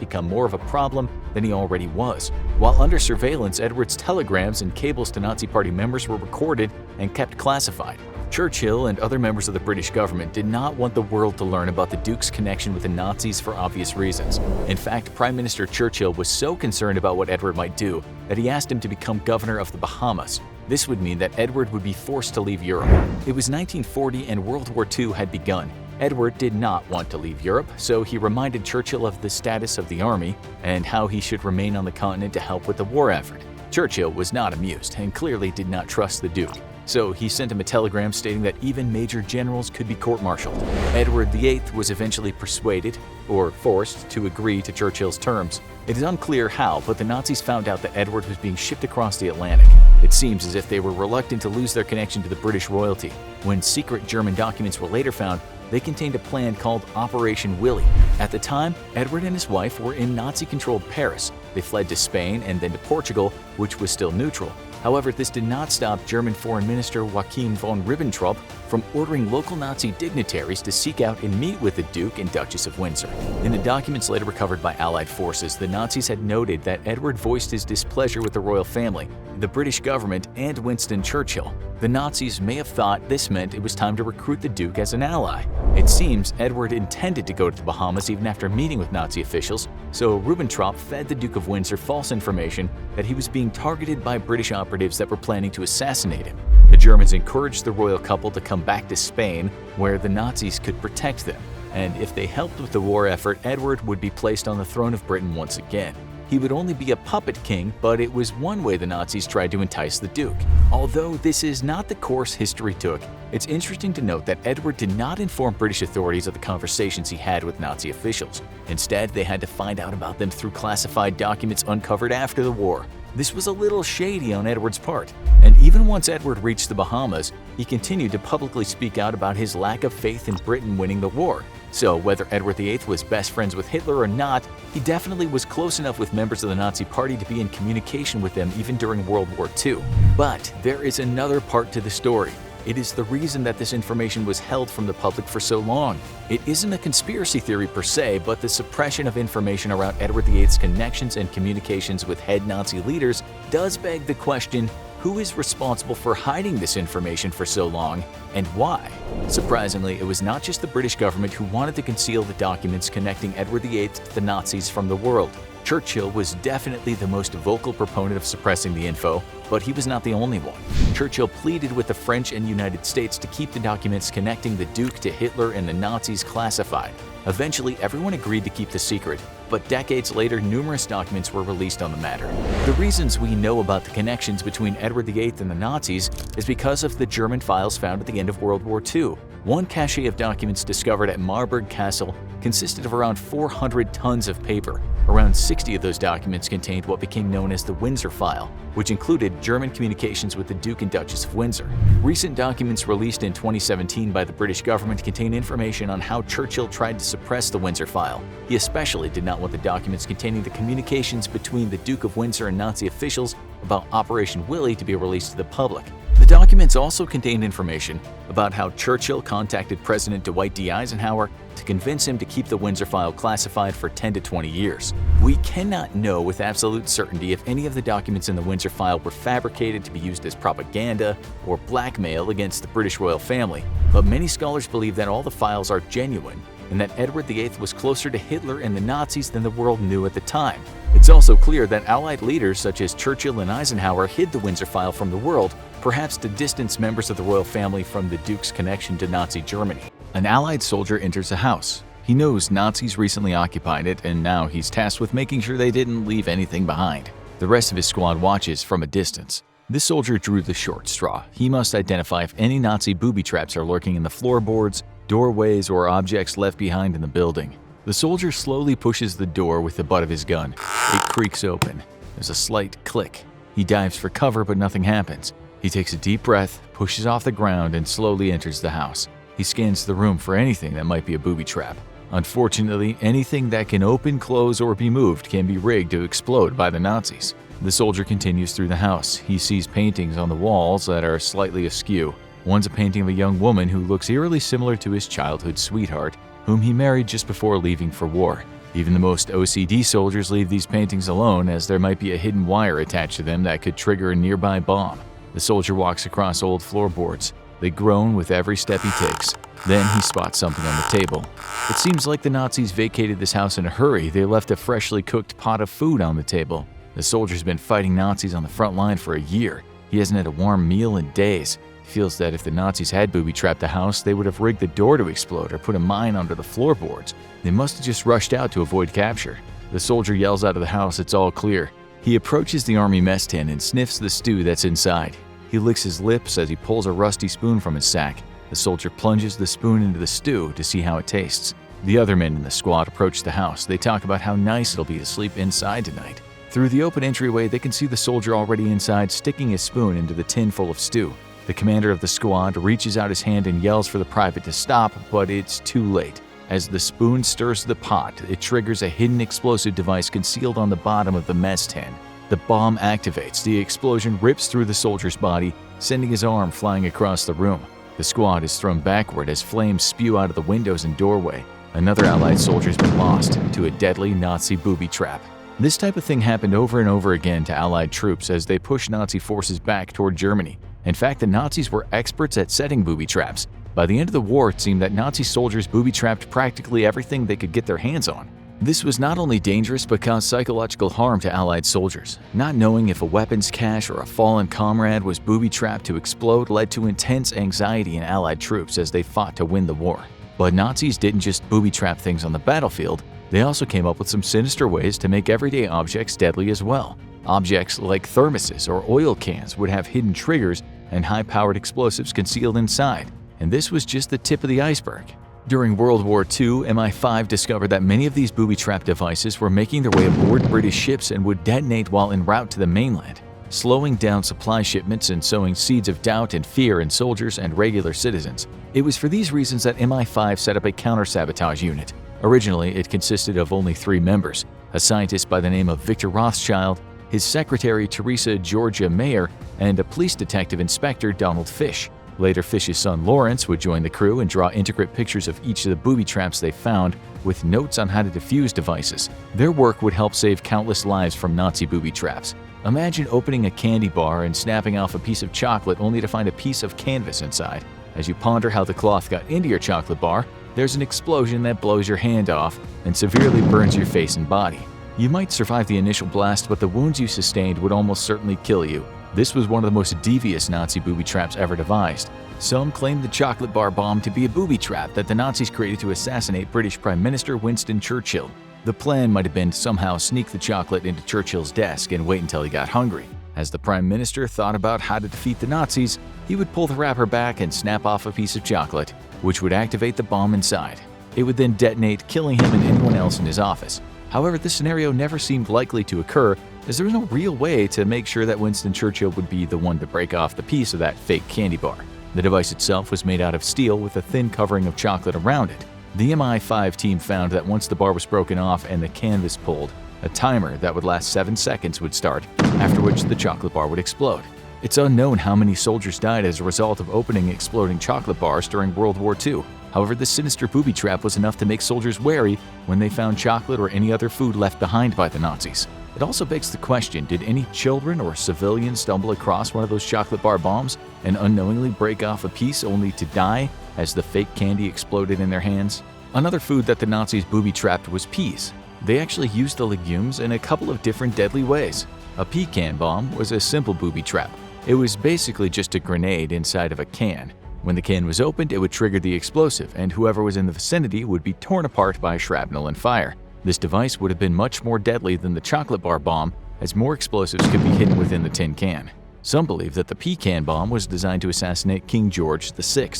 become more of a problem than he already was. While under surveillance, Edward's telegrams and cables to Nazi Party members were recorded and kept classified. Churchill and other members of the British government did not want the world to learn about the Duke's connection with the Nazis for obvious reasons. In fact, Prime Minister Churchill was so concerned about what Edward might do that he asked him to become governor of the Bahamas. This would mean that Edward would be forced to leave Europe. It was 1940 and World War II had begun. Edward did not want to leave Europe, so he reminded Churchill of the status of the army and how he should remain on the continent to help with the war effort. Churchill was not amused and clearly did not trust the Duke. So he sent him a telegram stating that even major generals could be court-martialed. Edward VIII was eventually persuaded, or forced, to agree to Churchill's terms. It is unclear how, but the Nazis found out that Edward was being shipped across the Atlantic. It seems as if they were reluctant to lose their connection to the British royalty. When secret German documents were later found, they contained a plan called Operation Willy. At the time, Edward and his wife were in Nazi-controlled Paris. They fled to Spain and then to Portugal, which was still neutral. However, this did not stop German Foreign Minister Joachim von Ribbentrop from ordering local Nazi dignitaries to seek out and meet with the Duke and Duchess of Windsor. In the documents later recovered by Allied forces, the Nazis had noted that Edward voiced his displeasure with the royal family, the British government, and Winston Churchill. The Nazis may have thought this meant it was time to recruit the Duke as an ally. It seems Edward intended to go to the Bahamas even after meeting with Nazi officials, so Ribbentrop fed the Duke of Windsor false information that he was being targeted by British operatives that were planning to assassinate him. The Germans encouraged the royal couple to come back to Spain, where the Nazis could protect them, and if they helped with the war effort, Edward would be placed on the throne of Britain once again. He would only be a puppet king, but it was one way the Nazis tried to entice the Duke. Although this is not the course history took, it's interesting to note that Edward did not inform British authorities of the conversations he had with Nazi officials. Instead, they had to find out about them through classified documents uncovered after the war. This was a little shady on Edward's part, and even once Edward reached the Bahamas, he continued to publicly speak out about his lack of faith in Britain winning the war. So whether Edward VIII was best friends with Hitler or not, he definitely was close enough with members of the Nazi Party to be in communication with them even during World War II. But there is another part to the story. It is the reason that this information was held from the public for so long. It isn't a conspiracy theory per se, but the suppression of information around Edward VIII's connections and communications with head Nazi leaders does beg the question, who is responsible for hiding this information for so long, and why? Surprisingly, it was not just the British government who wanted to conceal the documents connecting Edward VIII to the Nazis from the world. Churchill was definitely the most vocal proponent of suppressing the info, but he was not the only one. Churchill pleaded with the French and United States to keep the documents connecting the Duke to Hitler and the Nazis classified. Eventually, everyone agreed to keep the secret, but decades later, numerous documents were released on the matter. The reasons we know about the connections between Edward VIII and the Nazis is because of the German files found at the end of World War II. One cache of documents discovered at Marburg Castle consisted of around 400 tons of paper. Around 60 of those documents contained what became known as the Windsor File, which included German communications with the Duke and Duchess of Windsor. Recent documents released in 2017 by the British government contain information on how Churchill tried to suppress the Windsor File. He especially did not want the documents containing the communications between the Duke of Windsor and Nazi officials about Operation Willy to be released to the public. The documents also contained information about how Churchill contacted President Dwight D. Eisenhower to convince him to keep the Windsor File classified for 10 to 20 years. We cannot know with absolute certainty if any of the documents in the Windsor File were fabricated to be used as propaganda or blackmail against the British royal family, but many scholars believe that all the files are genuine and that Edward VIII was closer to Hitler and the Nazis than the world knew at the time. It's also clear that Allied leaders such as Churchill and Eisenhower hid the Windsor File from the world, perhaps to distance members of the royal family from the Duke's connection to Nazi Germany. An Allied soldier enters a house. He knows Nazis recently occupied it, and now he's tasked with making sure they didn't leave anything behind. The rest of his squad watches from a distance. This soldier drew the short straw. He must identify if any Nazi booby traps are lurking in the floorboards, doorways, or objects left behind in the building. The soldier slowly pushes the door with the butt of his gun. It creaks open. There's a slight click. He dives for cover, but nothing happens. He takes a deep breath, pushes off the ground, and slowly enters the house. He scans the room for anything that might be a booby trap. Unfortunately, anything that can open, close, or be moved can be rigged to explode by the Nazis. The soldier continues through the house. He sees paintings on the walls that are slightly askew. One's a painting of a young woman who looks eerily similar to his childhood sweetheart, whom he married just before leaving for war. Even the most OCD soldiers leave these paintings alone, as there might be a hidden wire attached to them that could trigger a nearby bomb. The soldier walks across old floorboards. They groan with every step he takes. Then he spots something on the table. It seems like the Nazis vacated this house in a hurry. They left a freshly cooked pot of food on the table. The soldier's been fighting Nazis on the front line for a year. He hasn't had a warm meal in days. He feels that if the Nazis had booby-trapped the house, they would have rigged the door to explode or put a mine under the floorboards. They must have just rushed out to avoid capture. The soldier yells out of the house, "It's all clear." He approaches the army mess tin and sniffs the stew that's inside. He licks his lips as he pulls a rusty spoon from his sack. The soldier plunges the spoon into the stew to see how it tastes. The other men in the squad approach the house. They talk about how nice it'll be to sleep inside tonight. Through the open entryway, they can see the soldier already inside, sticking his spoon into the tin full of stew. The commander of the squad reaches out his hand and yells for the private to stop, but it's too late. As the spoon stirs the pot, it triggers a hidden explosive device concealed on the bottom of the mess tin. The The bomb activates, the explosion rips through the soldier's body, sending his arm flying across the room. The squad is thrown backward as flames spew out of the windows and doorway. Another Allied soldier's been lost to a deadly Nazi booby trap. This type of thing happened over and over again to Allied troops as they pushed Nazi forces back toward Germany. In fact, the Nazis were experts at setting booby traps. By the end of the war, it seemed that Nazi soldiers booby-trapped practically everything they could get their hands on. This was not only dangerous but caused psychological harm to Allied soldiers. Not knowing if a weapons cache or a fallen comrade was booby-trapped to explode led to intense anxiety in Allied troops as they fought to win the war. But Nazis didn't just booby-trap things on the battlefield, they also came up with some sinister ways to make everyday objects deadly as well. Objects like thermoses or oil cans would have hidden triggers and high-powered explosives concealed inside, and this was just the tip of the iceberg. During World War II, MI5 discovered that many of these booby-trap devices were making their way aboard British ships and would detonate while en route to the mainland, slowing down supply shipments and sowing seeds of doubt and fear in soldiers and regular citizens. It was for these reasons that MI5 set up a counter-sabotage unit. Originally, it consisted of only 3 members, a scientist by the name of Victor Rothschild, his secretary Teresa Georgia Mayer, and a police detective inspector Donald Fish. Later, Fish's son Lawrence would join the crew and draw intricate pictures of each of the booby traps they found, with notes on how to defuse devices. Their work would help save countless lives from Nazi booby traps. Imagine opening a candy bar and snapping off a piece of chocolate only to find a piece of canvas inside. As you ponder how the cloth got into your chocolate bar, there's an explosion that blows your hand off and severely burns your face and body. You might survive the initial blast, but the wounds you sustained would almost certainly kill you. This was one of the most devious Nazi booby traps ever devised. Some claim the chocolate bar bomb to be a booby trap that the Nazis created to assassinate British Prime Minister Winston Churchill. The plan might have been to somehow sneak the chocolate into Churchill's desk and wait until he got hungry. As the Prime Minister thought about how to defeat the Nazis, he would pull the wrapper back and snap off a piece of chocolate, which would activate the bomb inside. It would then detonate, killing him and anyone else in his office. However, this scenario never seemed likely to occur, as there was no real way to make sure that Winston Churchill would be the one to break off the piece of that fake candy bar. The device itself was made out of steel with a thin covering of chocolate around it. The MI5 team found that once the bar was broken off and the canvas pulled, a timer that would last 7 seconds would start, after which the chocolate bar would explode. It's unknown how many soldiers died as a result of opening exploding chocolate bars during World War II. However, this sinister booby trap was enough to make soldiers wary when they found chocolate or any other food left behind by the Nazis. It also begs the question, did any children or civilians stumble across one of those chocolate bar bombs and unknowingly break off a piece only to die as the fake candy exploded in their hands? Another food that the Nazis booby-trapped was peas. They actually used the legumes in a couple of different deadly ways. A pecan bomb was a simple booby trap. It was basically just a grenade inside of a can. When the can was opened, it would trigger the explosive, and whoever was in the vicinity would be torn apart by shrapnel and fire. This device would have been much more deadly than the chocolate bar bomb, as more explosives could be hidden within the tin can. Some believe that the pecan bomb was designed to assassinate King George VI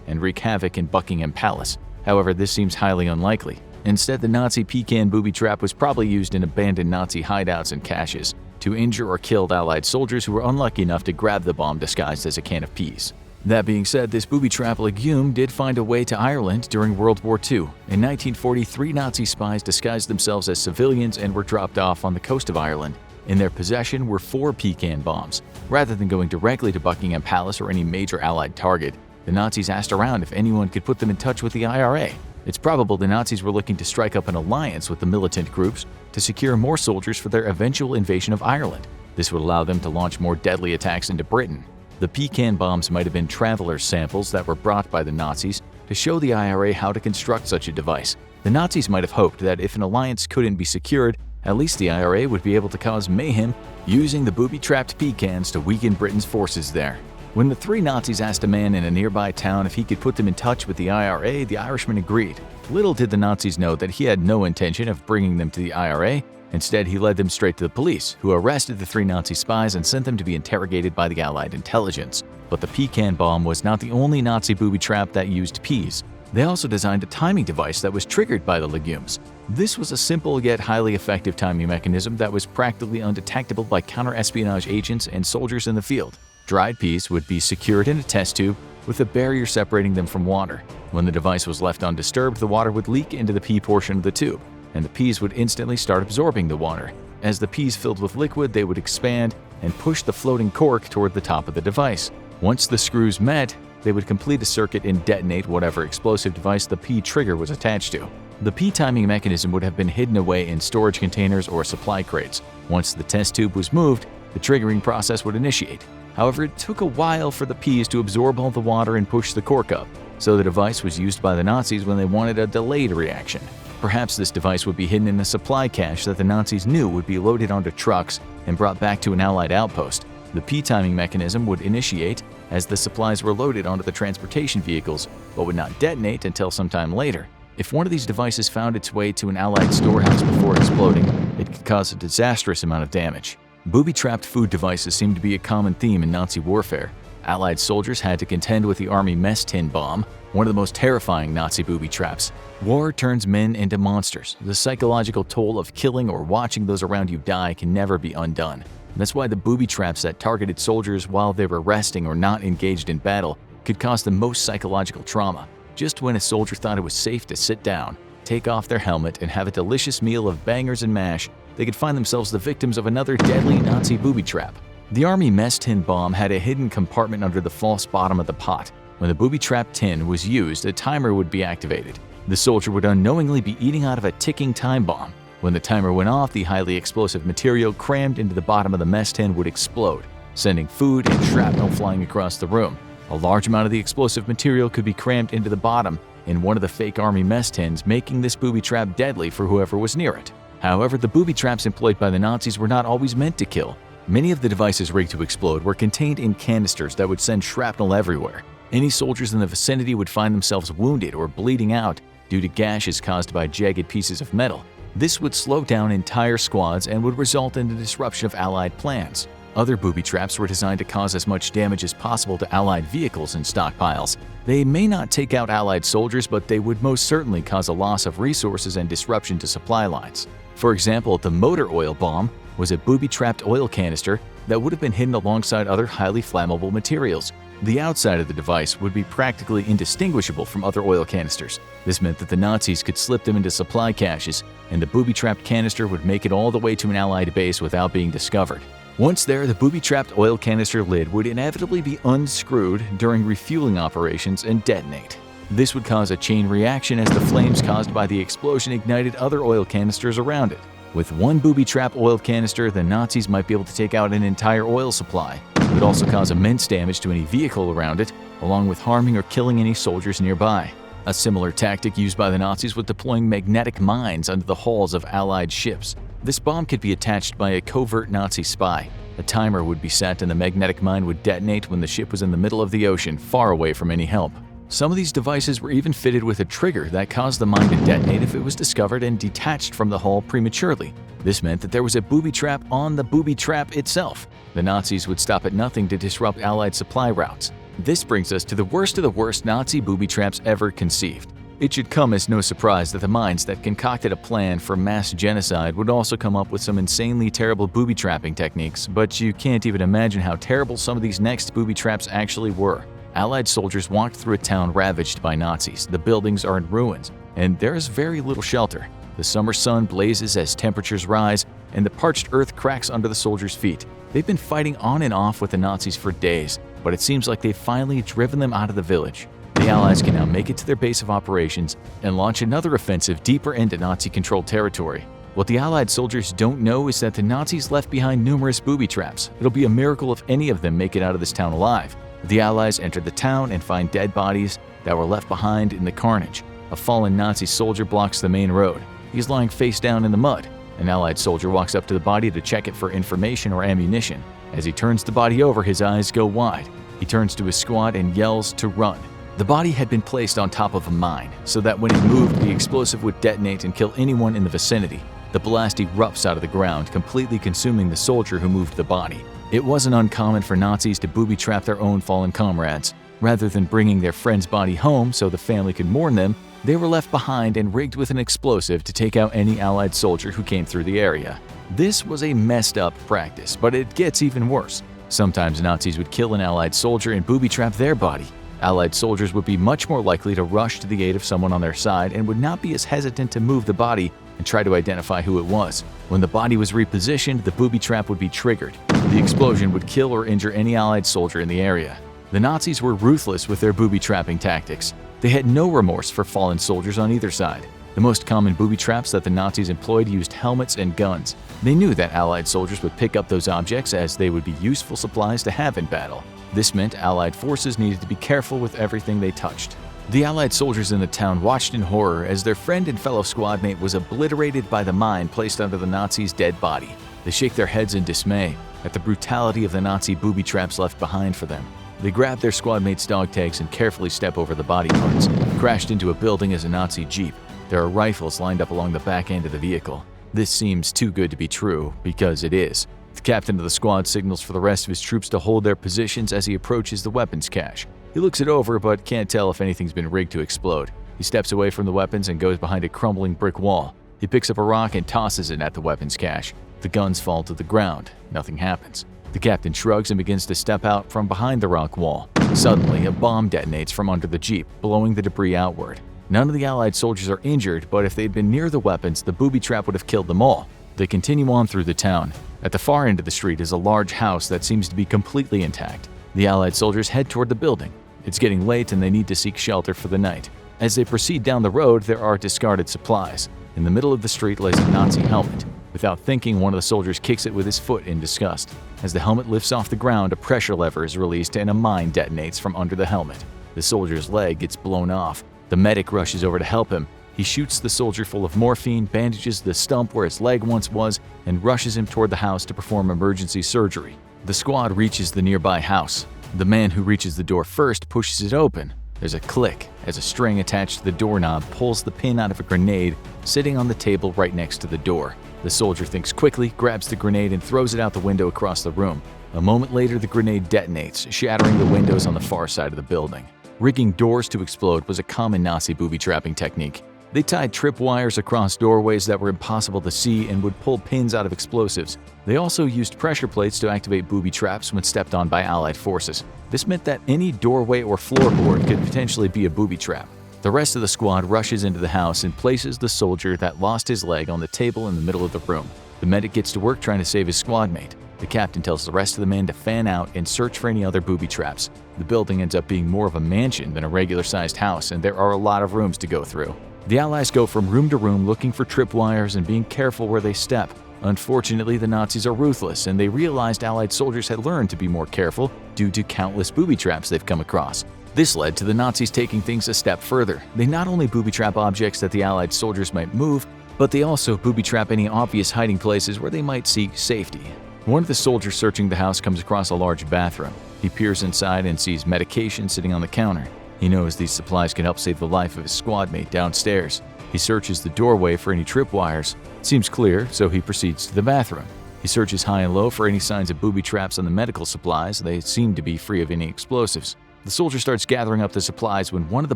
and wreak havoc in Buckingham Palace. However, this seems highly unlikely. Instead, the Nazi pecan booby trap was probably used in abandoned Nazi hideouts and caches to injure or kill Allied soldiers who were unlucky enough to grab the bomb disguised as a can of peas. That being said, this booby trap legume did find a way to Ireland during World War II. In 1943, Nazi spies disguised themselves as civilians and were dropped off on the coast of Ireland. In their possession were 4 pecan bombs. Rather than going directly to Buckingham Palace or any major Allied target, the Nazis asked around if anyone could put them in touch with the IRA. It's probable the Nazis were looking to strike up an alliance with the militant groups to secure more soldiers for their eventual invasion of Ireland. This would allow them to launch more deadly attacks into Britain. The pecan bombs might have been traveler's samples that were brought by the Nazis to show the IRA how to construct such a device. The Nazis might have hoped that if an alliance couldn't be secured, at least the IRA would be able to cause mayhem using the booby-trapped pecans to weaken Britain's forces there. When the 3 Nazis asked a man in a nearby town if he could put them in touch with the IRA, the Irishman agreed. Little did the Nazis know that he had no intention of bringing them to the IRA. Instead, he led them straight to the police, who arrested the 3 Nazi spies and sent them to be interrogated by the Allied intelligence. But the pecan bomb was not the only Nazi booby trap that used peas. They also designed a timing device that was triggered by the legumes. This was a simple yet highly effective timing mechanism that was practically undetectable by counter-espionage agents and soldiers in the field. Dried peas would be secured in a test tube with a barrier separating them from water. When the device was left undisturbed, the water would leak into the pea portion of the tube, and the peas would instantly start absorbing the water. As the peas filled with liquid, they would expand and push the floating cork toward the top of the device. Once the screws met, they would complete a circuit and detonate whatever explosive device the pea trigger was attached to. The pea timing mechanism would have been hidden away in storage containers or supply crates. Once the test tube was moved, the triggering process would initiate. However, it took a while for the peas to absorb all the water and push the cork up, so the device was used by the Nazis when they wanted a delayed reaction. Perhaps this device would be hidden in a supply cache that the Nazis knew would be loaded onto trucks and brought back to an Allied outpost. The pea timing mechanism would initiate as the supplies were loaded onto the transportation vehicles, but would not detonate until sometime later. If one of these devices found its way to an Allied storehouse before exploding, it could cause a disastrous amount of damage. Booby-trapped food devices seem to be a common theme in Nazi warfare. Allied soldiers had to contend with the Army mess tin bomb, one of the most terrifying Nazi booby traps. War turns men into monsters. The psychological toll of killing or watching those around you die can never be undone. That's why the booby traps that targeted soldiers while they were resting or not engaged in battle could cause the most psychological trauma. Just when a soldier thought it was safe to sit down, take off their helmet, and have a delicious meal of bangers and mash, they could find themselves the victims of another deadly Nazi booby trap. The Army mess tin bomb had a hidden compartment under the false bottom of the pot. When the booby trap tin was used, a timer would be activated. The soldier would unknowingly be eating out of a ticking time bomb. When the timer went off, the highly explosive material crammed into the bottom of the mess tin would explode, sending food and shrapnel flying across the room. A large amount of the explosive material could be crammed into the bottom in one of the fake Army mess tins, making this booby trap deadly for whoever was near it. However, the booby traps employed by the Nazis were not always meant to kill. Many of the devices rigged to explode were contained in canisters that would send shrapnel everywhere. Any soldiers in the vicinity would find themselves wounded or bleeding out due to gashes caused by jagged pieces of metal. This would slow down entire squads and would result in the disruption of Allied plans. Other booby traps were designed to cause as much damage as possible to Allied vehicles and stockpiles. They may not take out Allied soldiers, but they would most certainly cause a loss of resources and disruption to supply lines. For example, the motor oil bomb was a booby-trapped oil canister that would have been hidden alongside other highly flammable materials. The outside of the device would be practically indistinguishable from other oil canisters. This meant that the Nazis could slip them into supply caches, and the booby-trapped canister would make it all the way to an Allied base without being discovered. Once there, the booby-trapped oil canister lid would inevitably be unscrewed during refueling operations and detonate. This would cause a chain reaction as the flames caused by the explosion ignited other oil canisters around it. With one booby-trap oil canister, the Nazis might be able to take out an entire oil supply. It would also cause immense damage to any vehicle around it, along with harming or killing any soldiers nearby. A similar tactic used by the Nazis was deploying magnetic mines under the hulls of Allied ships. This bomb could be attached by a covert Nazi spy. A timer would be set and the magnetic mine would detonate when the ship was in the middle of the ocean, far away from any help. Some of these devices were even fitted with a trigger that caused the mine to detonate if it was discovered and detached from the hull prematurely. This meant that there was a booby trap on the booby trap itself. The Nazis would stop at nothing to disrupt Allied supply routes. This brings us to the worst of the worst Nazi booby traps ever conceived. It should come as no surprise that the minds that concocted a plan for mass genocide would also come up with some insanely terrible booby trapping techniques, but you can't even imagine how terrible some of these next booby traps actually were. Allied soldiers walked through a town ravaged by Nazis. The buildings are in ruins, and there is very little shelter. The summer sun blazes as temperatures rise, and the parched earth cracks under the soldiers' feet. They've been fighting on and off with the Nazis for days, but it seems like they've finally driven them out of the village. The Allies can now make it to their base of operations and launch another offensive deeper into Nazi-controlled territory. What the Allied soldiers don't know is that the Nazis left behind numerous booby traps. It'll be a miracle if any of them make it out of this town alive. The Allies enter the town and find dead bodies that were left behind in the carnage. A fallen Nazi soldier blocks the main road. He's lying face down in the mud. An Allied soldier walks up to the body to check it for information or ammunition. As he turns the body over, his eyes go wide. He turns to his squad and yells to run. The body had been placed on top of a mine, so that when it moved, the explosive would detonate and kill anyone in the vicinity. The blast erupts out of the ground, completely consuming the soldier who moved the body. It wasn't uncommon for Nazis to booby-trap their own fallen comrades. Rather than bringing their friend's body home so the family could mourn them, they were left behind and rigged with an explosive to take out any Allied soldier who came through the area. This was a messed up practice, but it gets even worse. Sometimes Nazis would kill an Allied soldier and booby-trap their body. Allied soldiers would be much more likely to rush to the aid of someone on their side and would not be as hesitant to move the body and try to identify who it was. When the body was repositioned, the booby trap would be triggered. The explosion would kill or injure any Allied soldier in the area. The Nazis were ruthless with their booby trapping tactics. They had no remorse for fallen soldiers on either side. The most common booby traps that the Nazis employed used helmets and guns. They knew that Allied soldiers would pick up those objects as they would be useful supplies to have in battle. This meant Allied forces needed to be careful with everything they touched. The Allied soldiers in the town watched in horror as their friend and fellow squadmate was obliterated by the mine placed under the Nazis' dead body. They shake their heads in dismay at the brutality of the Nazi booby traps left behind for them. They grab their squadmates' dog tags and carefully step over the body parts. Crashed into a building is a Nazi jeep. There are rifles lined up along the back end of the vehicle. This seems too good to be true, because it is. The captain of the squad signals for the rest of his troops to hold their positions as he approaches the weapons cache. He looks it over but can't tell if anything's been rigged to explode. He steps away from the weapons and goes behind a crumbling brick wall. He picks up a rock and tosses it at the weapons cache. The guns fall to the ground. Nothing happens. The captain shrugs and begins to step out from behind the rock wall. Suddenly, a bomb detonates from under the jeep, blowing the debris outward. None of the Allied soldiers are injured, but if they'd been near the weapons, the booby trap would have killed them all. They continue on through the town. At the far end of the street is a large house that seems to be completely intact. The Allied soldiers head toward the building. It's getting late and they need to seek shelter for the night. As they proceed down the road, there are discarded supplies. In the middle of the street lays a Nazi helmet. Without thinking, one of the soldiers kicks it with his foot in disgust. As the helmet lifts off the ground, a pressure lever is released and a mine detonates from under the helmet. The soldier's leg gets blown off. The medic rushes over to help him. He shoots the soldier full of morphine, bandages the stump where his leg once was, and rushes him toward the house to perform emergency surgery. The squad reaches the nearby house. The man who reaches the door first pushes it open. There's a click as a string attached to the doorknob pulls the pin out of a grenade sitting on the table right next to the door. The soldier thinks quickly, grabs the grenade, and throws it out the window across the room. A moment later, the grenade detonates, shattering the windows on the far side of the building. Rigging doors to explode was a common Nazi booby trapping technique. They tied tripwires across doorways that were impossible to see and would pull pins out of explosives. They also used pressure plates to activate booby traps when stepped on by Allied forces. This meant that any doorway or floorboard could potentially be a booby trap. The rest of the squad rushes into the house and places the soldier that lost his leg on the table in the middle of the room. The medic gets to work trying to save his squadmate. The captain tells the rest of the men to fan out and search for any other booby traps. The building ends up being more of a mansion than a regular-sized house, and there are a lot of rooms to go through. The Allies go from room to room looking for tripwires and being careful where they step. Unfortunately, the Nazis are ruthless, and they realized Allied soldiers had learned to be more careful due to countless booby traps they've come across. This led to the Nazis taking things a step further. They not only booby trap objects that the Allied soldiers might move, but they also booby trap any obvious hiding places where they might seek safety. One of the soldiers searching the house comes across a large bathroom. He peers inside and sees medication sitting on the counter. He knows these supplies can help save the life of his squadmate downstairs. He searches the doorway for any tripwires. It seems clear, so he proceeds to the bathroom. He searches high and low for any signs of booby traps on the medical supplies. They seem to be free of any explosives. The soldier starts gathering up the supplies when one of the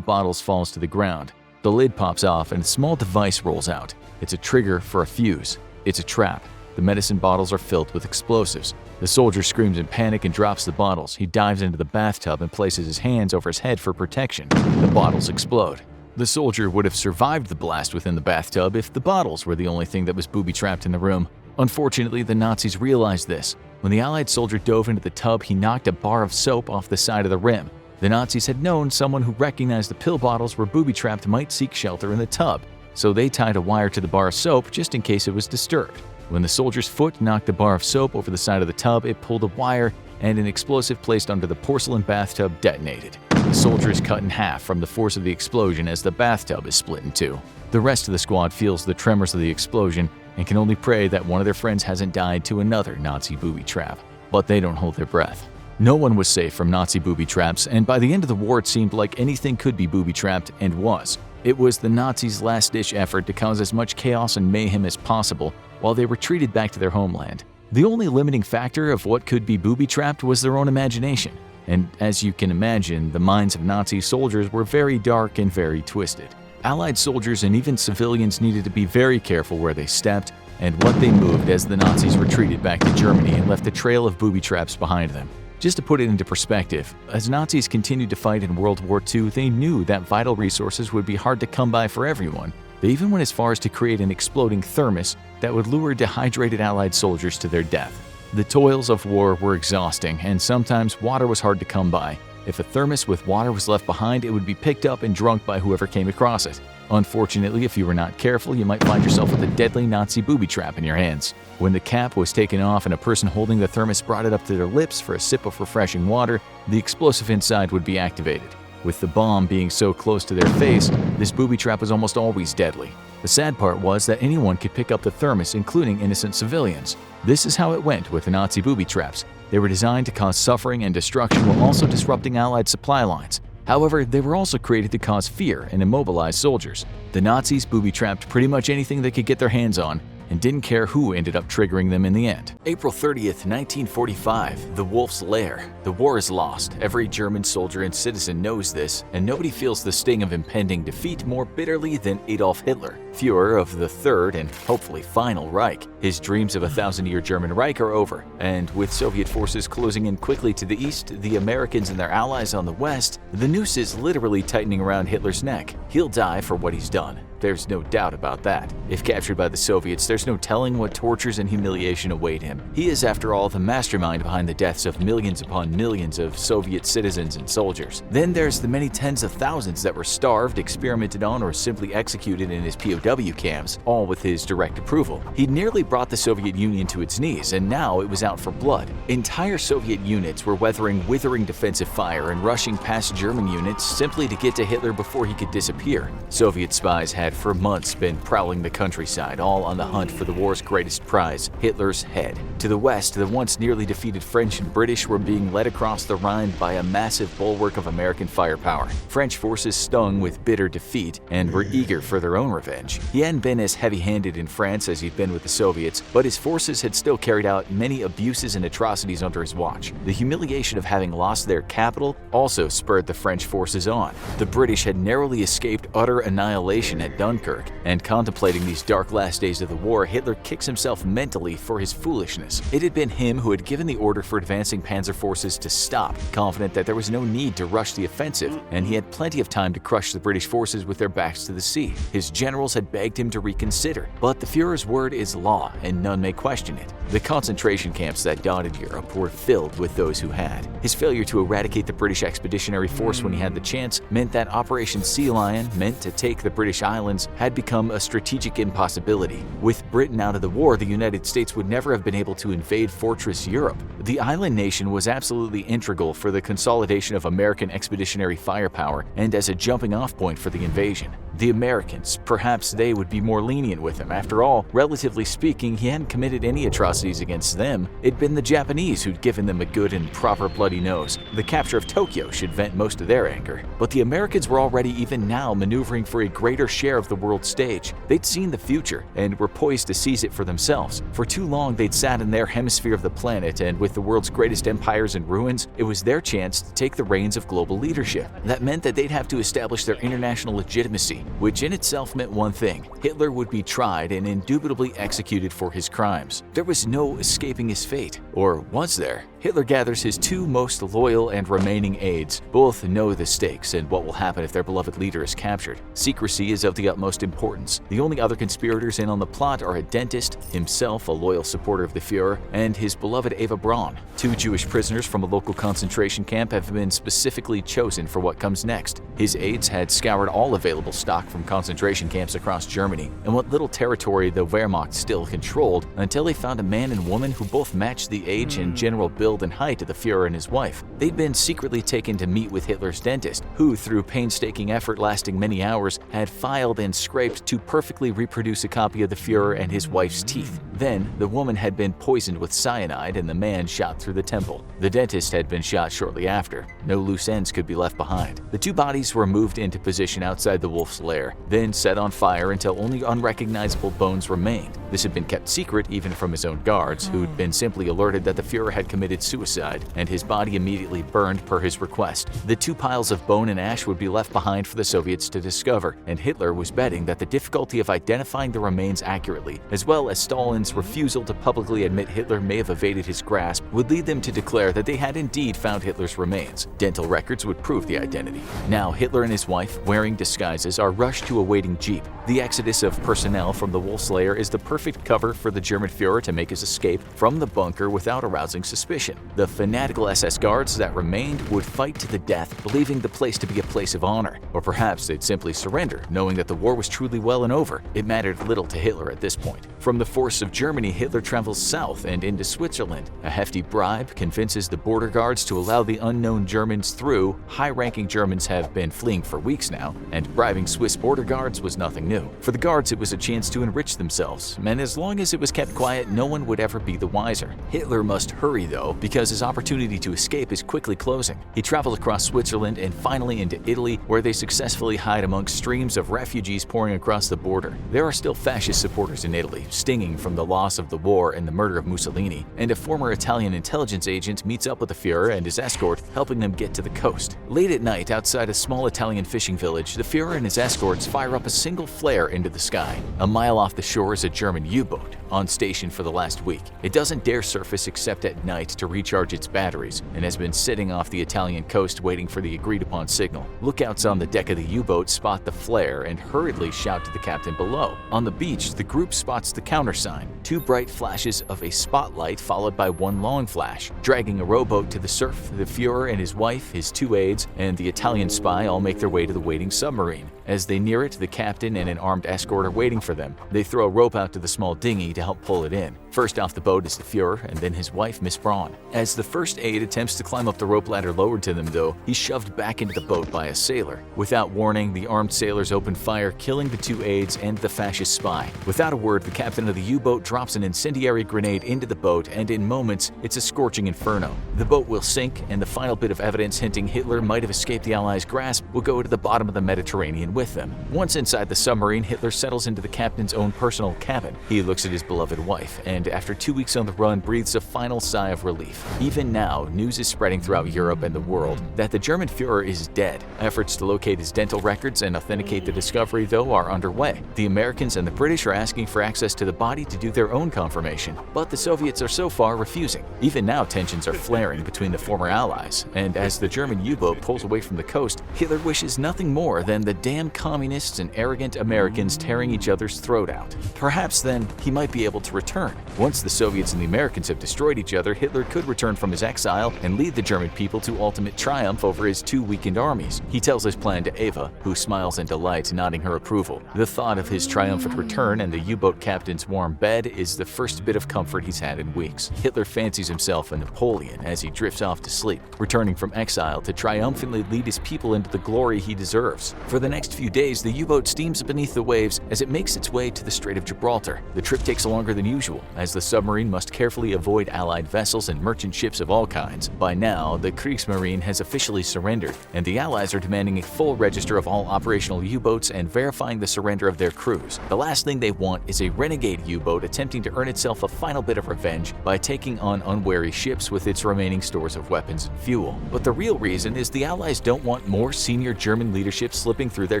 bottles falls to the ground. The lid pops off and a small device rolls out. It's a trigger for a fuse. It's a trap. The medicine bottles are filled with explosives. The soldier screams in panic and drops the bottles. He dives into the bathtub and places his hands over his head for protection. The bottles explode. The soldier would have survived the blast within the bathtub if the bottles were the only thing that was booby-trapped in the room. Unfortunately, the Nazis realized this. When the Allied soldier dove into the tub, he knocked a bar of soap off the side of the rim. The Nazis had known someone who recognized the pill bottles were booby-trapped might seek shelter in the tub, so they tied a wire to the bar of soap just in case it was disturbed. When the soldier's foot knocked the bar of soap over the side of the tub, it pulled a wire and an explosive placed under the porcelain bathtub detonated. The soldier is cut in half from the force of the explosion as the bathtub is split in two. The rest of the squad feels the tremors of the explosion and can only pray that one of their friends hasn't died to another Nazi booby trap. But they don't hold their breath. No one was safe from Nazi booby traps, and by the end of the war it seemed like anything could be booby-trapped, and was. It was the Nazis' last-ditch effort to cause as much chaos and mayhem as possible while they retreated back to their homeland. The only limiting factor of what could be booby-trapped was their own imagination, and as you can imagine, the minds of Nazi soldiers were very dark and very twisted. Allied soldiers and even civilians needed to be very careful where they stepped and what they moved as the Nazis retreated back to Germany and left a trail of booby traps behind them. Just to put it into perspective, as Nazis continued to fight in World War II, they knew that vital resources would be hard to come by for everyone. They They even went as far as to create an exploding thermos that would lure dehydrated Allied soldiers to their death. The toils of war were exhausting, and sometimes water was hard to come by. If a thermos with water was left behind, it would be picked up and drunk by whoever came across it. Unfortunately, if you were not careful, you might find yourself with a deadly Nazi booby trap in your hands. When the cap was taken off and a person holding the thermos brought it up to their lips for a sip of refreshing water, the explosive inside would be activated. With the bomb being so close to their face, this booby trap was almost always deadly. The sad part was that anyone could pick up the thermos, including innocent civilians. This is how it went with the Nazi booby traps. They were designed to cause suffering and destruction while also disrupting Allied supply lines. However, they were also created to cause fear and immobilize soldiers. The Nazis booby-trapped pretty much anything they could get their hands on, and didn't care who ended up triggering them in the end. April 30th, 1945, the Wolf's Lair. The war is lost. Every German soldier and citizen knows this, and nobody feels the sting of impending defeat more bitterly than Adolf Hitler, Führer of the Third and hopefully final Reich. His dreams of a 1,000-year German Reich are over, and with Soviet forces closing in quickly to the east, the Americans and their allies on the west, the noose is literally tightening around Hitler's neck. He'll die for what he's done. There's no doubt about that. If captured by the Soviets, there's no telling what tortures and humiliation await him. He is, after all, the mastermind behind the deaths of millions upon millions of Soviet citizens and soldiers. Then there's the many tens of thousands that were starved, experimented on, or simply executed in his POW camps, all with his direct approval. He nearly brought the Soviet Union to its knees, and now it was out for blood. Entire Soviet units were weathering withering defensive fire and rushing past German units simply to get to Hitler before he could disappear. Soviet spies had for months been prowling the countryside, all on the hunt for the war's greatest prize, Hitler's head. To the west, the once nearly defeated French and British were being led across the Rhine by a massive bulwark of American firepower. French forces stung with bitter defeat and were eager for their own revenge. He hadn't been as heavy-handed in France as he'd been with the Soviets, but his forces had still carried out many abuses and atrocities under his watch. The humiliation of having lost their capital also spurred the French forces on. The British had narrowly escaped utter annihilation at Dunkirk, and contemplating these dark last days of the war, Hitler kicks himself mentally for his foolishness. It had been him who had given the order for advancing panzer forces to stop, confident that there was no need to rush the offensive, and he had plenty of time to crush the British forces with their backs to the sea. His generals had begged him to reconsider, but the Führer's word is law, and none may question it. The concentration camps that dotted Europe were filled with those who had. His failure to eradicate the British Expeditionary Force when he had the chance meant that Operation Sea Lion, meant to take the British Islands, had become a strategic impossibility. With Britain out of the war, the United States would never have been able to invade Fortress Europe. The island nation was absolutely integral for the consolidation of American expeditionary firepower and as a jumping-off point for the invasion. The Americans, perhaps they would be more lenient with him. After all, relatively speaking, he hadn't committed any atrocities against them. It'd been the Japanese who'd given them a good and proper bloody nose. The capture of Tokyo should vent most of their anger. But the Americans were already even now maneuvering for a greater share of the world stage. They'd seen the future and were poised to seize it for themselves. For too long, they'd sat in their hemisphere of the planet, and with the world's greatest empires in ruins, it was their chance to take the reins of global leadership. That meant that they'd have to establish their international legitimacy, which in itself meant one thing: Hitler would be tried and indubitably executed for his crimes. There was no escaping his fate. Or was there? Hitler gathers his two most loyal and remaining aides. Both know the stakes and what will happen if their beloved leader is captured. Secrecy is of the utmost importance. The only other conspirators in on the plot are a dentist, himself a loyal supporter of the Führer, and his beloved Eva Braun. Two Jewish prisoners from a local concentration camp have been specifically chosen for what comes next. His aides had scoured all available stock from concentration camps across Germany and what little territory the Wehrmacht still controlled, until they found a man and woman who both matched the age and general build and height of the Führer and his wife. They'd been secretly taken to meet with Hitler's dentist, who, through painstaking effort lasting many hours, had filed and scraped to perfectly reproduce a copy of the Führer and his wife's teeth. Then, the woman had been poisoned with cyanide and the man shot through the temple. The dentist had been shot shortly after. No loose ends could be left behind. The two bodies were moved into position outside the Wolf's Lair, then set on fire until only unrecognizable bones remained. This had been kept secret even from his own guards, who'd been simply alerted that the Führer had committed suicide, and his body immediately burned per his request. The two piles of bone and ash would be left behind for the Soviets to discover, and Hitler was betting that the difficulty of identifying the remains accurately, as well as Stalin's Americans' refusal to publicly admit Hitler may have evaded his grasp would lead them to declare that they had indeed found Hitler's remains. Dental records would prove the identity. Now, Hitler and his wife, wearing disguises, are rushed to a waiting jeep. The exodus of personnel from the Wolf's Lair is the perfect cover for the German Führer to make his escape from the bunker without arousing suspicion. The fanatical SS guards that remained would fight to the death, believing the place to be a place of honor. Or perhaps they'd simply surrender, knowing that the war was truly well and over. It mattered little to Hitler at this point. From the force of Germany, Hitler travels south and into Switzerland. A hefty bribe convinces the border guards to allow the unknown Germans through. High-ranking Germans have been fleeing for weeks now, and bribing Swiss border guards was nothing new. For the guards, it was a chance to enrich themselves, and as long as it was kept quiet, no one would ever be the wiser. Hitler must hurry, though, because his opportunity to escape is quickly closing. He travels across Switzerland and finally into Italy, where they successfully hide amongst streams of refugees pouring across the border. There are still fascist supporters in Italy, stinging from the loss of the war and the murder of Mussolini, and a former Italian intelligence agent meets up with the Führer and his escort, helping them get to the coast. Late at night, outside a small Italian fishing village, the Führer and his escorts fire up a single flare into the sky. A mile off the shore is a German U-boat, on station for the last week. It doesn't dare surface except at night to recharge its batteries, and has been sitting off the Italian coast waiting for the agreed-upon signal. Lookouts on the deck of the U-boat spot the flare and hurriedly shout to the captain below. On the beach, the group spots the countersign, two bright flashes of a spotlight followed by one long flash. Dragging a rowboat to the surf, the Führer and his wife, his two aides, and the Italian spy all make their way to the waiting submarine. As they near it, the captain and an armed escort are waiting for them. They throw a rope out to the small dinghy to help pull it in. First off the boat is the Führer, and then his wife, Miss Braun. As the first aide attempts to climb up the rope ladder lowered to them, though, he's shoved back into the boat by a sailor. Without warning, the armed sailors open fire, killing the two aides and the fascist spy. Without a word, the captain of the U-boat drops an incendiary grenade into the boat, and in moments, it's a scorching inferno. The boat will sink, and the final bit of evidence hinting Hitler might have escaped the Allies' grasp will go to the bottom of the Mediterranean with them. Once inside the submarine, Hitler settles into the captain's own personal cabin. He looks at his beloved wife, and after 2 weeks on the run, breathes a final sigh of relief. Even now, news is spreading throughout Europe and the world that the German Führer is dead. Efforts to locate his dental records and authenticate the discovery, though, are underway. The Americans and the British are asking for access to the body to do their own confirmation, but the Soviets are so far refusing. Even now, tensions are flaring between the former allies, and as the German U-boat pulls away from the coast, Hitler wishes nothing more than the damn communists and arrogant Americans tearing each other's throat out. Perhaps then he might be able to return. Once the Soviets and the Americans have destroyed each other, Hitler could return from his exile and lead the German people to ultimate triumph over his two weakened armies. He tells his plan to Eva, who smiles in delight, nodding her approval. The thought of his triumphant return and the U-boat captain's warm bed is the first bit of comfort he's had in weeks. Hitler fancies himself a Napoleon as he drifts off to sleep, returning from exile to triumphantly lead his people into the glory he deserves. For the next few days, the U-boat steams beneath the waves as it makes its way to the Strait of Gibraltar. The trip takes longer than usual, as the submarine must carefully avoid Allied vessels and merchant ships of all kinds. By now, the Kriegsmarine has officially surrendered, and the Allies are demanding a full register of all operational U-boats and verifying the surrender of their crews. The last thing they want is a renegade U-boat attempting to earn itself a final bit of revenge by taking on unwary ships with its remaining stores of weapons and fuel. But the real reason is the Allies don't want more senior German leadership slipping through their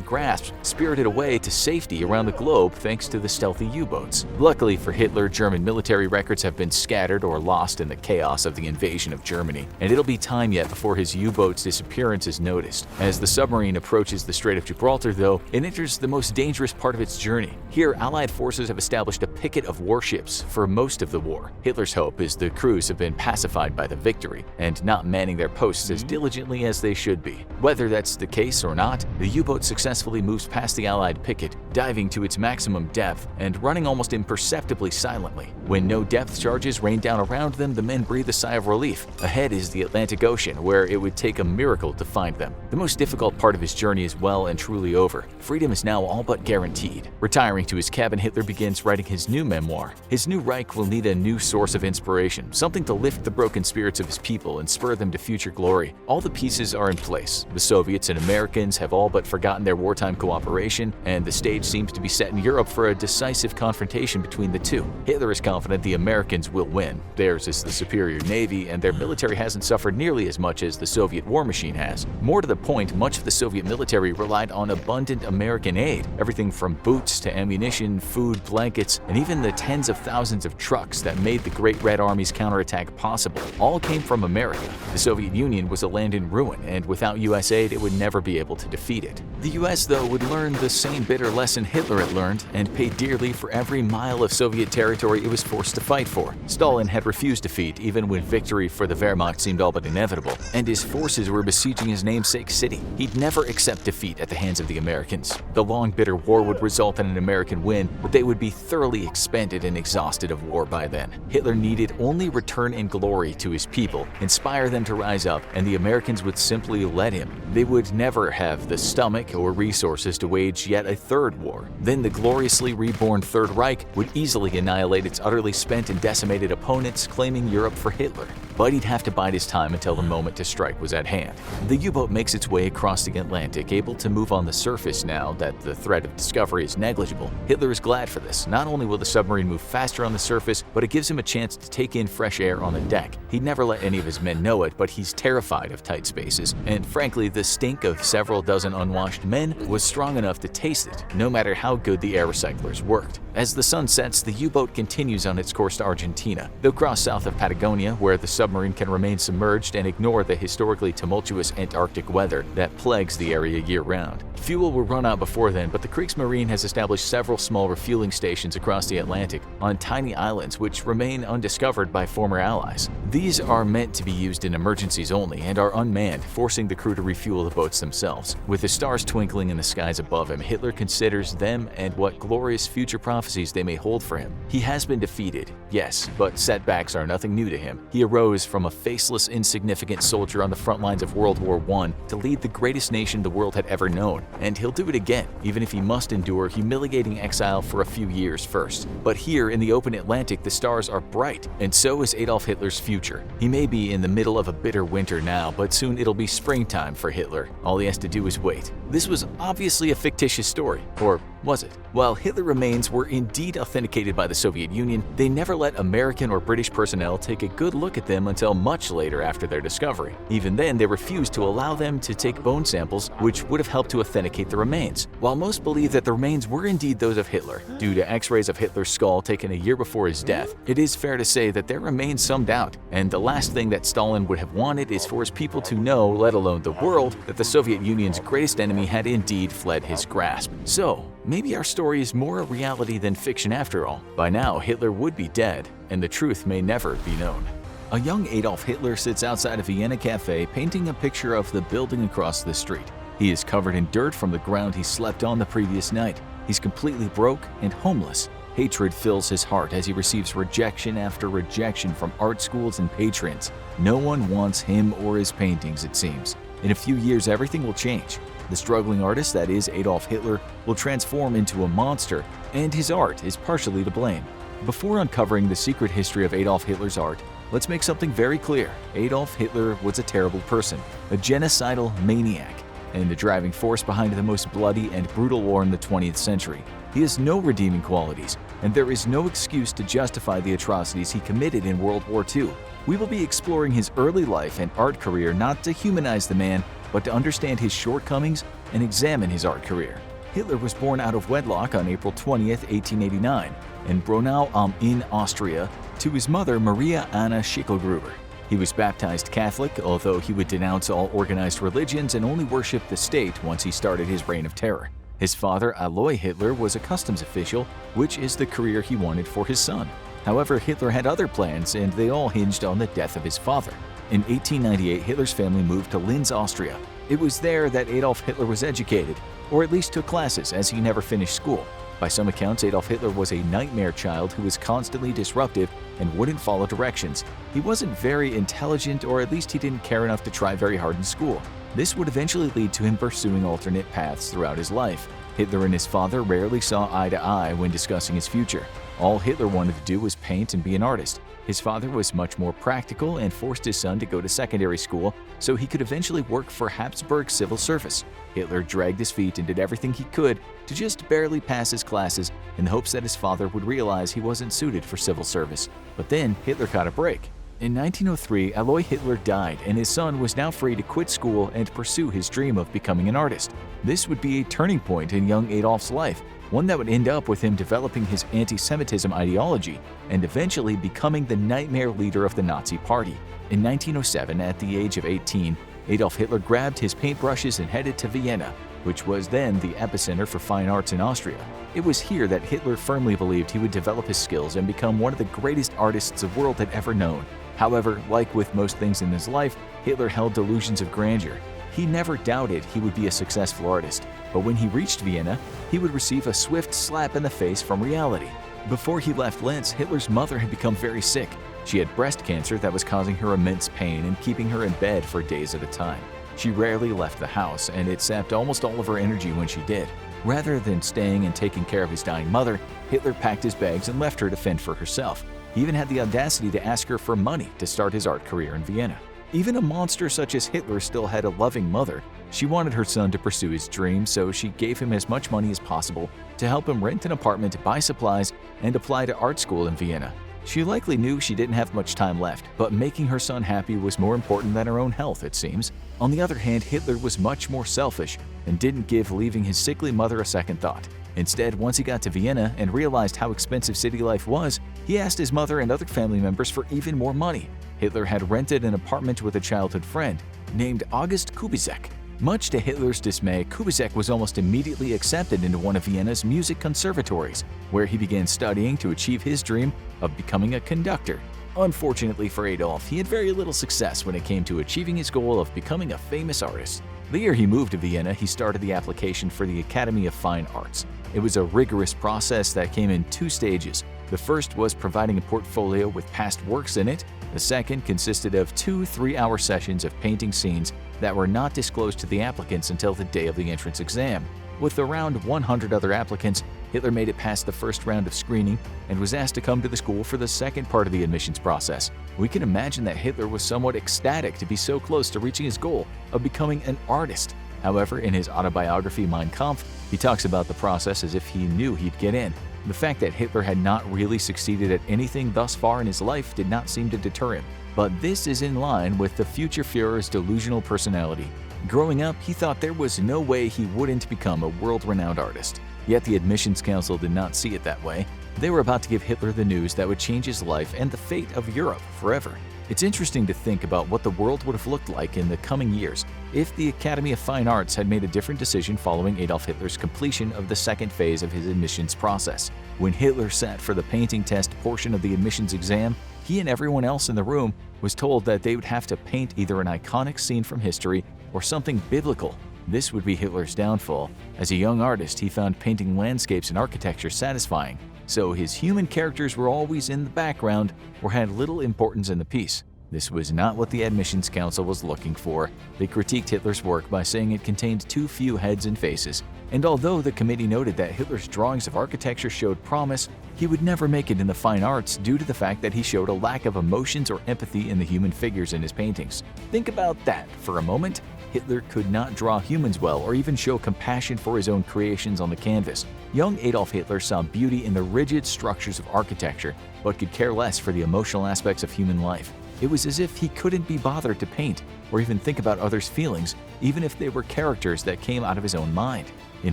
grasp, spirited away to safety around the globe thanks to the stealthy U-boats. Luckily for Hitler, German military records have been scattered or lost in the chaos of the invasion of Germany, and it'll be time yet before his U-boat's disappearance is noticed. As the submarine approaches the Strait of Gibraltar, though, it enters the most dangerous part of its journey. Here, Allied forces have established a picket of warships for most of the war. Hitler's hope is the crews have been pacified by the victory and not manning their posts as diligently as they should be. Whether that's the case or not, the U-boat successfully moves past the Allied picket, diving to its maximum depth and running almost imperceptibly silently. When no depth charges rain down around them, the men breathe a sigh of relief. Ahead is the Atlantic Ocean, where it would take a miracle to find them. The most difficult part of his journey is well and truly over. Freedom is now all but guaranteed. Retiring to his cabin, Hitler begins writing his new memoir. His new Reich will need a new source of inspiration, something to lift the broken spirits of his people and spur them to future glory. All the pieces are in place. The Soviets and Americans have all but forgotten their their wartime cooperation, and the stage seems to be set in Europe for a decisive confrontation between the two. Hitler is confident the Americans will win. Theirs is the superior navy, and their military hasn't suffered nearly as much as the Soviet war machine has. More to the point, much of the Soviet military relied on abundant American aid, everything from boots to ammunition, food, blankets, and even the tens of thousands of trucks that made the Great Red Army's counterattack possible, all came from America. The Soviet Union was a land in ruin, and without US aid, it would never be able to defeat it. The US, though, would learn the same bitter lesson Hitler had learned and pay dearly for every mile of Soviet territory it was forced to fight for. Stalin had refused defeat even when victory for the Wehrmacht seemed all but inevitable, and his forces were besieging his namesake city. He'd never accept defeat at the hands of the Americans. The long, bitter war would result in an American win, but they would be thoroughly expended and exhausted of war by then. Hitler needed only return in glory to his people, inspire them to rise up, and the Americans would simply let him. They would never have the stomach or resources to wage yet a third war. Then the gloriously reborn Third Reich would easily annihilate its utterly spent and decimated opponents, claiming Europe for Hitler. But he'd have to bide his time until the moment to strike was at hand. The U-boat makes its way across the Atlantic, able to move on the surface now that the threat of discovery is negligible. Hitler is glad for this. Not only will the submarine move faster on the surface, but it gives him a chance to take in fresh air on the deck. He'd never let any of his men know it, but he's terrified of tight spaces, and frankly, the stink of several dozen unwashed men was strong enough to taste it, no matter how good the air recyclers worked. As the sun sets, the U-boat continues on its course to Argentina. They'll cross south of Patagonia, where the submarine can remain submerged and ignore the historically tumultuous Antarctic weather that plagues the area year-round. Fuel will run out before then, but the Kriegsmarine has established several small refueling stations across the Atlantic on tiny islands which remain undiscovered by former allies. These are meant to be used in emergencies only and are unmanned, forcing the crew to refuel the boats themselves. With the stars twinkling in the skies above him, Hitler considers them and what glorious future prophecies they may hold for him. He has been defeated, yes, but setbacks are nothing new to him. He arose from a faceless, insignificant soldier on the front lines of World War I to lead the greatest nation the world had ever known. And he'll do it again, even if he must endure humiliating exile for a few years first. But here in the open Atlantic, the stars are bright, and so is Adolf Hitler's future. He may be in the middle of a bitter winter now, but soon it'll be springtime for Hitler. All he has to do is wait. This was obviously a fictitious story, or was it? While Hitler remains were indeed authenticated by the Soviet Union, they never let American or British personnel take a good look at them until much later after their discovery. Even then, they refused to allow them to take bone samples, which would have helped to authenticate the remains. While most believe that the remains were indeed those of Hitler, due to x-rays of Hitler's skull taken a year before his death, it is fair to say that there remains some doubt, and the last thing that Stalin would have wanted is for his people to know, let alone the world, that the Soviet Union's greatest enemy had indeed fled his grasp. So, maybe our story is more a reality than fiction after all. By now, Hitler would be dead, and the truth may never be known. A young Adolf Hitler sits outside a Vienna cafe painting a picture of the building across the street. He is covered in dirt from the ground he slept on the previous night. He's completely broke and homeless. Hatred fills his heart as he receives rejection after rejection from art schools and patrons. No one wants him or his paintings, it seems. In a few years, everything will change. The struggling artist that is Adolf Hitler will transform into a monster, and his art is partially to blame. Before uncovering the secret history of Adolf Hitler's art, let's make something very clear. Adolf Hitler was a terrible person, a genocidal maniac, and the driving force behind the most bloody and brutal war in the 20th century. He has no redeeming qualities, and there is no excuse to justify the atrocities he committed in World War II. We will be exploring his early life and art career not to humanize the man, but to understand his shortcomings and examine his art career. Hitler was born out of wedlock on April 20th, 1889, in Braunau am Inn, Austria, to his mother Maria Anna Schicklgruber. He was baptized Catholic, although he would denounce all organized religions and only worship the state once he started his reign of terror. His father, Alois Hitler, was a customs official, which is the career he wanted for his son. However, Hitler had other plans, and they all hinged on the death of his father. In 1898, Hitler's family moved to Linz, Austria. It was there that Adolf Hitler was educated, or at least took classes, as he never finished school. By some accounts, Adolf Hitler was a nightmare child who was constantly disruptive and wouldn't follow directions. He wasn't very intelligent, or at least he didn't care enough to try very hard in school. This would eventually lead to him pursuing alternate paths throughout his life. Hitler and his father rarely saw eye to eye when discussing his future. All Hitler wanted to do was paint and be an artist. His father was much more practical and forced his son to go to secondary school so he could eventually work for Habsburg civil service. Hitler dragged his feet and did everything he could to just barely pass his classes in the hopes that his father would realize he wasn't suited for civil service. But then Hitler caught a break. In 1903, Alois Hitler died, and his son was now free to quit school and pursue his dream of becoming an artist. This would be a turning point in young Adolf's life, one that would end up with him developing his anti-Semitism ideology and eventually becoming the nightmare leader of the Nazi Party. In 1907, at the age of 18, Adolf Hitler grabbed his paintbrushes and headed to Vienna, which was then the epicenter for fine arts in Austria. It was here that Hitler firmly believed he would develop his skills and become one of the greatest artists the world had ever known. However, like with most things in his life, Hitler held delusions of grandeur. He never doubted he would be a successful artist, but when he reached Vienna, he would receive a swift slap in the face from reality. Before he left Linz, Hitler's mother had become very sick. She had breast cancer that was causing her immense pain and keeping her in bed for days at a time. She rarely left the house, and it sapped almost all of her energy when she did. Rather than staying and taking care of his dying mother, Hitler packed his bags and left her to fend for herself. He even had the audacity to ask her for money to start his art career in Vienna. Even a monster such as Hitler still had a loving mother. She wanted her son to pursue his dream, so she gave him as much money as possible to help him rent an apartment, buy supplies, and apply to art school in Vienna. She likely knew she didn't have much time left, but making her son happy was more important than her own health, it seems. On the other hand, Hitler was much more selfish and didn't give leaving his sickly mother a second thought. Instead, once he got to Vienna and realized how expensive city life was, he asked his mother and other family members for even more money. Hitler had rented an apartment with a childhood friend named August Kubizek. Much to Hitler's dismay, Kubizek was almost immediately accepted into one of Vienna's music conservatories, where he began studying to achieve his dream of becoming a conductor. Unfortunately for Adolf, he had very little success when it came to achieving his goal of becoming a famous artist. The year he moved to Vienna, he started the application for the Academy of Fine Arts. It was a rigorous process that came in two stages. The first was providing a portfolio with past works in it. The second consisted of 2 3-hour sessions of painting scenes that were not disclosed to the applicants until the day of the entrance exam. With around 100 other applicants, Hitler made it past the first round of screening and was asked to come to the school for the second part of the admissions process. We can imagine that Hitler was somewhat ecstatic to be so close to reaching his goal of becoming an artist. However, in his autobiography Mein Kampf, he talks about the process as if he knew he'd get in. The fact that Hitler had not really succeeded at anything thus far in his life did not seem to deter him. But this is in line with the future Führer's delusional personality. Growing up, he thought there was no way he wouldn't become a world-renowned artist. Yet the admissions council did not see it that way. They were about to give Hitler the news that would change his life and the fate of Europe forever. It's interesting to think about what the world would have looked like in the coming years if the Academy of Fine Arts had made a different decision following Adolf Hitler's completion of the second phase of his admissions process. When Hitler sat for the painting test portion of the admissions exam, he and everyone else in the room was told that they would have to paint either an iconic scene from history or something biblical. This would be Hitler's downfall. As a young artist, he found painting landscapes and architecture satisfying, so his human characters were always in the background or had little importance in the piece. This was not what the admissions council was looking for. They critiqued Hitler's work by saying it contained too few heads and faces. And although the committee noted that Hitler's drawings of architecture showed promise, he would never make it in the fine arts due to the fact that he showed a lack of emotions or empathy in the human figures in his paintings. Think about that for a moment. Hitler could not draw humans well or even show compassion for his own creations on the canvas. Young Adolf Hitler saw beauty in the rigid structures of architecture, but could care less for the emotional aspects of human life. It was as if he couldn't be bothered to paint or even think about others' feelings, even if they were characters that came out of his own mind. In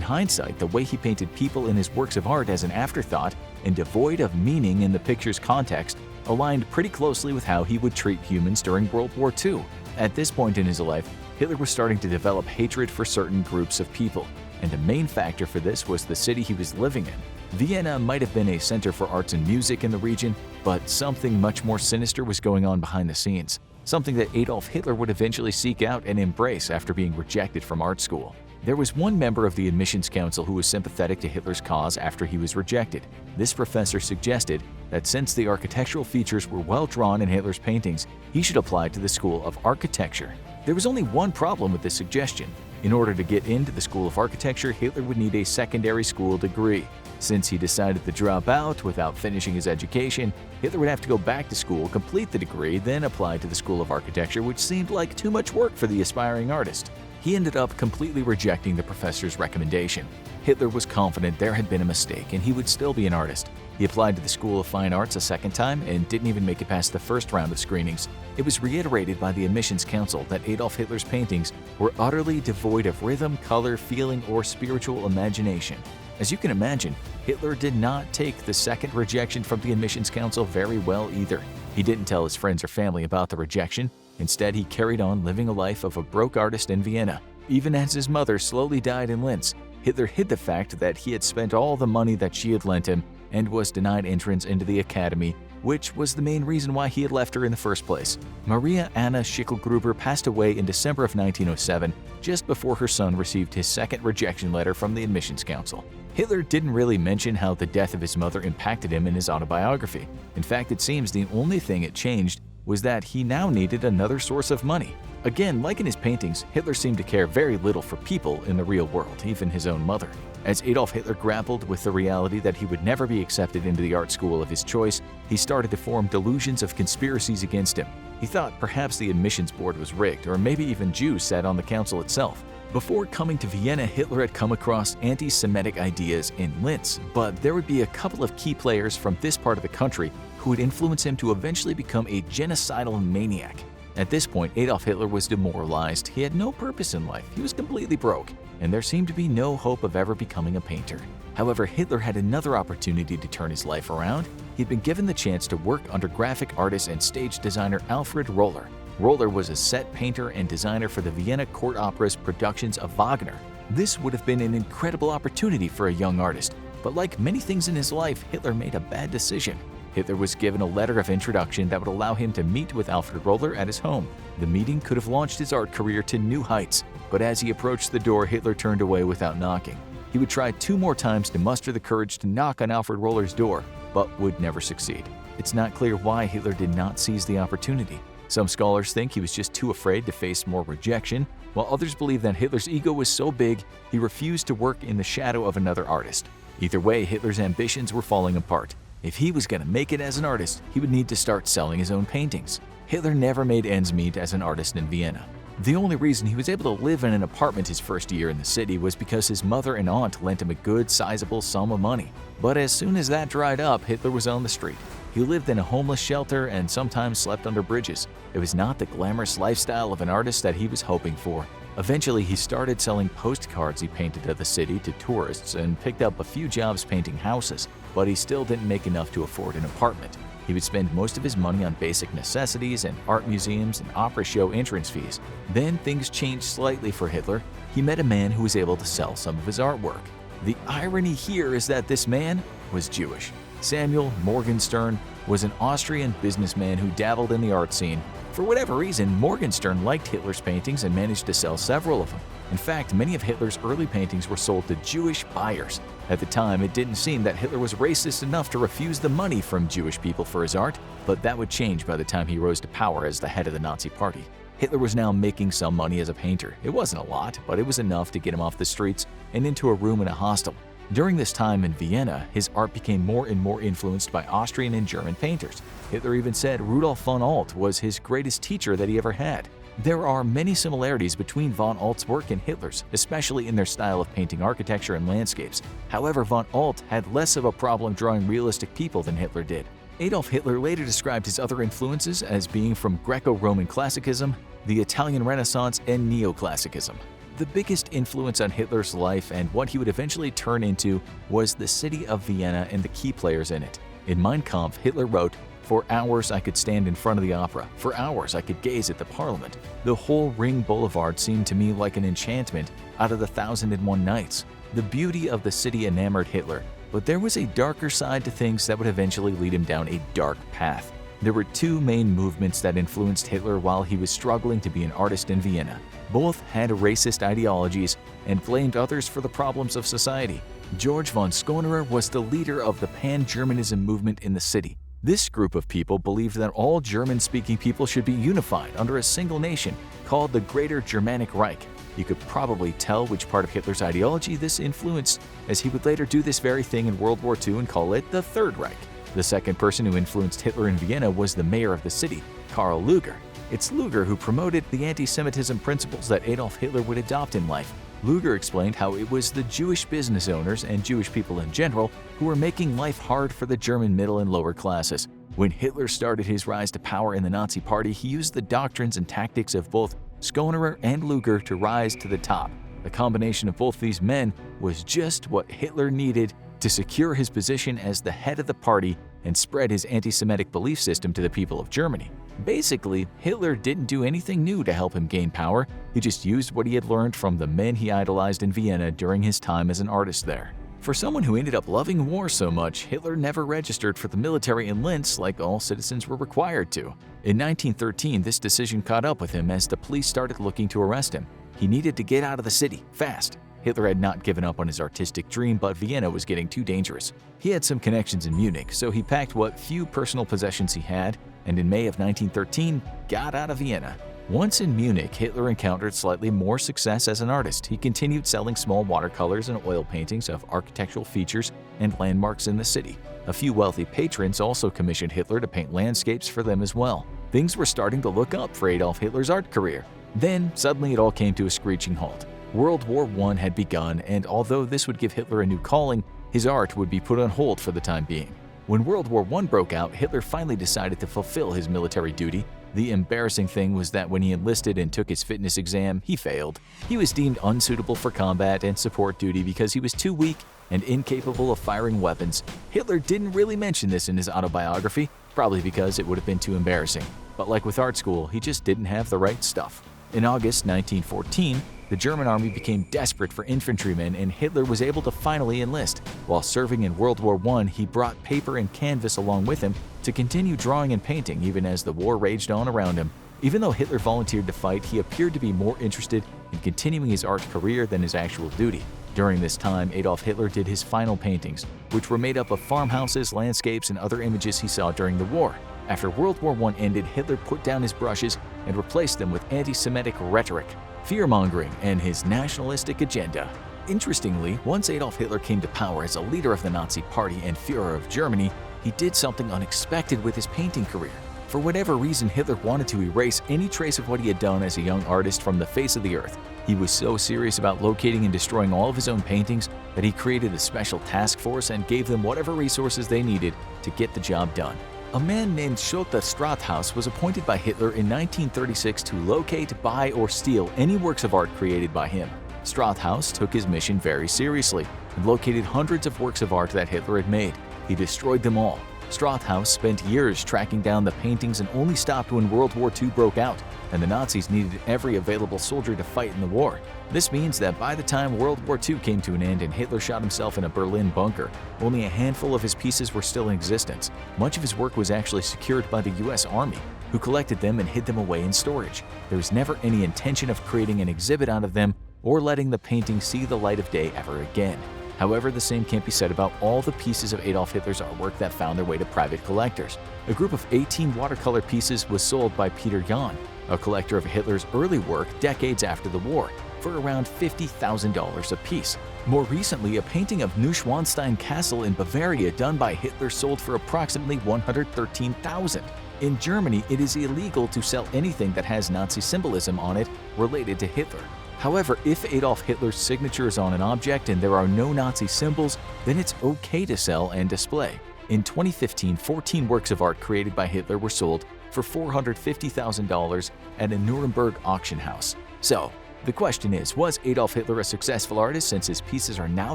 hindsight, the way he painted people in his works of art as an afterthought and devoid of meaning in the picture's context aligned pretty closely with how he would treat humans during World War II. At this point in his life, Hitler was starting to develop hatred for certain groups of people, and a main factor for this was the city he was living in. Vienna might have been a center for arts and music in the region, but something much more sinister was going on behind the scenes, something that Adolf Hitler would eventually seek out and embrace after being rejected from art school. There was one member of the admissions council who was sympathetic to Hitler's cause after he was rejected. This professor suggested that since the architectural features were well drawn in Hitler's paintings, he should apply to the School of Architecture. There was only one problem with this suggestion. In order to get into the School of Architecture, Hitler would need a secondary school degree. Since he decided to drop out without finishing his education, Hitler would have to go back to school, complete the degree, then apply to the School of Architecture, which seemed like too much work for the aspiring artist. He ended up completely rejecting the professor's recommendation. Hitler was confident there had been a mistake and he would still be an artist. He applied to the School of Fine Arts a second time and didn't even make it past the first round of screenings. It was reiterated by the admissions council that Adolf Hitler's paintings were utterly devoid of rhythm, color, feeling, or spiritual imagination. As you can imagine, Hitler did not take the second rejection from the admissions council very well either. He didn't tell his friends or family about the rejection. Instead, he carried on living a life of a broke artist in Vienna. Even as his mother slowly died in Linz, Hitler hid the fact that he had spent all the money that she had lent him and was denied entrance into the academy, which was the main reason why he had left her in the first place. Maria Anna Schicklgruber passed away in December of 1907, just before her son received his second rejection letter from the admissions council. Hitler didn't really mention how the death of his mother impacted him in his autobiography. In fact, it seems the only thing it changed was that he now needed another source of money. Again, like in his paintings, Hitler seemed to care very little for people in the real world, even his own mother. As Adolf Hitler grappled with the reality that he would never be accepted into the art school of his choice, he started to form delusions of conspiracies against him. He thought perhaps the admissions board was rigged, or maybe even Jews sat on the council itself. Before coming to Vienna, Hitler had come across anti-Semitic ideas in Linz, but there would be a couple of key players from this part of the country who would influence him to eventually become a genocidal maniac. At this point, Adolf Hitler was demoralized. He had no purpose in life. He was completely broke, and there seemed to be no hope of ever becoming a painter. However, Hitler had another opportunity to turn his life around. He'd been given the chance to work under graphic artist and stage designer Alfred Roller. Roller was a set painter and designer for the Vienna Court Opera's productions of Wagner. This would have been an incredible opportunity for a young artist, but like many things in his life, Hitler made a bad decision. Hitler was given a letter of introduction that would allow him to meet with Alfred Roller at his home. The meeting could have launched his art career to new heights, but as he approached the door, Hitler turned away without knocking. He would try 2 more times to muster the courage to knock on Alfred Roller's door, but would never succeed. It's not clear why Hitler did not seize the opportunity. Some scholars think he was just too afraid to face more rejection, while others believe that Hitler's ego was so big he refused to work in the shadow of another artist. Either way, Hitler's ambitions were falling apart. If he was going to make it as an artist, he would need to start selling his own paintings. Hitler never made ends meet as an artist in Vienna. The only reason he was able to live in an apartment his first year in the city was because his mother and aunt lent him a good, sizable sum of money. But as soon as that dried up, Hitler was on the street. He lived in a homeless shelter and sometimes slept under bridges. It was not the glamorous lifestyle of an artist that he was hoping for. Eventually, he started selling postcards he painted of the city to tourists and picked up a few jobs painting houses, but he still didn't make enough to afford an apartment. He would spend most of his money on basic necessities and art museums and opera show entrance fees. Then things changed slightly for Hitler. He met a man who was able to sell some of his artwork. The irony here is that this man was Jewish. Samuel Morgenstern was an Austrian businessman who dabbled in the art scene. For whatever reason, Morgenstern liked Hitler's paintings and managed to sell several of them. In fact, many of Hitler's early paintings were sold to Jewish buyers. At the time, it didn't seem that Hitler was racist enough to refuse the money from Jewish people for his art, but that would change by the time he rose to power as the head of the Nazi Party. Hitler was now making some money as a painter. It wasn't a lot, but it was enough to get him off the streets and into a room in a hostel. During this time in Vienna, his art became more and more influenced by Austrian and German painters. Hitler even said Rudolf von Alt was his greatest teacher that he ever had. There are many similarities between von Alt's work and Hitler's, especially in their style of painting architecture and landscapes. However, von Alt had less of a problem drawing realistic people than Hitler did. Adolf Hitler later described his other influences as being from Greco-Roman Classicism, the Italian Renaissance, and Neoclassicism. The biggest influence on Hitler's life and what he would eventually turn into was the city of Vienna and the key players in it. In Mein Kampf, Hitler wrote, "For hours I could stand in front of the opera. For hours I could gaze at the parliament. The whole Ring Boulevard seemed to me like an enchantment out of the 1001 Nights." The beauty of the city enamored Hitler, but there was a darker side to things that would eventually lead him down a dark path. There were 2 main movements that influenced Hitler while he was struggling to be an artist in Vienna. Both had racist ideologies and blamed others for the problems of society. George von Schonerer was the leader of the pan-Germanism movement in the city. This group of people believed that all German-speaking people should be unified under a single nation called the Greater Germanic Reich. You could probably tell which part of Hitler's ideology this influenced, as he would later do this very thing in World War II and call it the Third Reich. The second person who influenced Hitler in Vienna was the mayor of the city, Karl Lueger. It's Lueger who promoted the anti-Semitism principles that Adolf Hitler would adopt in life. Lueger explained how it was the Jewish business owners and Jewish people in general who were making life hard for the German middle and lower classes. When Hitler started his rise to power in the Nazi Party, he used the doctrines and tactics of both Schonerer and Lueger to rise to the top. The combination of both these men was just what Hitler needed to secure his position as the head of the party and spread his anti-Semitic belief system to the people of Germany. Basically, Hitler didn't do anything new to help him gain power. He just used what he had learned from the men he idolized in Vienna during his time as an artist there. For someone who ended up loving war so much, Hitler never registered for the military in Linz like all citizens were required to. In 1913, this decision caught up with him as the police started looking to arrest him. He needed to get out of the city, fast. Hitler had not given up on his artistic dream, but Vienna was getting too dangerous. He had some connections in Munich, so he packed what few personal possessions he had, and in May of 1913, got out of Vienna. Once in Munich, Hitler encountered slightly more success as an artist. He continued selling small watercolors and oil paintings of architectural features and landmarks in the city. A few wealthy patrons also commissioned Hitler to paint landscapes for them as well. Things were starting to look up for Adolf Hitler's art career. Then, suddenly it all came to a screeching halt. World War I had begun, and although this would give Hitler a new calling, his art would be put on hold for the time being. When World War I broke out, Hitler finally decided to fulfill his military duty. The embarrassing thing was that when he enlisted and took his fitness exam, he failed. He was deemed unsuitable for combat and support duty because he was too weak and incapable of firing weapons. Hitler didn't really mention this in his autobiography, probably because it would have been too embarrassing. But like with art school, he just didn't have the right stuff. In August 1914, the German army became desperate for infantrymen, and Hitler was able to finally enlist. While serving in World War I, he brought paper and canvas along with him to continue drawing and painting even as the war raged on around him. Even though Hitler volunteered to fight, he appeared to be more interested in continuing his art career than his actual duty. During this time, Adolf Hitler did his final paintings, which were made up of farmhouses, landscapes, and other images he saw during the war. After World War I ended, Hitler put down his brushes and replaced them with anti-Semitic rhetoric, fear-mongering, and his nationalistic agenda. Interestingly, once Adolf Hitler came to power as a leader of the Nazi Party and Führer of Germany, he did something unexpected with his painting career. For whatever reason, Hitler wanted to erase any trace of what he had done as a young artist from the face of the earth. He was so serious about locating and destroying all of his own paintings that he created a special task force and gave them whatever resources they needed to get the job done. A man named Schotte Strathaus was appointed by Hitler in 1936 to locate, buy, or steal any works of art created by him. Strathaus took his mission very seriously and located hundreds of works of art that Hitler had made. He destroyed them all. Strathaus spent years tracking down the paintings and only stopped when World War II broke out, and the Nazis needed every available soldier to fight in the war. This means that by the time World War II came to an end and Hitler shot himself in a Berlin bunker, only a handful of his pieces were still in existence. Much of his work was actually secured by the US Army, who collected them and hid them away in storage. There was never any intention of creating an exhibit out of them or letting the painting see the light of day ever again. However, the same can't be said about all the pieces of Adolf Hitler's artwork that found their way to private collectors. A group of 18 watercolor pieces was sold by Peter Jahn, a collector of Hitler's early work decades after the war, for around $50,000 a piece. More recently, a painting of Neuschwanstein Castle in Bavaria done by Hitler sold for approximately $113,000. In Germany, it is illegal to sell anything that has Nazi symbolism on it related to Hitler. However, if Adolf Hitler's signature is on an object and there are no Nazi symbols, then it's okay to sell and display. In 2015, 14 works of art created by Hitler were sold for $450,000 at a Nuremberg auction house. So, the question is, was Adolf Hitler a successful artist since his pieces are now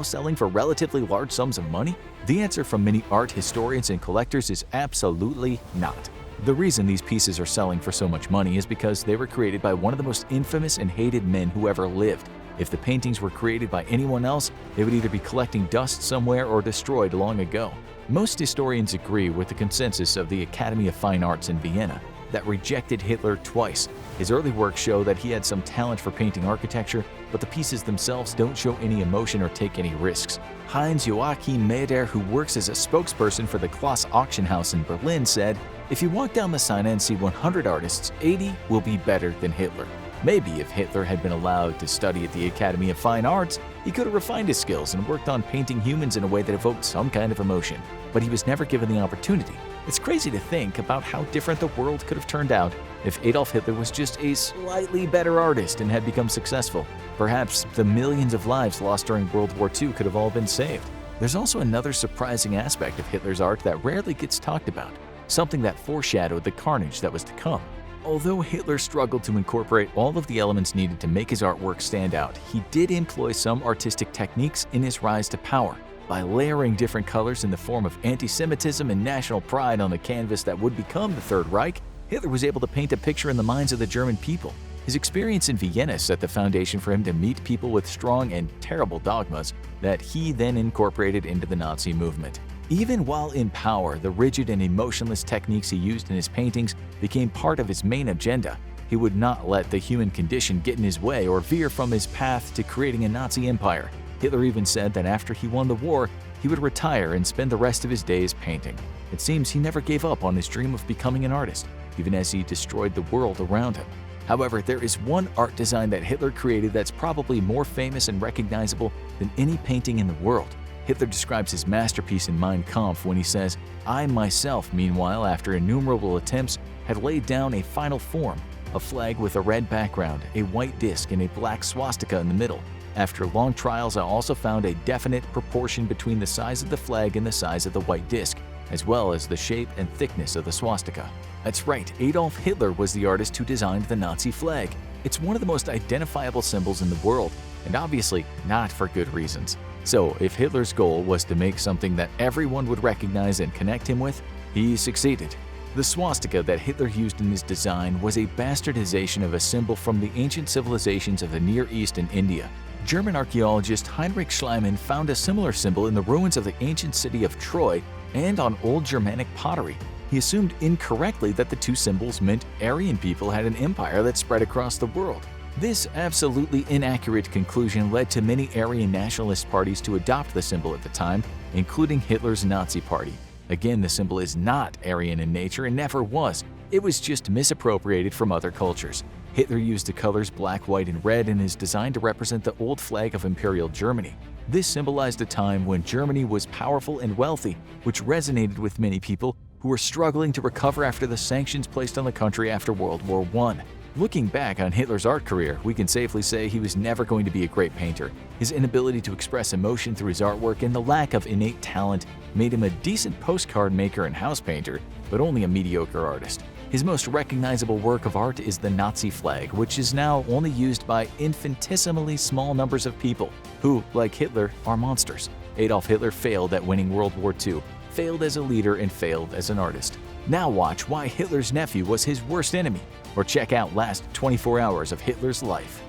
selling for relatively large sums of money? The answer from many art historians and collectors is absolutely not. The reason these pieces are selling for so much money is because they were created by one of the most infamous and hated men who ever lived. If the paintings were created by anyone else, they would either be collecting dust somewhere or destroyed long ago. Most historians agree with the consensus of the Academy of Fine Arts in Vienna. that rejected Hitler twice. His early work show that he had some talent for painting architecture, but the pieces themselves don't show any emotion or take any risks. Heinz Joachim Maeder, who works as a spokesperson for the Kloss auction house in Berlin, said, "If you walk down Messina and see 100 artists, 80 will be better than Hitler. Maybe if Hitler had been allowed to study at the Academy of Fine Arts, he could have refined his skills and worked on painting humans in a way that evoked some kind of emotion. But he was never given the opportunity. It's crazy to think about how different the world could have turned out if Adolf Hitler was just a slightly better artist and had become successful. Perhaps the millions of lives lost during World War II could have all been saved." There's also another surprising aspect of Hitler's art that rarely gets talked about, something that foreshadowed the carnage that was to come. Although Hitler struggled to incorporate all of the elements needed to make his artwork stand out, he did employ some artistic techniques in his rise to power. By layering different colors in the form of anti-Semitism and national pride on the canvas that would become the Third Reich, Hitler was able to paint a picture in the minds of the German people. His experience in Vienna set the foundation for him to meet people with strong and terrible dogmas that he then incorporated into the Nazi movement. Even while in power, the rigid and emotionless techniques he used in his paintings became part of his main agenda. He would not let the human condition get in his way or veer from his path to creating a Nazi empire. Hitler even said that after he won the war, he would retire and spend the rest of his days painting. It seems he never gave up on his dream of becoming an artist, even as he destroyed the world around him. However, there is one art design that Hitler created that's probably more famous and recognizable than any painting in the world. Hitler describes his masterpiece in Mein Kampf when he says, "I myself, meanwhile, after innumerable attempts, had laid down a final form, a flag with a red background, a white disc, and a black swastika in the middle. After long trials, I also found a definite proportion between the size of the flag and the size of the white disc, as well as the shape and thickness of the swastika." That's right, Adolf Hitler was the artist who designed the Nazi flag. It's one of the most identifiable symbols in the world, and obviously not for good reasons. So, if Hitler's goal was to make something that everyone would recognize and connect him with, he succeeded. The swastika that Hitler used in his design was a bastardization of a symbol from the ancient civilizations of the Near East and India. German archaeologist Heinrich Schliemann found a similar symbol in the ruins of the ancient city of Troy and on old Germanic pottery. He assumed incorrectly that the two symbols meant Aryan people had an empire that spread across the world. This absolutely inaccurate conclusion led to many Aryan nationalist parties to adopt the symbol at the time, including Hitler's Nazi Party. Again, the symbol is not Aryan in nature and never was. It was just misappropriated from other cultures. Hitler used the colors black, white, and red in his design to represent the old flag of Imperial Germany. This symbolized a time when Germany was powerful and wealthy, which resonated with many people who were struggling to recover after the sanctions placed on the country after World War I. Looking back on Hitler's art career, we can safely say he was never going to be a great painter. His inability to express emotion through his artwork and the lack of innate talent made him a decent postcard maker and house painter, but only a mediocre artist. His most recognizable work of art is the Nazi flag, which is now only used by infinitesimally small numbers of people who, like Hitler, are monsters. Adolf Hitler failed at winning World War II, failed as a leader, and failed as an artist. Now watch why Hitler's nephew was his worst enemy, or check out last 24 hours of Hitler's life.